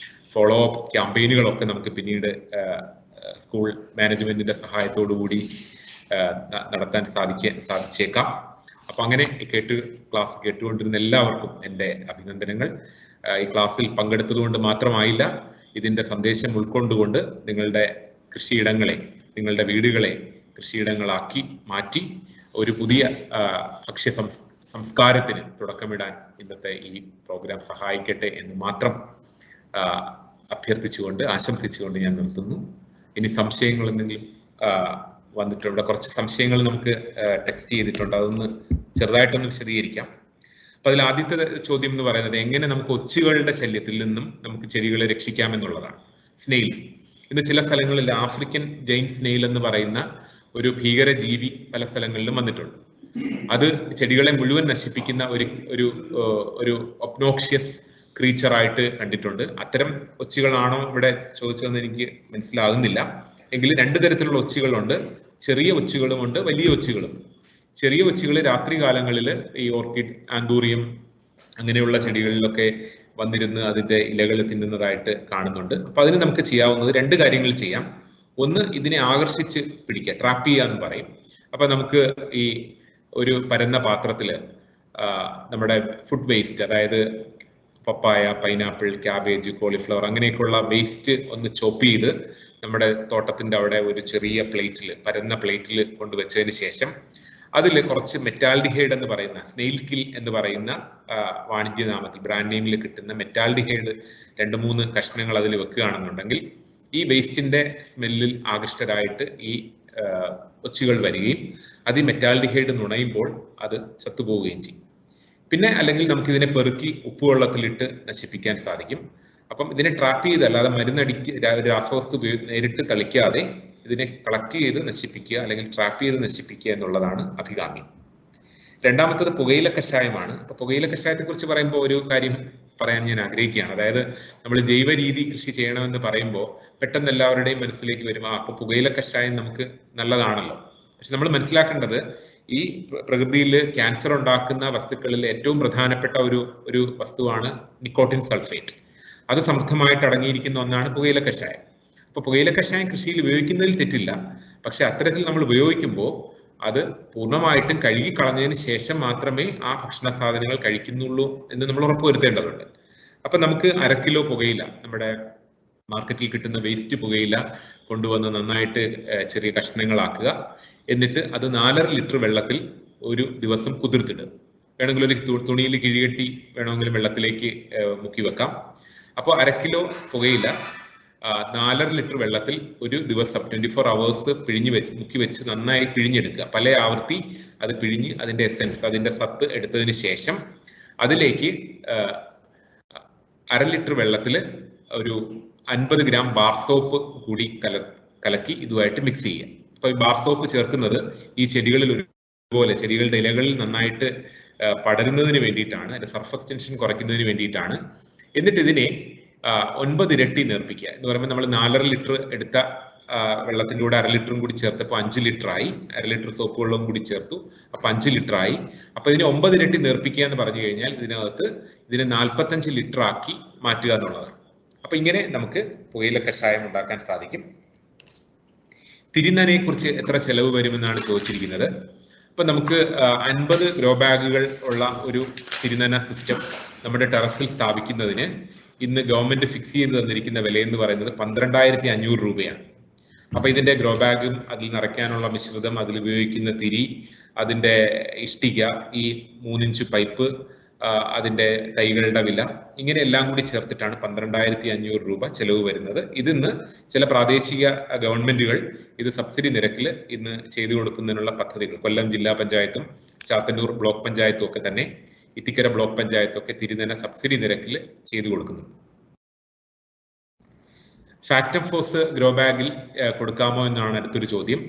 ഫോളോ അപ്പ് ക്യാമ്പയിനുകളോ ഒക്കെ നമുക്ക് പിന്നീട് സ്കൂൾ മാനേജ്മെന്റിന്റെ സഹായത്തോടു കൂടി നടത്താൻ സാധിച്ചേക്കാം. അപ്പൊ അങ്ങനെ ക്ലാസ് കേട്ടുകൊണ്ടിരുന്ന എല്ലാവർക്കും എൻ്റെ അഭിനന്ദനങ്ങൾ. ഈ ക്ലാസ്സിൽ പങ്കെടുത്തതുകൊണ്ട് മാത്രമായില്ല, ഇതിന്റെ സന്ദേശം ഉൾക്കൊണ്ടുകൊണ്ട് നിങ്ങളുടെ കൃഷിയിടങ്ങളെ, നിങ്ങളുടെ വീടുകളെ കൃഷിയിടങ്ങളാക്കി മാറ്റി ഒരു പുതിയ ഭക്ഷ്യ സംസ്കാരത്തിന് തുടക്കമിടാൻ ഇന്നത്തെ ഈ പ്രോഗ്രാം സഹായിക്കട്ടെ എന്ന് മാത്രം അഭ്യർത്ഥിച്ചുകൊണ്ട്, ആശംസിച്ചുകൊണ്ട് ഞാൻ നിർത്തുന്നു. ഇനി സംശയങ്ങൾ എന്തെങ്കിലും വന്നിട്ടുണ്ട്, കുറച്ച് സംശയങ്ങൾ നമുക്ക് ടെക്സ്റ്റ് ചെയ്തിട്ടുണ്ട്, അതൊന്ന് ചെറുതായിട്ടൊന്ന് വിശദീകരിക്കാം. അപ്പൊ അതിൽ ആദ്യത്തെ ചോദ്യം എന്ന് പറയുന്നത്, എങ്ങനെ നമുക്ക് ഒച്ചുകളുടെ ശല്യത്തിൽ നിന്നും നമുക്ക് ചെടികളെ രക്ഷിക്കാമെന്നുള്ളതാണ്. സ്നെയിൽസ്, ഇന്ന് ചില സ്ഥലങ്ങളിൽ ആഫ്രിക്കൻ ജെയിൻ സ്നെയിൽ എന്ന് പറയുന്ന ഒരു ഭീകര ജീവി പല സ്ഥലങ്ങളിലും വന്നിട്ടുണ്ട്. അത് ചെടികളെ മുഴുവൻ നശിപ്പിക്കുന്ന ഒരു ഒബ്നോക്ഷ്യസ് ക്രീച്ചറായിട്ട് കണ്ടിട്ടുണ്ട്. അത്തരം ഒച്ചുകളാണോ ഇവിടെ ചോദിച്ചതെന്ന് എനിക്ക് മനസ്സിലാകുന്നില്ല. എങ്കിൽ 2 തരത്തിലുള്ള ഒച്ചുകളുണ്ട്, ചെറിയ ഒച്ചുകളുമുണ്ട്, വലിയ ഒച്ചുകളും. ചെറിയ ഒച്ചുകൾ രാത്രി കാലങ്ങളിൽ ഈ ഓർക്കിഡ്, ആന്തൂറിയം അങ്ങനെയുള്ള ചെടികളിലൊക്കെ വന്നിരുന്ന് അതിന്റെ ഇലകൾ തിന്നുന്നതായിട്ട് കാണുന്നുണ്ട്. അപ്പൊ അതിന് നമുക്ക് ചെയ്യാവുന്നത് 2 കാര്യങ്ങൾ ചെയ്യാം. ഒന്ന്, ഇതിനെ ആകർഷിച്ച് പിടിക്കുക, ട്രാപ്പ് ചെയ്യുക എന്ന് പറയും. അപ്പൊ നമുക്ക് ഈ ഒരു പരന്ന പാത്രത്തില് നമ്മുടെ ഫുഡ് വേസ്റ്റ്, അതായത് പപ്പായ, പൈനാപ്പിൾ, ക്യാബേജ്, കോളിഫ്ലവർ അങ്ങനെയൊക്കെയുള്ള വേസ്റ്റ് ഒന്ന് ചോപ്പ് ചെയ്ത് നമ്മുടെ തോട്ടത്തിന്റെ അവിടെ ഒരു ചെറിയ പ്ലേറ്റിൽ, പരന്ന പ്ലേറ്റിൽ കൊണ്ടുവച്ചതിന് ശേഷം അതിൽ കുറച്ച് മെറ്റാൽഡിഹൈഡ് എന്ന് പറയുന്ന, സ്നെയിൽ കിൽ എന്ന് പറയുന്ന വാണിജ്യനാമത്തിൽ, ബ്രാൻഡ് നെയിമിൽ കിട്ടുന്ന മെറ്റാൽഡിഹൈഡ് 2-3 കഷ്ണങ്ങൾ അതിൽ വെക്കുകയാണെന്നുണ്ടെങ്കിൽ ഈ വേസ്റ്റിന്റെ സ്മെല്ലിൽ ആകൃഷ്ടരായിട്ട് ഈ ഒച്ചുകൾ വരികയും അത് ഈ മെറ്റാൽഡിഹൈഡ് നുണയുമ്പോൾ അത് ചത്തുപോവുകയും ചെയ്യും. പിന്നെ അല്ലെങ്കിൽ നമുക്ക് ഇതിനെ പെറുക്കി ഉപ്പുവെള്ളത്തിലിട്ട് നശിപ്പിക്കാൻ സാധിക്കും. അപ്പം ഇതിനെ ട്രാപ്പ് ചെയ്ത്, അല്ലാതെ രാസവസ്തു നേരിട്ട് തളിക്കാതെ ഇതിനെ കളക്ട് ചെയ്ത് നശിപ്പിക്കുക അല്ലെങ്കിൽ ട്രാപ്പ് ചെയ്ത് നശിപ്പിക്കുക എന്നുള്ളതാണ് അഭികാമ്യം. രണ്ടാമത്തത് പുകയില കഷായമാണ്. അപ്പൊ പുകയില കഷായത്തെ കുറിച്ച് പറയുമ്പോൾ ഒരു കാര്യം പറയാൻ ഞാൻ ആഗ്രഹിക്കുകയാണ്. അതായത് നമ്മൾ ജൈവ രീതി കൃഷി ചെയ്യണമെന്ന് പറയുമ്പോൾ പെട്ടെന്ന് എല്ലാവരുടെയും മനസ്സിലേക്ക് വരും, അപ്പൊ പുകയില കഷായം നമുക്ക് നല്ലതാണല്ലോ. പക്ഷെ നമ്മൾ മനസ്സിലാക്കേണ്ടത്, ഈ പ്രകൃതിയിൽ ക്യാൻസർ ഉണ്ടാക്കുന്ന വസ്തുക്കളിൽ ഏറ്റവും പ്രധാനപ്പെട്ട ഒരു വസ്തുവാണ് നിക്കോട്ടിൻ സൾഫേറ്റ്. അത് സമൃദ്ധമായിട്ട് അടങ്ങിയിരിക്കുന്ന ഒന്നാണ് പുകയില കഷായം. അപ്പൊ പുകയില കഷായം കൃഷിയിൽ ഉപയോഗിക്കുന്നതിൽ തെറ്റില്ല. പക്ഷെ അത്തരത്തിൽ നമ്മൾ ഉപയോഗിക്കുമ്പോൾ അത് പൂർണ്ണമായിട്ടും കഴുകി കളഞ്ഞതിന് ശേഷം മാത്രമേ ആ ഭക്ഷണ സാധനങ്ങൾ കഴിക്കുന്നുള്ളൂ എന്ന് നമ്മൾ ഉറപ്പുവരുത്തേണ്ടതുണ്ട്. അപ്പൊ നമുക്ക് 1/2 കിലോ പുകയില, നമ്മുടെ മാർക്കറ്റിൽ കിട്ടുന്ന വേസ്റ്റ് പുകയില കൊണ്ടുവന്ന് നന്നായിട്ട് ചെറിയ കഷ്ണങ്ങളാക്കുക. എന്നിട്ട് അത് 4.5 ലിറ്റർ വെള്ളത്തിൽ ഒരു ദിവസം കുതിർത്തിടുക. വേണമെങ്കിൽ ഒരു തുണിയിൽ കിഴികെട്ടി വേണമെങ്കിലും വെള്ളത്തിലേക്ക് മുക്കി വെക്കാം. അപ്പോൾ 1/2 കിലോ പുകയില 4.5 ലിറ്റർ വെള്ളത്തിൽ ഒരു ദിവസം 24 hours മുക്കി വെച്ച് നന്നായി പിഴിഞ്ഞെടുക്കുക. പല ആവർത്തി അത് പിഴിഞ്ഞ് അതിന്റെ എസെൻസ്, അതിന്റെ സത്ത് എടുത്തതിന് ശേഷം അതിലേക്ക് 1/2 ലിറ്റർ വെള്ളത്തിൽ ഒരു 50 ഗ്രാം ബാർ സോപ്പ് കൂടി കലക്കി ഇതുമായിട്ട് മിക്സ് ചെയ്യുക. അപ്പൊ ഈ ബാർ സോപ്പ് ചേർക്കുന്നത് ഈ ചെടികളിൽ ഒരുപോലെ ചെടികളുടെ ഇലകളിൽ നന്നായിട്ട് പടരുന്നതിന് വേണ്ടിയിട്ടാണ്, അതിന്റെ സർഫസ് ടെൻഷൻ കുറയ്ക്കുന്നതിന് വേണ്ടിയിട്ടാണ്. എന്നിട്ട് ഇതിനെ 9 ഇരട്ടി നേർപ്പിക്കുക. എന്ന് പറയുമ്പോൾ നമ്മൾ 4.5 ലിറ്റർ എടുത്ത വെള്ളത്തിന്റെ കൂടെ 1/2 ലിറ്ററും കൂടി ചേർത്തപ്പോൾ 5 ലിറ്റർ ആയി. 1/2 ലിറ്റർ സോപ്പ് വെള്ളവും കൂടി ചേർത്തു, അപ്പൊ 5 ലിറ്റർ ആയി. അപ്പൊ ഇതിനെ 9 ഇരട്ടി നേർപ്പിക്കുക എന്ന് പറഞ്ഞു കഴിഞ്ഞാൽ ഇതിനെ 45 ലിറ്റർ ആക്കി മാറ്റുക എന്നുള്ളതാണ്. അപ്പൊ ഇങ്ങനെ നമുക്ക് പുകയില കഷായം ഉണ്ടാക്കാൻ സാധിക്കും. തിരിനനയെ കുറിച്ച് എത്ര ചെലവ് വരുമെന്നാണ് ചോദിച്ചിരിക്കുന്നത്. അപ്പൊ നമുക്ക് 50 ഗ്രോ ബാഗുകൾ ഉള്ള ഒരു തിരിനന സിസ്റ്റം നമ്മുടെ ടെറസിൽ സ്ഥാപിക്കുന്നതിന് ഇന്ന് ഗവൺമെന്റ് ഫിക്സ് ചെയ്ത് തന്നിരിക്കുന്ന വില എന്ന് പറയുന്നത് 12,500 രൂപയാണ്. അപ്പൊ ഇതിന്റെ ഗ്രോ ബാഗും അതിൽ നിറയ്ക്കാനുള്ള മിശ്രിതം, അതിൽ ഉപയോഗിക്കുന്ന തിരി, അതിന്റെ ഇഷ്ടിക, ഈ 3 ഇഞ്ച് പൈപ്പ്, അതിന്റെ തൈകളുടെ വില, ഇങ്ങനെ എല്ലാം കൂടി ചേർത്തിട്ടാണ് 12,500 രൂപ ചെലവ് വരുന്നത്. ഇതിന്ന് ചില പ്രാദേശിക ഗവൺമെന്റുകൾ ഇത് സബ്സിഡി നിരക്കിൽ ഇന്ന് ചെയ്തു കൊടുക്കുന്നതിനുള്ള പദ്ധതികൾ, കൊല്ലം ജില്ലാ പഞ്ചായത്തും ചാത്തന്നൂർ ബ്ലോക്ക് പഞ്ചായത്തും ഒക്കെ തന്നെ, ഇത്തിക്കര ബ്ലോക്ക് പഞ്ചായത്തൊക്കെ തിരിനന സബ്സിഡി നിരക്കിൽ ചെയ്തു കൊടുക്കുന്നു. ഫാക്ടം ഫോസ് ഗ്രോ ബാഗിൽ കൊടുക്കാമോ എന്നാണ് അടുത്തൊരു ചോദ്യം.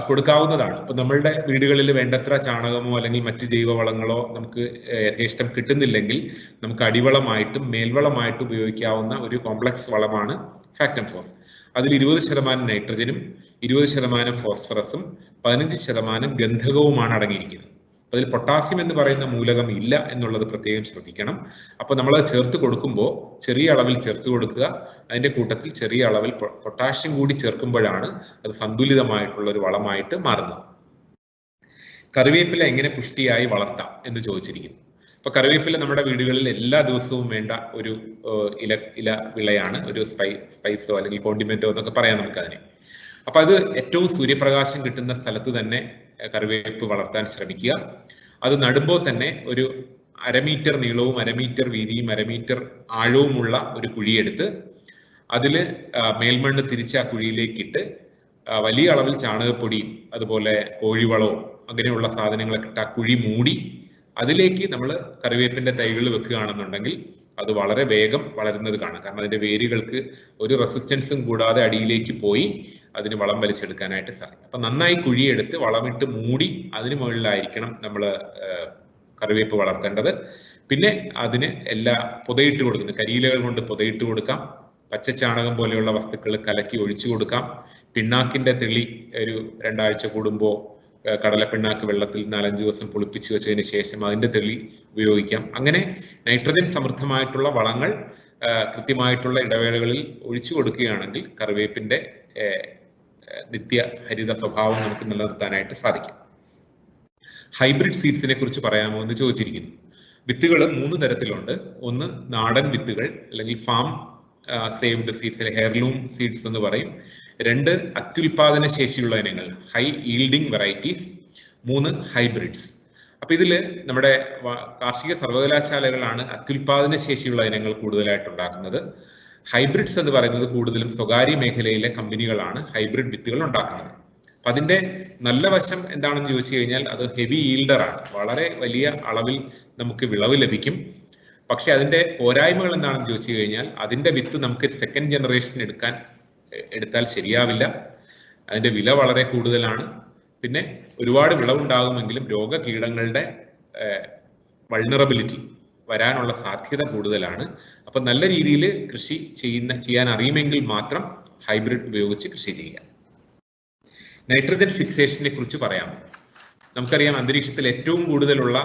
കൊടുക്കാവുന്നതാണ്. ഇപ്പൊ നമ്മളുടെ വീടുകളിൽ വേണ്ടത്ര ചാണകമോ അല്ലെങ്കിൽ മറ്റ് ജൈവവളങ്ങളോ നമുക്ക് യഥേഷ്ടം കിട്ടുന്നില്ലെങ്കിൽ നമുക്ക് അടിവളമായിട്ടും മേൽവളമായിട്ടും ഉപയോഗിക്കാവുന്ന ഒരു കോംപ്ലക്സ് വളമാണ് ഫാക്ടം ഫോസ്. അതിൽ 20% നൈട്രജനും 20% ഫോസ്ഫറസും 15% ഗന്ധകവുമാണ് അടങ്ങിയിരിക്കുന്നത്. അതിൽ പൊട്ടാസ്യം എന്ന് പറയുന്ന മൂലകം ഇല്ല എന്നുള്ളത് പ്രത്യേകം ശ്രദ്ധിക്കണം. അപ്പൊ നമ്മൾ ചേർത്ത് കൊടുക്കുമ്പോൾ ചെറിയ അളവിൽ ചേർത്ത് കൊടുക്കുക. അതിന്റെ കൂട്ടത്തിൽ ചെറിയ അളവിൽ പൊട്ടാഷ്യം കൂടി ചേർക്കുമ്പോഴാണ് അത് സന്തുലിതമായിട്ടുള്ള ഒരു വളമായിട്ട് മാറുന്നത്. കറിവേപ്പില എങ്ങനെ പുഷ്ടിയായി വളർത്താം എന്ന് ചോദിച്ചിരിക്കുന്നു. അപ്പൊ കറിവേപ്പില നമ്മുടെ വീടുകളിൽ എല്ലാ ദിവസവും വേണ്ട ഒരു ഇല വിളയാണ്, ഒരു സ്പൈസോ അല്ലെങ്കിൽ കോണ്ടിമെന്റോ എന്നൊക്കെ പറയാം നമുക്കതിനെ. അപ്പൊ അത് ഏറ്റവും സൂര്യപ്രകാശം കിട്ടുന്ന സ്ഥലത്ത് തന്നെ കറിവേപ്പ് വളർത്താൻ ശ്രമിക്കുക. അത് നടുമ്പോൾ തന്നെ ഒരു 1/2 മീറ്റർ നീളവും 1/2 മീറ്റർ വീതിയും 1/2 മീറ്റർ ആഴവുമുള്ള ഒരു കുഴിയെടുത്ത് അതിൽ മേൽമണ്ണ് തിരിച്ച് ആ കുഴിയിലേക്ക് ഇട്ട് വലിയ അളവിൽ ചാണകപ്പൊടിയും അതുപോലെ കോഴിവളവും അങ്ങനെയുള്ള സാധനങ്ങളൊക്കെ ഇട്ട് ആ കുഴി മൂടി അതിലേക്ക് നമ്മൾ കറിവേപ്പിന്റെ തൈകൾ വെക്കുകയാണെന്നുണ്ടെങ്കിൽ അത് വളരെ വേഗം വളരുന്നത് കാണാം. കാരണം അതിന്റെ വേരുകൾക്ക് ഒരു റെസിസ്റ്റൻസും കൂടാതെ അടിയിലേക്ക് പോയി അതിന് വളം വലിച്ചെടുക്കാനായിട്ട് സാധിക്കും. അപ്പൊ നന്നായി കുഴിയെടുത്ത് വളമിട്ട് മൂടി അതിന് മുകളിലായിരിക്കണം നമ്മൾ കറിവേപ്പ് വളർത്തേണ്ടത്. പിന്നെ അതിന് പുതയിട്ട് കൊടുക്കുന്നത്, കരിയിലകൾ കൊണ്ട് പുതയിട്ട് കൊടുക്കാം. പച്ചച്ചാണകം പോലെയുള്ള വസ്തുക്കൾ കലക്കി ഒഴിച്ചു കൊടുക്കാം. പിണ്ണാക്കിന്റെ തെളി ഒരു 2 ആഴ്ച കൂടുമ്പോൾ കടലപ്പിണ്ണാക്ക് വെള്ളത്തിൽ 4-5 ദിവസം പുളിപ്പിച്ച് വെച്ചതിന് ശേഷം അതിന്റെ തെളി ഉപയോഗിക്കാം. അങ്ങനെ നൈട്രജൻ സമൃദ്ധമായിട്ടുള്ള വളങ്ങൾ കൃത്യമായിട്ടുള്ള ഇടവേളകളിൽ ഒഴിച്ചു കൊടുക്കുകയാണെങ്കിൽ കറിവേപ്പിന്റെ നിത്യ ഹരിത സ്വഭാവം നമുക്ക് നിലനിർത്താനായിട്ട് സാധിക്കും. ഹൈബ്രിഡ് സീഡ്സിനെ കുറിച്ച് പറയാമോ എന്ന് ചോദിച്ചിരിക്കുന്നു. വിത്തുകൾ 3 തരത്തിലുണ്ട്. ഒന്ന് നാടൻ വിത്തുകൾ അല്ലെങ്കിൽ farm saved seeds, heirloom seeds എന്ന് പറയും. 2 അത്യുൽപാദന ശേഷിയുള്ള ഇനങ്ങൾ, ഹൈ ഈൽഡിംഗ് വെറൈറ്റീസ്. 3 ഹൈബ്രിഡ്സ്. അപ്പൊ ഇതില് നമ്മുടെ കാർഷിക സർവകലാശാലകളാണ് അത്യുൽപാദന ശേഷിയുള്ള ഇനങ്ങൾ കൂടുതലായിട്ട് ഉണ്ടാക്കുന്നത്. ഹൈബ്രിഡ്സ് എന്ന് പറയുന്നത് കൂടുതലും സ്വകാര്യ മേഖലയിലെ കമ്പനികളാണ് ഹൈബ്രിഡ് വിത്തുകൾ ഉണ്ടാക്കുന്നത്. അപ്പൊ അതിന്റെ നല്ല വശം എന്താണെന്ന് ചോദിച്ചു കഴിഞ്ഞാൽ അത് ഹെവി ഈൽഡർ ആണ്, വളരെ വലിയ അളവിൽ നമുക്ക് വിളവ് ലഭിക്കും. പക്ഷെ അതിന്റെ പോരായ്മകൾ എന്താണെന്ന് ചോദിച്ചു കഴിഞ്ഞാൽ അതിന്റെ വിത്ത് നമുക്ക് സെക്കൻഡ് ജനറേഷൻ എടുത്താൽ ശരിയാവില്ല. അതിന്റെ വില വളരെ കൂടുതലാണ്. പിന്നെ ഒരുപാട് വിളവുണ്ടാകുമെങ്കിലും രോഗകീടങ്ങളുടെ വൾണറബിലിറ്റി വരാനുള്ള സാധ്യത കൂടുതലാണ്. അപ്പൊ നല്ല രീതിയിൽ കൃഷി ചെയ്യാൻ അറിയുമെങ്കിൽ മാത്രം ഹൈബ്രിഡ് ഉപയോഗിച്ച് കൃഷി ചെയ്യാം. നൈട്രജൻ ഫിക്സേഷനെ കുറിച്ച് പറയാം. നമുക്കറിയാം അന്തരീക്ഷത്തിൽ ഏറ്റവും കൂടുതലുള്ള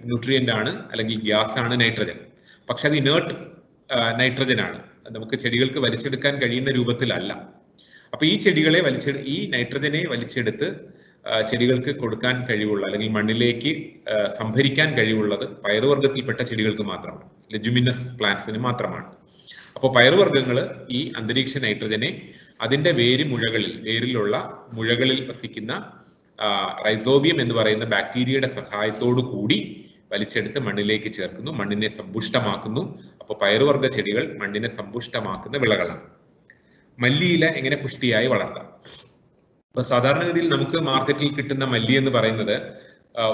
ന്യൂട്രിയന്റ് ആണ് അല്ലെങ്കിൽ ഗ്യാസ് ആണ് നൈട്രജൻ. പക്ഷെ അത് ഇനേർട്ട് നൈട്രജൻ ആണ്, നമുക്ക് ചെടികൾക്ക് വലിച്ചെടുക്കാൻ കഴിയുന്ന രൂപത്തിലല്ല. അപ്പൊ ഈ നൈട്രജനെ വലിച്ചെടുത്ത് ചെടികൾക്ക് കൊടുക്കാൻ കഴിവുള്ള അല്ലെങ്കിൽ മണ്ണിലേക്ക് സംഭരിക്കാൻ കഴിവുള്ളത് പയറുവർഗ്ഗത്തിൽപ്പെട്ട ചെടികൾക്ക് മാത്രമാണ്, ലെജുമിനസ് പ്ലാന്റ്സിന് മാത്രമാണ്. അപ്പോൾ പയറുവർഗ്ഗങ്ങൾ ഈ അന്തരീക്ഷ നൈട്രജനെ അതിന്റെ വേരിലുള്ള മുഴകളിൽ വസിക്കുന്ന റൈസോബിയം എന്ന് പറയുന്ന ബാക്ടീരിയയുടെ സഹായത്തോടു കൂടി വലിച്ചെടുത്ത് മണ്ണിലേക്ക് ചേർക്കുന്നു, മണ്ണിനെ സമ്പുഷ്ടമാക്കുന്നു. അപ്പോൾ പയറുവർഗ്ഗ ചെടികൾ മണ്ണിനെ സമ്പുഷ്ടമാക്കുന്ന വിളകളാണ്. മല്ലിയില എങ്ങനെ പുഷ്ടിയായി വളർത്താം? അപ്പൊ സാധാരണഗതിയിൽ നമുക്ക് മാർക്കറ്റിൽ കിട്ടുന്ന മല്ലി എന്ന് പറയുന്നത്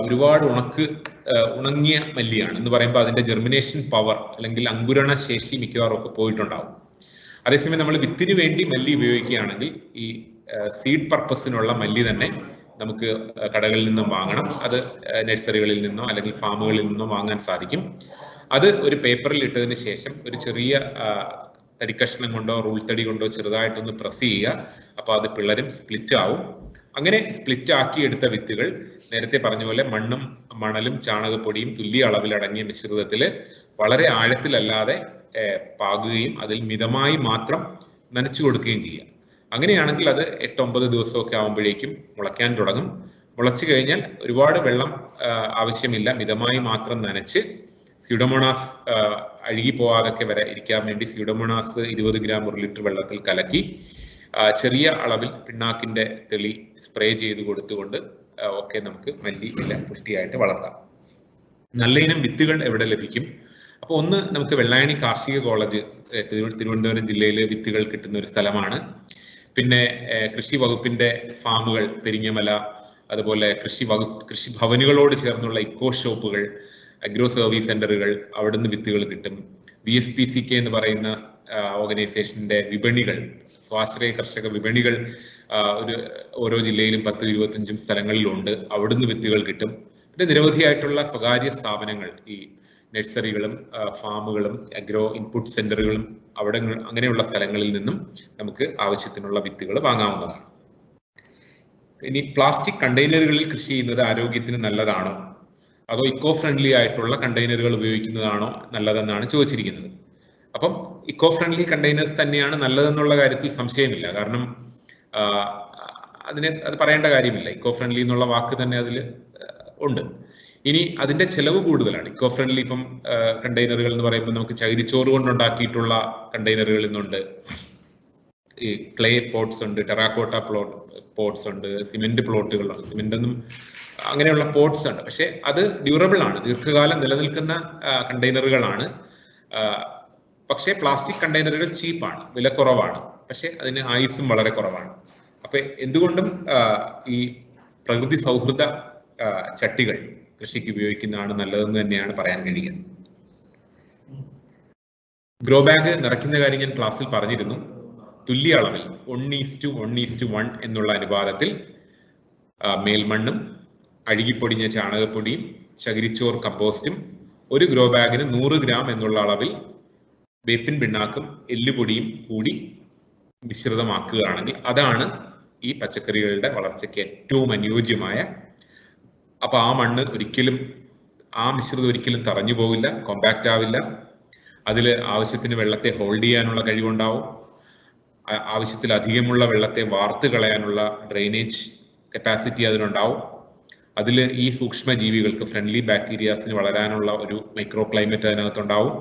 ഒരുപാട് ഉണങ്ങിയ മല്ലിയാണ് എന്ന് പറയുമ്പോൾ അതിന്റെ ജെർമിനേഷൻ പവർ അല്ലെങ്കിൽ അങ്കുരണ ശേഷി മിക്കവാറും ഒക്കെ പോയിട്ടുണ്ടാവും. അതേസമയം നമ്മൾ വിത്തിന് വേണ്ടി മല്ലി ഉപയോഗിക്കുകയാണെങ്കിൽ ഈ സീഡ് പർപ്പസിനുള്ള മല്ലി തന്നെ നമുക്ക് കടകളിൽ നിന്നും വാങ്ങണം. അത് നഴ്സറികളിൽ നിന്നോ അല്ലെങ്കിൽ ഫാമുകളിൽ നിന്നോ വാങ്ങാൻ സാധിക്കും. അത് ഒരു പേപ്പറിൽ ഇട്ടതിന് ശേഷം ഒരു ചെറിയ തടിക്കഷ്ണം കൊണ്ടോ റൂൾ തടി കൊണ്ടോ ചെറുതായിട്ടൊന്ന് പ്രസ് ചെയ്യുക. അപ്പൊ അത് പിളരും, സ്പ്ലിറ്റ് ആവും. അങ്ങനെ സ്പ്ലിറ്റ് ആക്കി എടുത്ത വിത്തുകൾ നേരത്തെ പറഞ്ഞ പോലെ മണ്ണും മണലും ചാണകപ്പൊടിയും തുല്യ അളവിലടങ്ങിയ മിശ്രിതത്തിൽ വളരെ ആഴത്തിലല്ലാതെ പാകുകയും അതിൽ മിതമായി മാത്രം നനച്ചു കൊടുക്കുകയും ചെയ്യുക. അങ്ങനെയാണെങ്കിൽ അത് 8-9 ദിവസമൊക്കെ ആകുമ്പോഴേക്കും മുളയ്ക്കാൻ തുടങ്ങും. മുളച്ചു കഴിഞ്ഞാൽ ഒരുപാട് വെള്ളം ആവശ്യമില്ല, മിതമായി മാത്രം നനച്ച് സ്യൂഡോമോണാസ് അഴുകി പോവാതൊക്കെ വരെ ഇരിക്കാൻ വേണ്ടി സ്യൂഡോമോണാസ് 20 ഗ്രാം 1 ലിറ്റർ വെള്ളത്തിൽ കലക്കി ചെറിയ അളവിൽ പിണ്ണാക്കിന്റെ തെളി സ്പ്രേ ചെയ്ത് കൊടുത്തുകൊണ്ട് ഒക്കെ നമുക്ക് മല്ലി ഇല പുഷ്ടിയായിട്ട് വളർത്താം. നല്ല ഇനം വിത്തുകൾ എവിടെ ലഭിക്കും? അപ്പൊ ഒന്ന് നമുക്ക് വെള്ളായണി കാർഷിക കോളേജ് തിരുവനന്തപുരം ജില്ലയിലെ വിത്തുകൾ കിട്ടുന്ന ഒരു സ്ഥലമാണ്. പിന്നെ കൃഷി വകുപ്പിന്റെ ഫാമുകൾ പെരിങ്ങമല, അതുപോലെ കൃഷി ഭവനുകളോട് ചേർന്നുള്ള ഇക്കോ ഷോപ്പുകൾ, അഗ്രോ സർവീസ് സെന്ററുകൾ, അവിടുന്ന് വിത്തുകൾ കിട്ടും. VSPCK എന്ന് പറയുന്ന ഓർഗനൈസേഷന്റെ വിപണികൾ, സ്വാശ്രയ കർഷക വിപണികൾ ഓരോ ജില്ലയിലും 10-25 സ്ഥലങ്ങളിലുണ്ട്. അവിടുന്ന് വിത്തുകൾ കിട്ടും. പിന്നെ നിരവധിയായിട്ടുള്ള സ്വകാര്യ സ്ഥാപനങ്ങൾ, ഈ നഴ്സറികളും ഫാമുകളും അഗ്രോ ഇൻപുട്ട് സെന്ററുകളും അങ്ങനെയുള്ള സ്ഥലങ്ങളിൽ നിന്നും നമുക്ക് ആവശ്യത്തിനുള്ള വിത്തുകൾ വാങ്ങാവുന്നതാണ്. ഇനി പ്ലാസ്റ്റിക് കണ്ടെയ്നറുകളിൽ കൃഷി ചെയ്യുന്നത് ആരോഗ്യത്തിന് നല്ലതാണോ അതോ ഇക്കോ ഫ്രണ്ട്ലി ആയിട്ടുള്ള കണ്ടെയ്നറുകൾ ഉപയോഗിക്കുന്നതാണോ നല്ലതെന്നാണ് ചോദിച്ചിരിക്കുന്നത്. അപ്പം ഇക്കോ ഫ്രണ്ട്ലി കണ്ടെയ്നേഴ്സ് തന്നെയാണ് നല്ലതെന്നുള്ള കാര്യത്തിൽ സംശയമില്ല. കാരണം അത് പറയേണ്ട കാര്യമില്ല. ഇക്കോ ഫ്രണ്ട്ലി എന്നുള്ള വാക്ക് തന്നെ അതിൽ ഉണ്ട്. ഇനി അതിന്റെ ചെലവ് കൂടുതലാണ്. ഇക്കോ ഫ്രണ്ട്ലി ഇപ്പം കണ്ടെയ്നറുകൾ എന്ന് പറയുമ്പോൾ നമുക്ക് ചകിരിച്ചോറ് കൊണ്ടുണ്ടാക്കിയിട്ടുള്ള കണ്ടെയ്നറുകൾ ഇന്നുണ്ട്, ഈ ക്ലേ പോട്ട്സ് ഉണ്ട്, ടെറാക്കോട്ട പോട്ട്സ് ഉണ്ട്, സിമെന്റ് പ്ലോട്ടുകളുണ്ട്, സിമെന്റ് ഒന്നും അങ്ങനെയുള്ള പോട്ട്സ് ഉണ്ട്. പക്ഷെ അത് ഡ്യൂറബിൾ ആണ്, ദീർഘകാലം നിലനിൽക്കുന്ന കണ്ടെയ്നറുകളാണ്. പക്ഷേ പ്ലാസ്റ്റിക് കണ്ടെയ്നറുകൾ ചീപ്പാണ്, വില കുറവാണ്, പക്ഷെ അതിന് ആയുസ്സും വളരെ കുറവാണ്. അപ്പൊ എന്തുകൊണ്ടും ഈ പ്രകൃതി സൗഹൃദ ചട്ടികൾ കൃഷിക്ക് ഉപയോഗിക്കുന്നതാണ് നല്ലതെന്ന് തന്നെയാണ് പറയാൻ കഴിയുക. ഗ്രോ ബാഗ് നിറയ്ക്കുന്ന കാര്യം ഞാൻ ക്ലാസ്സിൽ പറഞ്ഞിരുന്നു. തുല്യ അളവിൽ 1:1:1 എന്നുള്ള അനുപാതത്തിൽ മേൽമണ്ണും അഴുകിപ്പൊടിഞ്ഞ ചാണകപ്പൊടിയും ചകിരിച്ചോർ കമ്പോസ്റ്റും ഒരു ഗ്രോ ബാഗിന് 100 ഗ്രാം എന്നുള്ള അളവിൽ വേപ്പിൻ പിണ്ണാക്കും എല്ലുപൊടിയും കൂടി മിശ്രിതമാക്കുകയാണെങ്കിൽ അതാണ് ഈ പച്ചക്കറികളുടെ വളർച്ചയ്ക്ക് ഏറ്റവും അനുയോജ്യമായ. അപ്പൊ ആ മണ്ണ് ഒരിക്കലും, ആ മിശ്രിതം ഒരിക്കലും തറഞ്ഞു പോകില്ല, കോമ്പാക്റ്റ് ആവില്ല. അതിൽ ആവശ്യത്തിന് വെള്ളത്തെ ഹോൾഡ് ചെയ്യാനുള്ള കഴിവുണ്ടാവും. ആവശ്യത്തിലധികമുള്ള വെള്ളത്തെ വാർത്ത് കളയാനുള്ള ഡ്രെയിനേജ് കപ്പാസിറ്റി അതിനുണ്ടാവും. അതിൽ ഈ സൂക്ഷ്മജീവികൾക്ക്, ഫ്രണ്ട്ലി ബാക്ടീരിയാസിന് വളരാനുള്ള ഒരു മൈക്രോ ക്ലൈമറ്റ് അതിനകത്തുണ്ടാവും.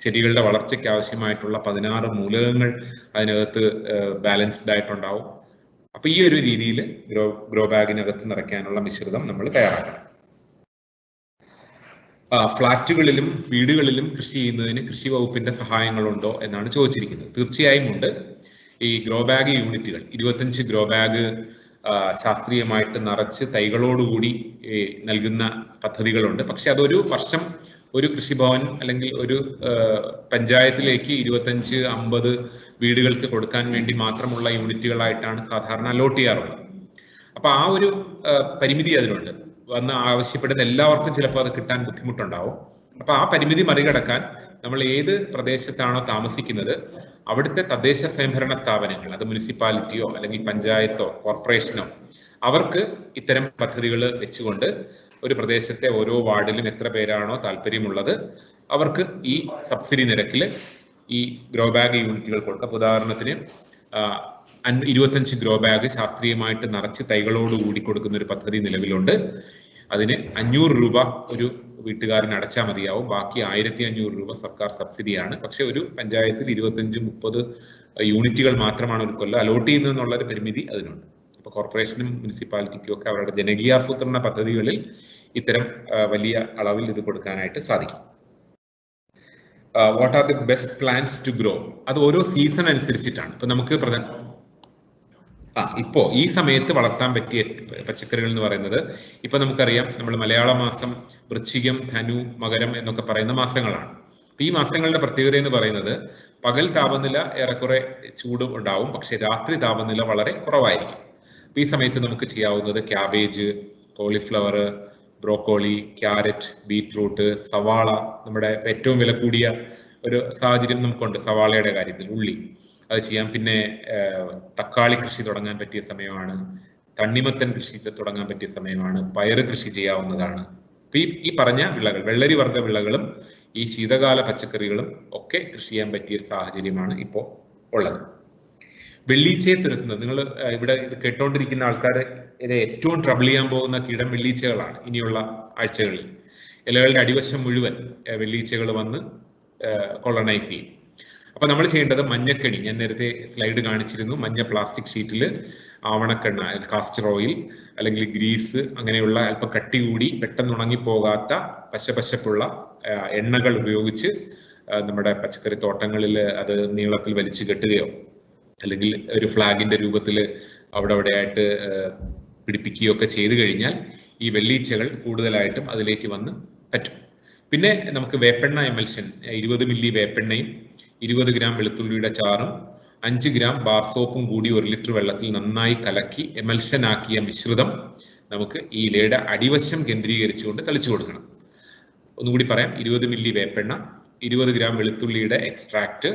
ചെടികളുടെ വളർച്ചയ്ക്ക് ആവശ്യമായിട്ടുള്ള 16 മൂലകങ്ങൾ അതിനകത്ത് ബാലൻസ്ഡ് ആയിട്ടുണ്ടാവും. അപ്പൊ ഈ ഒരു രീതിയിൽ ഗ്രോ ബാഗിനകത്ത് നിറയ്ക്കാനുള്ള മിശ്രിതം നമ്മൾ തയ്യാറാക്കണം. ഫ്ലാറ്റുകളിലും വീടുകളിലും കൃഷി ചെയ്യുന്നതിന് കൃഷി വകുപ്പിന്റെ സഹായങ്ങളുണ്ടോ എന്നാണ് ചോദിച്ചിരിക്കുന്നത്. തീർച്ചയായും ഉണ്ട്. ഈ ഗ്രോ ബാഗ് യൂണിറ്റുകൾ 25 ഗ്രോ ബാഗ് ശാസ്ത്രീയമായിട്ട് നിറച്ച് തൈകളോടുകൂടി നൽകുന്ന പദ്ധതികളുണ്ട്. പക്ഷെ അതൊരു വർഷം ഒരു കൃഷിഭവൻ അല്ലെങ്കിൽ ഒരു പഞ്ചായത്തിലേക്ക് 25-50 വീടുകൾക്ക് കൊടുക്കാൻ വേണ്ടി മാത്രമുള്ള യൂണിറ്റുകളായിട്ടാണ് സാധാരണ അലോട്ട് ചെയ്യാറുള്ളത്. അപ്പൊ ആ ഒരു പരിമിതി അതിനുണ്ട്. വന്ന് ആവശ്യപ്പെടുന്ന എല്ലാവർക്കും ചിലപ്പോൾ അത് കിട്ടാൻ ബുദ്ധിമുട്ടുണ്ടാവും. അപ്പൊ ആ പരിമിതി മറികടക്കാൻ നമ്മൾ ഏത് പ്രദേശത്താണോ താമസിക്കുന്നത് അവിടുത്തെ തദ്ദേശ സ്വയംഭരണ സ്ഥാപനങ്ങൾ, അത് മുനിസിപ്പാലിറ്റിയോ അല്ലെങ്കിൽ പഞ്ചായത്തോ കോർപ്പറേഷനോ, അവർക്ക് ഇത്തരം പദ്ധതികൾ വെച്ചുകൊണ്ട് ഒരു പ്രദേശത്തെ ഓരോ വാർഡിലും എത്ര പേരാണോ താല്പര്യമുള്ളത് അവർക്ക് ഈ സബ്സിഡി നിരക്കിൽ ഈ ഗ്രോ ബാഗ് യൂണിറ്റുകൾ കൊടുക്കാം. ഉദാഹരണത്തിന് 25 ഗ്രോ ബാഗ് ശാസ്ത്രീയമായിട്ട് നിറച്ച് തൈകളോടുകൂടി കൊടുക്കുന്ന ഒരു പദ്ധതി നിലവിലുണ്ട്. അതിന് 500 രൂപ ഒരു വീട്ടുകാരന് അടച്ചാൽ മതിയാവും. ബാക്കി 1500 രൂപ സർക്കാർ സബ്സിഡിയാണ്. പക്ഷെ ഒരു പഞ്ചായത്തിൽ 25-30 യൂണിറ്റുകൾ മാത്രമാണ് ഒരു കൊല്ലം അലോട്ട് ചെയ്യുന്നതെന്നുള്ളൊരു പരിമിതി അതിനുണ്ട്. അപ്പൊ കോർപ്പറേഷനും മുനിസിപ്പാലിറ്റിക്കും ഒക്കെ അവരുടെ ജനകീയാസൂത്രണ പദ്ധതികളിൽ ഇത്തരം വലിയ അളവിൽ ഇത് കൊടുക്കാനായിട്ട് സാധിക്കും. What are the best plants to grow? അത് ഓരോ സീസൺ അനുസരിച്ചിട്ടാണ്. ഇപ്പൊ നമുക്ക് ഇപ്പോ ഈ സമയത്ത് വളർത്താൻ പറ്റിയ പച്ചക്കറികൾ എന്ന് പറയുന്നത്, ഇപ്പൊ നമുക്കറിയാം നമ്മൾ മലയാള മാസം വൃശ്ചികം, ധനു, മകരം എന്നൊക്കെ പറയുന്ന മാസങ്ങളാണ്. ഈ മാസങ്ങളുടെ പ്രത്യേകത എന്ന് പറയുന്നത് പകൽ താപനില ഏറെക്കുറെ ചൂട് ഉണ്ടാവും, പക്ഷെ രാത്രി താപനില വളരെ കുറവായിരിക്കും. ഈ സമയത്ത് നമുക്ക് ചെയ്യാവുന്നത് cabbage, cauliflower, broccoli, carrot, beetroot, സവാള, നമ്മുടെ ഏറ്റവും വില കൂടിയ ഒരു സാഹചര്യം നമുക്കുണ്ട് സവാളയുടെ കാര്യത്തിൽ, ഉള്ളി, അത് ചെയ്യാം. പിന്നെ തക്കാളി കൃഷി തുടങ്ങാൻ പറ്റിയ സമയമാണ്, തണ്ണിമത്തൻ കൃഷി തുടങ്ങാൻ പറ്റിയ സമയമാണ്, പയറ് കൃഷി ചെയ്യാവുന്നതാണ്. ഈ പറഞ്ഞ വിളകൾ, വെള്ളരി വർഗ്ഗ വിളകളും ഈ ശീതകാല പച്ചക്കറികളും ഒക്കെ കൃഷി ചെയ്യാൻ പറ്റിയ സാഹചര്യമാണ് ഇപ്പോൾ ഉള്ളത്. വെള്ളീച്ചയെ തുരത്തുന്നത്, നിങ്ങൾ ഇവിടെ ഇത് കേട്ടോണ്ടിരിക്കുന്ന ആൾക്കാർ ഇത് ഏറ്റവും ട്രബിൾ ചെയ്യാൻ പോകുന്ന കീടം വെള്ളീച്ചകളാണ്. ഇനിയുള്ള ആഴ്ചകളിൽ ഇലകളുടെ അടിവശം മുഴുവൻ വെള്ളീച്ചകൾ വന്ന് കൊളണൈസ് ചെയ്യും. അപ്പൊ നമ്മൾ ചെയ്യേണ്ടത് മഞ്ഞക്കെണി, ഞാൻ നേരത്തെ സ്ലൈഡ് കാണിച്ചിരുന്നു, മഞ്ഞ പ്ലാസ്റ്റിക് ഷീറ്റിൽ ആവണക്കെണ്ണ, കാസ്റ്റർ ഓയിൽ അല്ലെങ്കിൽ ഗ്രീസ്, അങ്ങനെയുള്ള അല്പം കട്ടി കൂടി പെട്ടെന്ന് ഉണങ്ങിപ്പോകാത്ത പശപ്പശപ്പുള്ള എണ്ണകൾ ഉപയോഗിച്ച് നമ്മുടെ പച്ചക്കറി തോട്ടങ്ങളിൽ അത് നീളത്തിൽ വലിച്ചു കെട്ടുകയോ അല്ലെങ്കിൽ ഒരു ഫ്ലാഗിന്റെ രൂപത്തിൽ അവിടെ ആയിട്ട് പിടിപ്പിക്കുകയോ ഒക്കെ ചെയ്തു കഴിഞ്ഞാൽ ഈ വെള്ളീച്ചകൾ കൂടുതലായിട്ടും അതിലേക്ക് വന്ന് പറ്റും. പിന്നെ നമുക്ക് വേപ്പെണ്ണ എമൽഷൻ, 20 മില്ലി വേപ്പെണ്ണയും 20 ഗ്രാം വെളുത്തുള്ളിയുടെ ചാറും 5 ഗ്രാം ബാർ സോപ്പും കൂടി 1 ലിറ്റർ വെള്ളത്തിൽ നന്നായി കലക്കി എമൽഷൻ ആക്കിയ മിശ്രിതം നമുക്ക് ഈ ഇലയുടെ അടിവശം കേന്ദ്രീകരിച്ചുകൊണ്ട് തളിച്ചു കൊടുക്കണം. ഒന്നുകൂടി പറയാം, 20 മില്ലി വേപ്പെണ്ണ, 20 ഗ്രാം വെളുത്തുള്ളിയുടെ എക്സ്ട്രാക്ട്,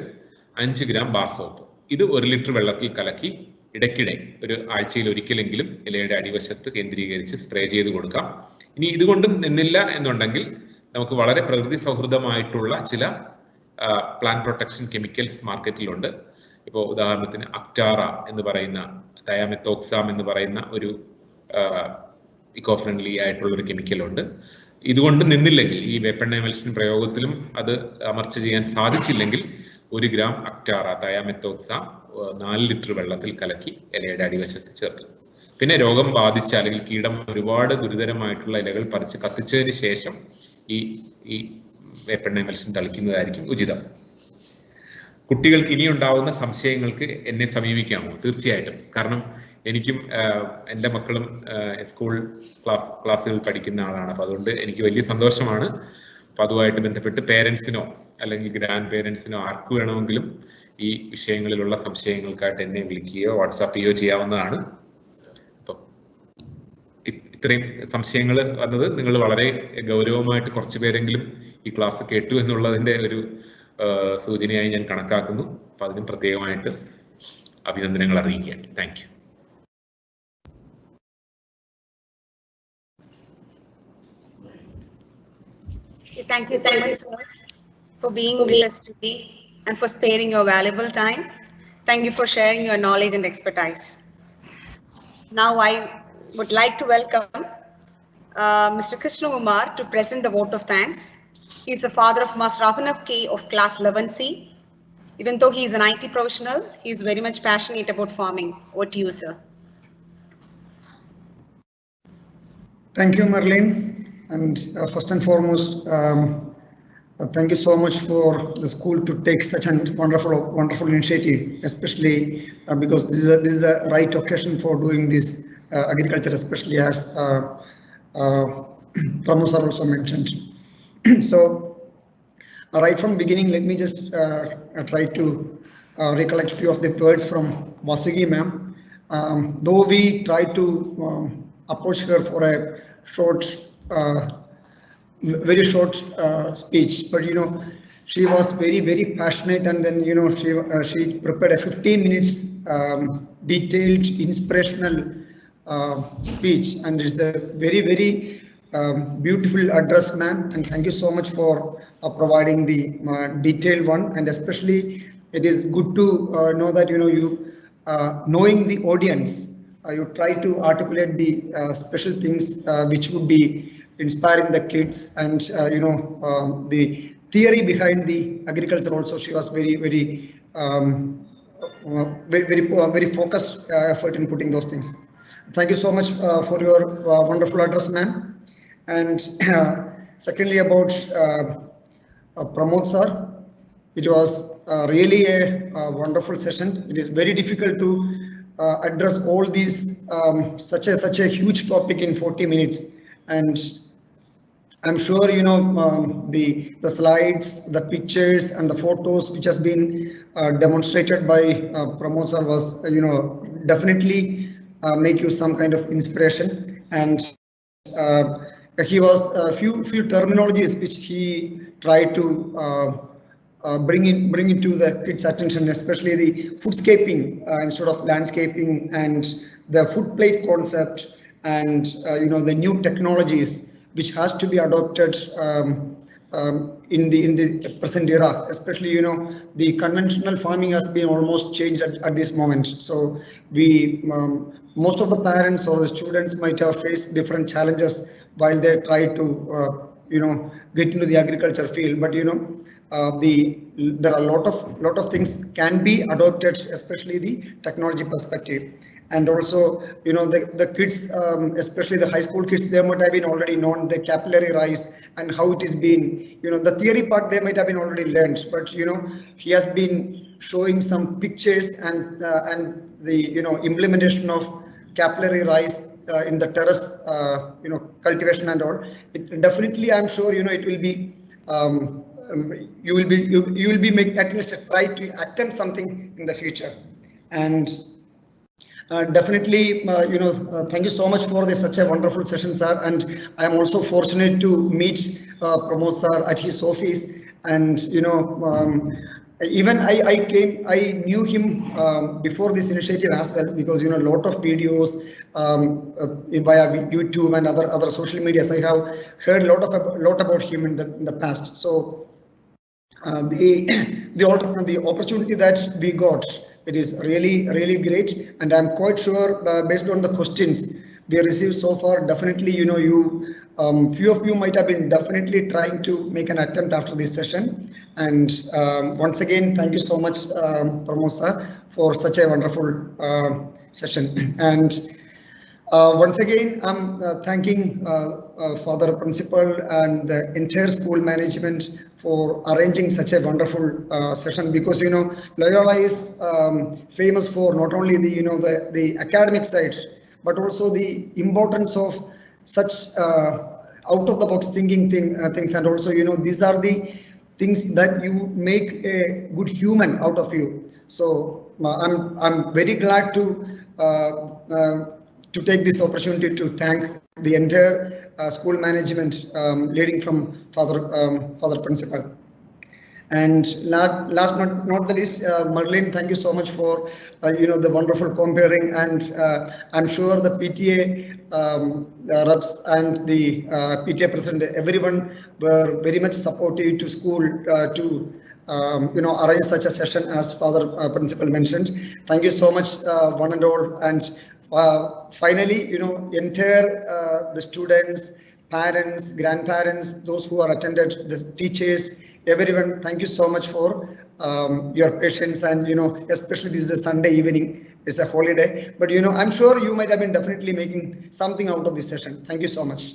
5 ഗ്രാം ബാർ സോപ്പ്, ഇത് 1 ലിറ്റർ വെള്ളത്തിൽ കലക്കി ഇടയ്ക്കിടെ ഒരു ആഴ്ചയിൽ ഒരിക്കലെങ്കിലും ഇലയുടെ അടിവശത്ത് കേന്ദ്രീകരിച്ച് സ്പ്രേ ചെയ്ത് കൊടുക്കാം. ഇനി ഇതുകൊണ്ടും നിന്നില്ല എന്നുണ്ടെങ്കിൽ നമുക്ക് വളരെ പ്രകൃതി സൗഹൃദമായിട്ടുള്ള ചില പ്ലാന്റ് പ്രൊട്ടക്ഷൻ കെമിക്കൽസ് മാർക്കറ്റിലുണ്ട്. ഇപ്പോൾ ഉദാഹരണത്തിന് അക്ടാറ എന്ന് പറയുന്ന, തയാമെത്തോക്സാം എന്ന് പറയുന്ന ഒരു ഇക്കോ ഫ്രണ്ട്ലി ആയിട്ടുള്ള ഒരു കെമിക്കലുണ്ട്. ഇതുകൊണ്ട് നിന്നില്ലെങ്കിൽ, ഈ വേപ്പെണ്ണ എമൽഷൻ പ്രയോഗത്തിലും അത് അമർച്ച ചെയ്യാൻ സാധിച്ചില്ലെങ്കിൽ 1 ഗ്രാം അക്ടാറ തയാമെത്തോക്സാം 4 ലിറ്റർ വെള്ളത്തിൽ കലക്കി ഇലയുടെ അടിവശത്ത് ചേർത്ത്, പിന്നെ രോഗം ബാധിച്ച അല്ലെങ്കിൽ കീടം ഒരുപാട് ഗുരുതരമായിട്ടുള്ള ഇലകൾ പറിച്ച് കത്തിച്ചതിന് ശേഷം ഈ വേപ്പെണ്ണ എമൽഷൻ തളിക്കുന്നതായിരിക്കും ഉചിതം. കുട്ടികൾക്ക് ഇനി ഉണ്ടാവുന്ന സംശയങ്ങൾക്ക് എന്നെ സമീപിക്കാമോ? തീർച്ചയായിട്ടും. കാരണം എനിക്കും എൻ്റെ മക്കളും സ്കൂൾ ക്ലാസ്സുകൾ പഠിക്കുന്ന ആളാണ്. അപ്പൊ അതുകൊണ്ട് എനിക്ക് വലിയ സന്തോഷമാണ്. അപ്പൊ അതുമായിട്ട് ബന്ധപ്പെട്ട് പേരൻസിനോ അല്ലെങ്കിൽ ഗ്രാൻഡ് പേരൻസിനോ ആർക്ക് വേണമെങ്കിലും ഈ വിഷയങ്ങളിലുള്ള സംശയങ്ങൾക്കായിട്ട് എന്നെ വിളിക്കുകയോ വാട്സാപ്പ് ചെയ്യുകയോ ചെയ്യാവുന്നതാണ്. അപ്പം ഇത്രയും സംശയങ്ങൾ വന്നത് നിങ്ങൾ വളരെ ഗൗരവമായിട്ട് കുറച്ചു പേരെങ്കിലും ഈ ക്ലാസ് കേട്ടു എന്നുള്ളതിന്റെ ഒരു സൂചനയായി ഞാൻ കണക്കാക്കുന്നു. അപ്പൊ അതിനും പ്രത്യേകമായിട്ട് അഭിനന്ദനങ്ങൾ അറിയിക്കുകയാണ്. Thank you. Thank you so much, sir, for being with us today and for sparing your valuable time. Thank you for sharing your knowledge and expertise. Now I would like to welcome Mr. Krishna Umar to present the vote of thanks. He is the father of Master Abhinav K of class 11C. Even though he is an IT professional, he is very much passionate about farming. Over to you, sir. Thank you, Marlene. And first and foremost, thank you so much for the school to take such a wonderful initiative, especially because this is the right occasion for doing this agriculture, especially as Pramod sir also mentioned. So, right from beginning, let me just try to recollect a few of the words from Vasugi ma'am. Though we tried to approach her for a very short speech, but she was very passionate, and then she prepared a 15 minutes detailed inspirational speech, and it's a very beautiful address, ma'am, and thank you so much for providing the detailed one. And especially it is good to know that you knowing the audience, you try to articulate the special things which would be inspiring the kids, and the theory behind the agriculture also. She was very focused effort in putting those things. Thank you so much for your wonderful address, ma'am. And secondly, about Pramod sir, it was really a wonderful session. It is very difficult to address all these such a huge topic in 40 minutes, and I'm sure the slides, the pictures, and the photos which has been demonstrated by Pramod sir was definitely make you some kind of inspiration. And he was a few terminologies which he tried to bring into the kids' attention, especially the foodscaping instead of landscaping, and the food plate concept, and the new technologies which has to be adopted in the present era. Especially the conventional farming has been almost changed at this moment. So we most of the parents or the students might have faced different challenges while they try to get into the agriculture field, but there are a lot of things can be adopted, especially the technology perspective. And also the kids, especially the high school kids, they might have been already known the capillary rise and how it is been, the theory part they might have been already learned, but he has been showing some pictures and the implementation of capillary rise in the terrace cultivation and all. It definitely, I'm sure it will be you will be making at least try to attempt something in the future. And definitely, thank you so much for this such a wonderful session, sir. And I am also fortunate to meet Pramod sir at his office, and even I knew him before this initiative as well, because a lot of videos via YouTube and other social medias. I have heard a lot about him in the past. So the opportunity that we got, it is really great, and I'm quite sure based on the questions we received so far, definitely few of you might have been definitely trying to make an attempt after this session. And once again, thank you so much, Pramod sir, for such a wonderful session. And once again, I'm thanking Father Principal and the entire school management for arranging such a wonderful session, because Loyola is famous for not only the academic side, but also the importance of such out of the box thinking things, and also these are the things that you make a good human out of you. So I'm very glad to take this opportunity to thank the entire school management, leading from Father Principal. And last but not the least, Merlin, thank you so much for the wonderful comparing, and I'm sure the PTA reps and the PTA president, everyone were very much supportive to school to arrange such a session as Father Principal mentioned. Thank you so much, one and all. And finally, entire the students, parents, grandparents, those who are attended, the teachers, everyone, thank you so much for your patience, and especially this is a Sunday evening, it's a holiday, but I'm sure you might have been definitely making something out of this session. Thank you so much.